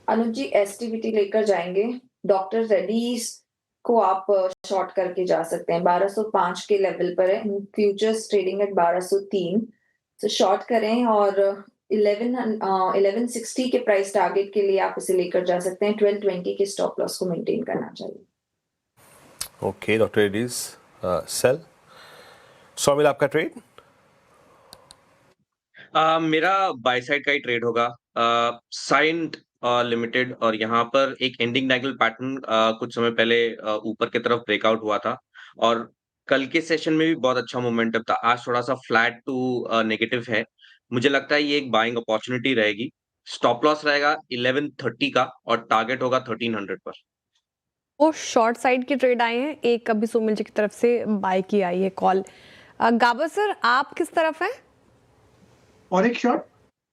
अनुज जी, एसटीबीटी लेकर जाएंगे। डॉक्टर रेड्डीज को आप शॉर्ट करके जा सकते हैं, 1205 के लेवल पर है। फ्यूचर्स ट्रेडिंग एट 1203, तो शॉर्ट करें और 1160 के प्राइस टारगेट के लिए आप इसे लेकर जा सकते हैं। 1220 के स्टॉप लॉस को मेंटेन करना चाहिए। Okay doctor Reddy's sell. Saumil, आपका ट्रेड? मेरा बाय साइड का ही ट्रेड होगा, साइंट लिमिटेड। और यहाँ पर एक एंडिंग डायगोनल पैटर्न कुछ समय पहले ऊपर की तरफ ब्रेकआउट हुआ था और कल के सेशन में भी बहुत अच्छा मोमेंटम था। आज थोड़ा सा फ्लैट टू नेगेटिव है। मुझे लगता है ये एक बाइंग अपॉर्चुनिटी रहेगी। स्टॉप लॉस रहेगा 1130 का और टारगेट होगा 1300 पर। वो शॉर्ट साइड के ट्रेड आए हैं, एक अभी सोमिल जी की तरफ से बाय की आई है कॉल। गाबर सर, आप किस तरफ हैं? और एक शॉर्ट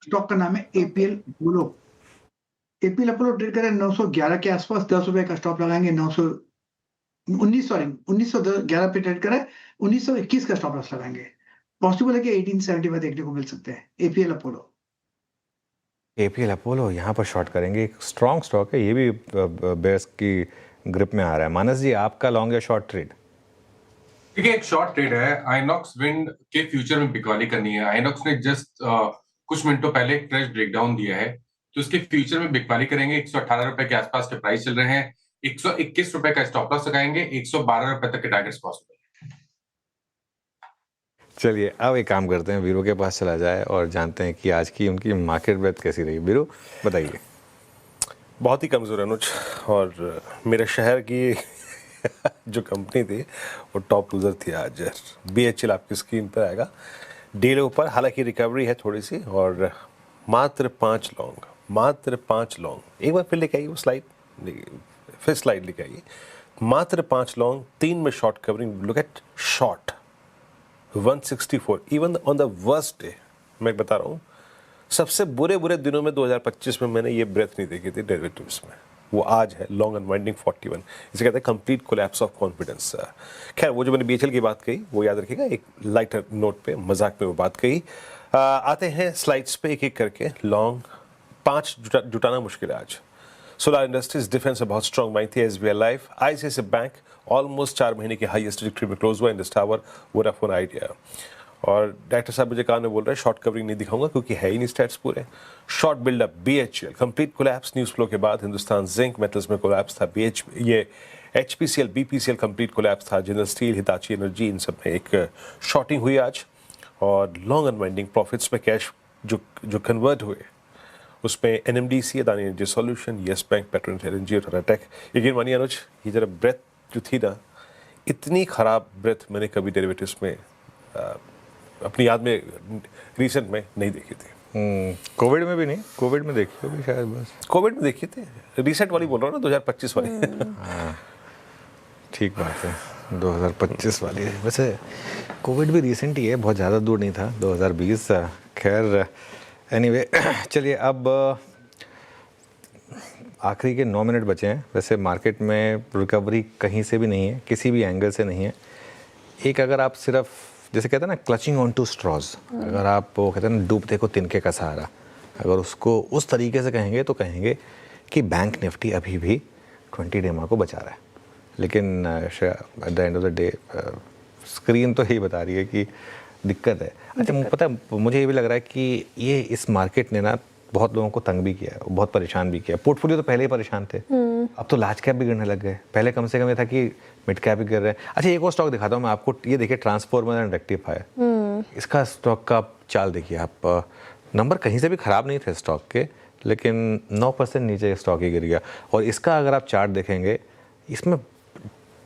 स्टॉक का नाम है APL Apollo. APL Apollo trade कर रहे हैं 911 के आसपास, 10 रुपए का स्टॉप लगाएंगे। 1911 पे ट्रेड कर रहे हैं, 1921 का स्टॉप लॉस लगाएंगे। पॉसिबल है कि 1875 देखने को मिल सकते हैं। एपीएल अपोलो यहाँ पर शॉर्ट करेंगे। एक स्ट्रॉन्ग स्टॉक है, ये भी बेयर्स की ग्रिप में आ रहा है। मानस जी, आपका लॉन्ग या शॉर्ट ट्रेड? देखिए, एक शॉर्ट ट्रेड है। आइनॉक्स विंड के फ्यूचर में बिकवाली करनी है। आइनॉक्स ने जस्ट कुछ मिनटों पहले एक फ्रेश ब्रेकडाउन दिया है, तो उसके फ्यूचर में बिकवाली करेंगे। 118 रुपए के आसपास के प्राइस चल रहे हैं। 121 रुपए का स्टॉप लॉस लगाएंगे। 112 रुपए तक के टारगेट्स पॉसिबल। चलिए, अब एक काम करते हैं, वीरू के पास चला जाए और जानते हैं कि आज की उनकी मार्केट ब्रेथ कैसी रही। वीरू, बताइए। बहुत ही कमज़ोर है अनुज, और मेरे शहर की जो कंपनी थी वो टॉप लूजर थी आज। बीएचईएल आपकी स्क्रीन पर आएगा डे लो ऊपर। हालांकि रिकवरी है थोड़ी सी, और मात्र 5 लॉन्ग। एक बार फिर लेके आइए वो स्लाइड, फिर स्लाइड लेके आइए। मात्र 5 लॉन्ग, 3 में short covering. Look at short 164 even on the worst day. मैं बता रहा हूँ, सबसे बुरे दिनों में 2025 में मैंने ये ब्रेथ नहीं देखी थी डेरिवेटिव्स में। वो आज है लॉन्ग अनवाइंडिंग 41। इसे कहते हैं कंप्लीट कोलैप्स ऑफ कॉन्फिडेंस। खैर, वो जो मैंने बीएचईएल की बात कही वो याद रखिएगा, एक लाइटर नोट पे, मजाक में वो बात कही। आते हैं स्लाइड्स पे एक एक करके। लॉन्ग 5 जुटाना मुश्किल है आज। सोलार इंडस्ट्रीज, डिफेंस में बहुत स्ट्रॉन्ग बाइंग थी। SBI life, ICICI bank almost 4 महीने की हाईएस्ट ट्रैजेक्टरी में क्लोज हुआ। Indus tower, Vodafone idea. और डायरेक्टर साहब मुझे कान में बोल रहे हैं शॉर्ट कवरिंग नहीं दिखाऊंगा क्योंकि है ही नहीं स्टैट्स पूरे। Short buildup BHEL complete collapse news flow के बाद। हिंदुस्तान जिंक मेटल्स में कोलैप्स था। ये एचपीसीएल बीपीसीएल कंप्लीट कोलैप्स था। जिंदल स्टील, हिताची एनर्जी, इन सब में एक शॉर्टिंग हुई आज। और लॉन्ग अनवाइंडिंग प्रॉफिट्स में कैश जो कन्वर्ट हुए उसमें NMDC, Adani energy solution, yes bank, Petronet energy और टाटा टेक। यकीन मानिए अनुज, ये जरा ब्रेथ जो थी ना, इतनी खराब ब्रेथ मैंने कभी डेरिवेटिव्स में अपनी याद में रिसेंट में नहीं देखी थी। कोविड में भी नहीं? कोविड में देखी होगी शायद, बस कोविड में देखी थी। रिसेंट वाली बोल रहा हूँ ना, 2025 वाली। ठीक बात है, 2025 वाली। वैसे कोविड भी रिसेंट ही है, बहुत ज़्यादा दूर नहीं था, 2020। खैर एनीवे, चलिए अब आखिरी के 9 मिनट बचे हैं। वैसे मार्केट में रिकवरी कहीं से भी नहीं है, किसी भी एंगल से नहीं है। एक अगर आप सिर्फ जैसे कहते हैं ना क्लचिंग ऑन टू स्ट्रॉज, अगर आप वो कहते हैं ना डूबते को तिनके का सहारा, अगर उसको उस तरीके से कहेंगे तो कहेंगे कि बैंक निफ्टी अभी भी 20 डे को बचा रहा है। लेकिन at the end of the day screen तो यही बता रही है कि दिक्कत है। अच्छा पता है मुझे ये भी लग रहा है कि ये इस मार्केट ने ना बहुत लोगों को तंग भी किया है, बहुत परेशान भी किया। पोर्टफोलियो तो पहले ही परेशान थे, अब तो लार्ज कैप भी गिरने लग गए। पहले कम से कम ये था कि मिड कैप भी गिर रहे हैं। अच्छा एक और स्टॉक दिखाता हूँ मैं आपको, ये देखिए ट्रांसफॉर्मर एंड रेक्टिफायर। इसका स्टॉक का चाल देखिए आप, नंबर कहीं से भी खराब नहीं थे स्टॉक के, लेकिन 9% नीचे स्टॉक ही गिर गया। और इसका अगर आप चार्ट देखेंगे, इसमें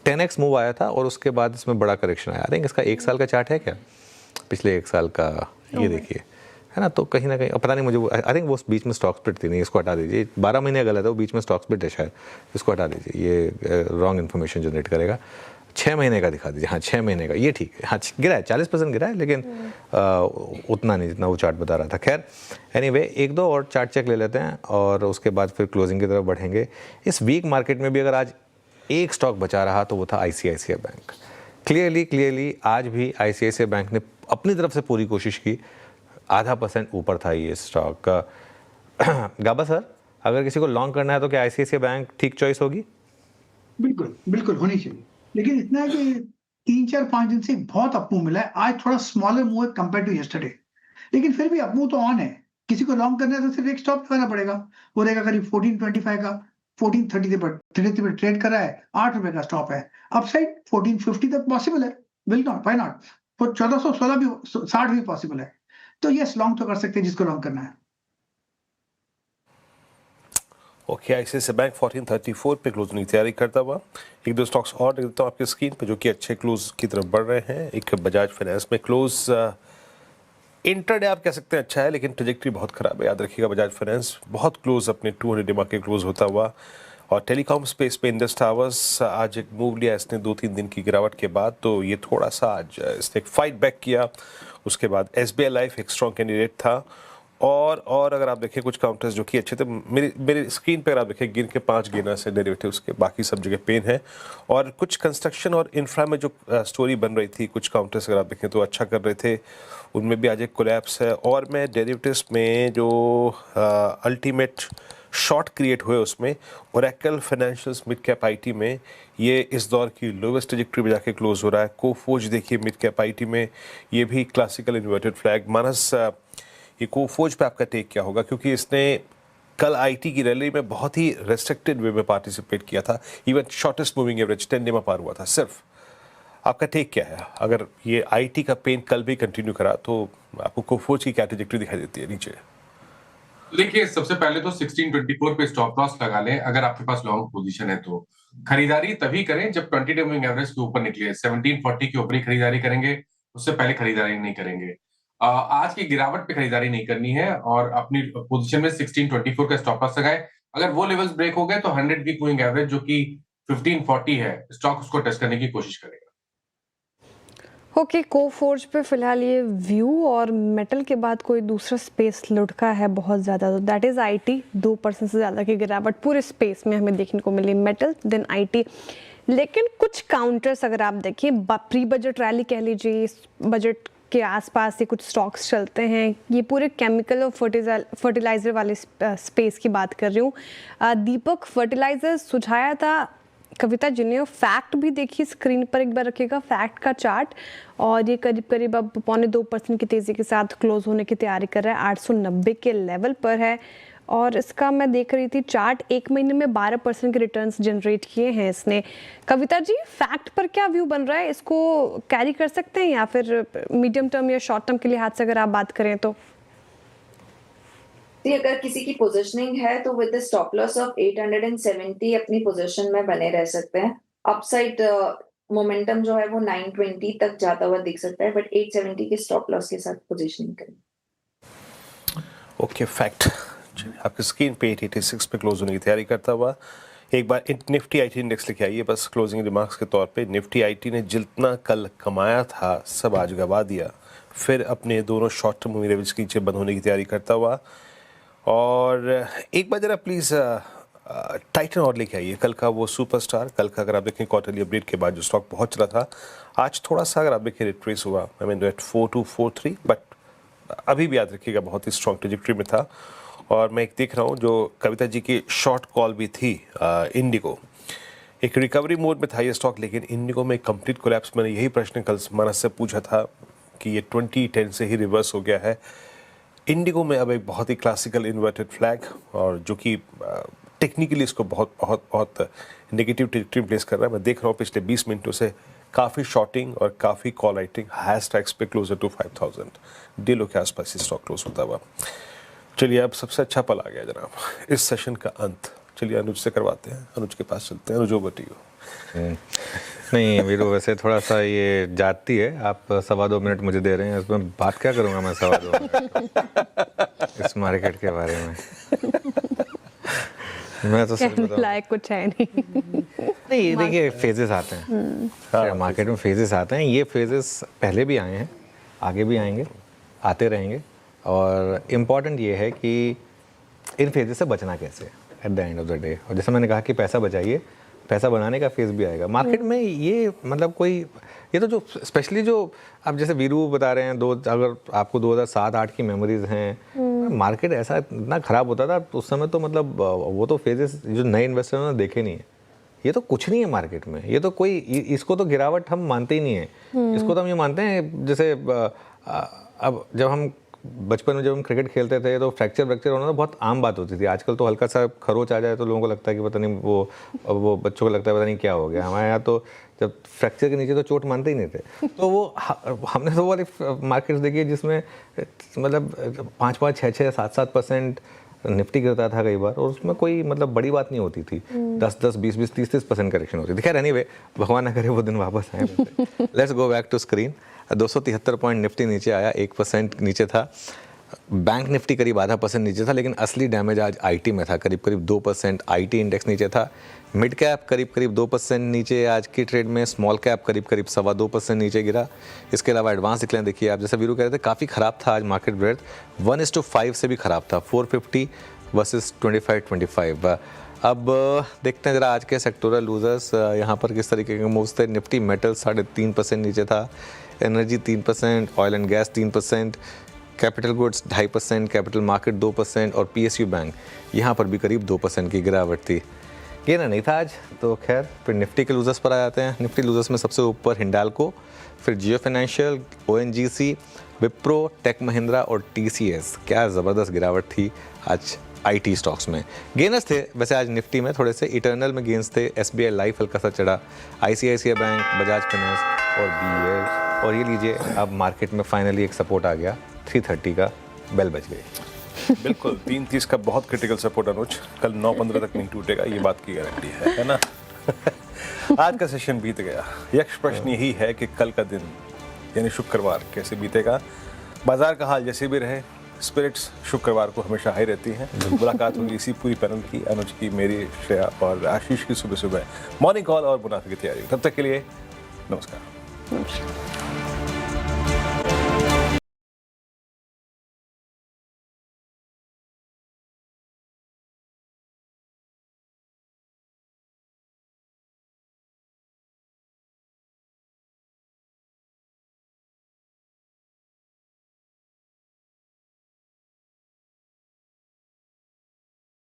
10x मूव आया था और उसके बाद इसमें बड़ा करेक्शन आया। आई थिंक इसका 1 साल का चार्ट है क्या, पिछले 1 साल का, ये देखिए है ना। तो कहीं ना कहीं पता नहीं मुझे, आई थिंक वो बीच में स्टॉक स्प्लिट थी, नहीं इसको हटा दीजिए। 12 महीने गलत है, वो बीच में स्टॉक स्प्लिट है शायद, इसको हटा दीजिए, ये रॉन्ग इन्फॉर्मेशन जनरेट करेगा। 6 महीने का दिखा दीजिए, हाँ 6 महीने का, ये ठीक है। हाँ गिरा है, 40% गिरा है, लेकिन उतना नहीं जितना वो चार्ट बता रहा था। खैर एनीवे, एक दो और चार्ट चेक ले लेते हैं और उसके बाद फिर क्लोजिंग की तरफ बढ़ेंगे। इस वीक मार्केट में भी अगर आज एक स्टॉक बचा रहा तो वो था ICICI बैंक। क्लियरली आज भी ICICI बैंक ने अपनी तरफ से पूरी कोशिश की, 0.5% ऊपर था ये स्टॉक। गाबा सर, अगर किसी को लॉन्ग करना है तो क्या ICICI बैंक ठीक चॉइस होगी? बिल्कुल बिल्कुल होनी चाहिए, लेकिन इतना है कि 3-4-5 दिन से बहुत अप मूव मिला है। आज थोड़ा स्मॉलर मूव है कंपेयर टू यस्टरडे, लेकिन फिर भी अप मूव तो ऑन है। किसी को लॉन्ग करना है तो सिर्फ एक स्टॉप लगाना पड़ेगा, वो रहेगा करीब 1425 का। 1430 पे ट्रेड कर रहा है, 8 रुपए का स्टॉप है। अपसाइड 1450 तक पॉसिबल है, विल नॉट, व्हाई नॉट। 1416 भी, 60 भी पॉसिबल है। तो यस, लॉन्ग तो कर सकते हैं जिसको लॉन्ग करना है। ओके, ICICI बैंक 1434 पे क्लोज की तैयारी करता हुआ। एक दो स्टॉक्स और देख देता हूँ आपकी स्क्रीन पे जो कि अच्छे क्लोज की तरफ बढ़ रहे हैं। एक बजाज फाइनेंस में क्लोज इंटरडे आप कह सकते हैं अच्छा है, लेकिन ट्रेजेक्टरी बहुत खराब है। याद रखिएगा बजाज फाइनेंस बहुत क्लोज अपने 200 डे मार्केट क्लोज होता हुआ। और टेलीकॉम स्पेस पे इंडस टावर्स आज एक मूव लिया इसने 2-3 दिन की गिरावट के बाद, तो ये थोड़ा सा आज इसने एक फाइट बैक किया। उसके बाद SBI लाइफ एक स्ट्रॉन्ग कैंडिडेट था। और अगर आप देखें कुछ काउंटर्स जो कि अच्छे थे, मेरे स्क्रीन पर आप देखें गिन के 5 गेनर्स से डेरिवेटिव्स के, बाकी सब जगह पेन है। और कुछ कंस्ट्रक्शन और इंफ्रा में जो स्टोरी बन रही थी, कुछ काउंटर्स अगर आप देखें तो अच्छा कर रहे थे, उनमें भी आज एक कोलैप्स है। और मैं डेरिवेटिव्स में जो अल्टीमेट शॉर्ट क्रिएट हुए उसमें Oracle financials mid cap IT में ये इस दौर की लोवेस्ट ट्रेजेक्टरी में जाके क्लोज हो रहा है। कोफोज देखिए मिड कैप IT में ये भी क्लासिकल इन्वर्टेड फ्लैग। मानस, ये कोफोज पे आपका टेक क्या होगा, क्योंकि इसने कल IT की रैली में बहुत ही रेस्ट्रिक्टेड वे में पार्टिसिपेट किया था, even shortest moving average 10 day में पार हुआ था सिर्फ। आपका टेक क्या है? अगर ये IT का पेन कल भी कंटिन्यू करा तो आपको कोफोज की क्या ट्रेजेक्टरी दिखाई देती है नीचे? देखिए सबसे पहले तो 1624 पे स्टॉप लॉस लगा लें अगर आपके पास लॉन्ग पोजीशन है तो। खरीदारी तभी करें जब 20 डे मूविंग एवरेज के ऊपर निकले। 1740 के ऊपर ही खरीदारी करेंगे, उससे पहले खरीदारी नहीं करेंगे। आज की गिरावट पे खरीदारी नहीं करनी है और अपनी पोजीशन में 1624 का स्टॉप लॉस लगाए। अगर वो लेवल्स ब्रेक हो गए तो 100 वीक मूविंग एवरेज जो कि 1540 है, स्टॉक उसको टच करने की कोशिश करेगा। ओके, कोफोर्ज पे फिलहाल ये व्यू और मेटल के बाद कोई दूसरा स्पेस लुढ़का है बहुत ज़्यादा, तो दैट इज़ IT। 2% से ज़्यादा की गिरावट पूरे स्पेस में हमें देखने को मिली, मेटल देन IT। लेकिन कुछ काउंटर्स अगर आप देखें, प्री बजट रैली कह लीजिए, बजट के आसपास ये कुछ स्टॉक्स चलते हैं। ये पूरे केमिकल और फर्टिलाइज़र वाले स्पेस की बात कर रही हूँ। दीपक फर्टिलाइज़र सुझाया था कविता जी ने। फैक्ट भी देखिए स्क्रीन पर एक बार रखिएगा, फैक्ट का चार्ट, और ये करीब करीब अब 0.25% की तेज़ी के साथ क्लोज होने की तैयारी कर रहा है, 890 के लेवल पर है। और इसका मैं देख रही थी चार्ट, 1 महीने में 12% के रिटर्न्स जनरेट किए हैं इसने। कविता जी, फैक्ट पर क्या व्यू बन रहा है? इसको कैरी कर सकते हैं या फिर मीडियम टर्म या शॉर्ट टर्म के लिहाज से अगर आप बात करें तो? अगर किसी की पोजीशनिंग है तो with the stop loss of 870 अपनी पोजीशन में बने रह सकते हैं। अपसाइड मोमेंटम जो है वो 920 तक जाता हुआ दिख सकता है, बट 870 के स्टॉप लॉस के साथ पोजीशनिंग करें। ओके, फैक्ट आपकी स्क्रीन पे 886 पे क्लोज होने की तैयारी करता हुआ। एक बार निफ्टी IT इंडेक्स लेके आइए बस क्लोजिंग रिमार्क्स के तौर पे। निफ्टी IT ने जितना कल कमाया था सब आज गवा दिया, फिर अपने दोनों शॉर्ट टर्म मूविंग एवरेज के नीचे बंद होने की तैयारी करता हुआ। और एक बार जरा प्लीज़ टाइटन और लेके आइए, कल का वो सुपरस्टार। कल का अगर आप देखें क्वार्टरली अपडेट के बाद जो स्टॉक बहुत चला था, आज थोड़ा सा अगर आप देखें रिट्रेस हुआ, आई मीन एट 4243, बट अभी भी याद रखिएगा बहुत ही स्ट्रॉन्ग ट्रेजेक्टरी में था। और मैं एक देख रहा हूँ जो कविता जी की शॉर्ट कॉल भी थी, इंडिगो एक रिकवरी मोड में था ये स्टॉक, लेकिन इंडिगो में कंप्लीट कोलैप्स। मैंने यही प्रश्न कल मानस से पूछा था, कि ये 2010 से ही रिवर्स हो गया है। इंडिगो में अब एक बहुत ही क्लासिकल इन्वर्टेड फ्लैग, और जो कि टेक्निकली इसको बहुत बहुत बहुत नेगेटिव टेरिटरी प्लेस कर रहा है। मैं देख रहा हूँ पिछले 20 मिनटों से काफ़ी शॉर्टिंग और काफ़ी कॉल राइटिंग, हाई स्ट्राइक्स पे क्लोजर टू 5000 डीलों के आसपास ही स्टॉक क्लोज होता हुआ। चलिए, अब सबसे अच्छा पल आ गया जनाब, इस सेशन का अंत। चलिए अनुज से करवाते हैं, अनुज के पास चलते हैं। अनुज, ओवर टू यू। नहीं वीरू, वैसे थोड़ा सा ये जाती है, आप 2.25 मिनट मुझे दे रहे हैं, इसमें बात क्या करूँगा मैं 2.25 मिनट इस मार्केट के बारे में। मैं तो कहने लायक कुछ है नहीं। देखिए, फेजेस आते हैं मार्केट में, फेजेस आते हैं। ये फेजेस पहले भी आए हैं, आगे भी आएंगे, आते रहेंगे। और इम्पॉर्टेंट ये है कि इन फेजेस से बचना कैसे at the end of the day. और जैसे मैंने कहा कि पैसा बचाइए, पैसा बनाने का फेज भी आएगा मार्केट में। ये मतलब कोई, ये तो जो स्पेशली जो आप जैसे वीरू बता रहे हैं, अगर आपको 2007-8 की मेमोरीज हैं, मार्केट ऐसा इतना ख़राब होता था उस समय, तो मतलब वो तो फेजेस जो नए इन्वेस्टर ने देखे नहीं है। ये तो कुछ नहीं है मार्केट में, ये तो कोई, इसको तो गिरावट हम मानते ही नहीं है। इसको तो हम ये मानते हैं, जैसे अब जब हम बचपन में जब हम क्रिकेट खेलते थे तो फ्रैक्चर होना तो बहुत आम बात होती थी। आजकल तो हल्का सा खरोच आ जाए तो लोगों को लगता है कि पता नहीं, वो बच्चों को लगता है पता नहीं क्या हो गया। हमारे यहाँ तो जब फ्रैक्चर के नीचे तो चोट मानते ही नहीं थे। तो वो हमने तो वाली मार्केट्स देखी है जिसमें मतलब 5-5, 6-6, 7-7% निफ्टी गिरता था कई बार, और उसमें कोई मतलब बड़ी बात नहीं होती थी। 10-10, 20-20, 30-30% करेक्शन होती थी। खैर एनीवे, भगवान ना करे वो दिन वापस आए। Let's go back to screen. 273 point Nifty नीचे आया, 1% नीचे था। बैंक निफ्टी करीब 0.5% नीचे था, लेकिन असली डैमेज आज आईटी में था। करीब 2% आईटी इंडेक्स नीचे था। मिड कैप करीब 2% नीचे आज की ट्रेड में। स्मॉल कैप करीब 2.25% नीचे गिरा। इसके अलावा एडवांस डिक्लाइन देखिए आप, जैसे वीरू कह रहे थे, काफ़ी ख़राब था आज मार्केट ब्रेथ। 1:5 से भी ख़राब था, 450 वर्सेस 25. अब देखते हैं जरा आज के सेक्टोरल लूजर्स यहाँ पर किस तरीके के मूव्स थे। निफ्टी मेटल 3.5% नीचे था, energy 3%, oil and gas 3%, capital goods 2.5%, capital market 2% और पीएसयू बैंक यहाँ पर भी करीब 2% की गिरावट थी। ये ना नहीं था आज। तो खैर फिर निफ्टी के लूजर्स पर आ जाते हैं। निफ्टी लूजर्स में सबसे ऊपर हिंडाल्को, फिर Jio Financial, ONGC, Wipro, Tech Mahindra और टीसीएस। क्या ज़बरदस्त गिरावट थी आज आईटी स्टॉक्स में। गेनर्स थे वैसे आज निफ्टी में थोड़े से, इटर्नल में गेंस थे। एसबीआई लाइफ हल्का सा चढ़ा, आईसीआईसीआई बैंक, बजाज फाइनेंस और बीएल। और ये लीजिए, अब मार्केट में फाइनली एक सपोर्ट आ गया, 330 का बेल बज गई। बिल्कुल, 330 का बहुत क्रिटिकल सपोर्ट अनुज, कल 9:15 तक नहीं टूटेगा, ये बात की गारंटी है ना। आज का सेशन बीत गया। यक्ष प्रश्न यही है कि कल का दिन यानी शुक्रवार कैसे बीतेगा। बाजार का हाल जैसे भी रहे, स्पिरिट्स शुक्रवार को हमेशा हाई रहती हैं। मुलाकात होगी इसी पूरी पैनल की, अनुज की, मेरी, श्रेया और आशीष की सुबह सुबह मॉर्निंग कॉल और मुनाफे की तैयारी। तब तक के लिए नमस्कार।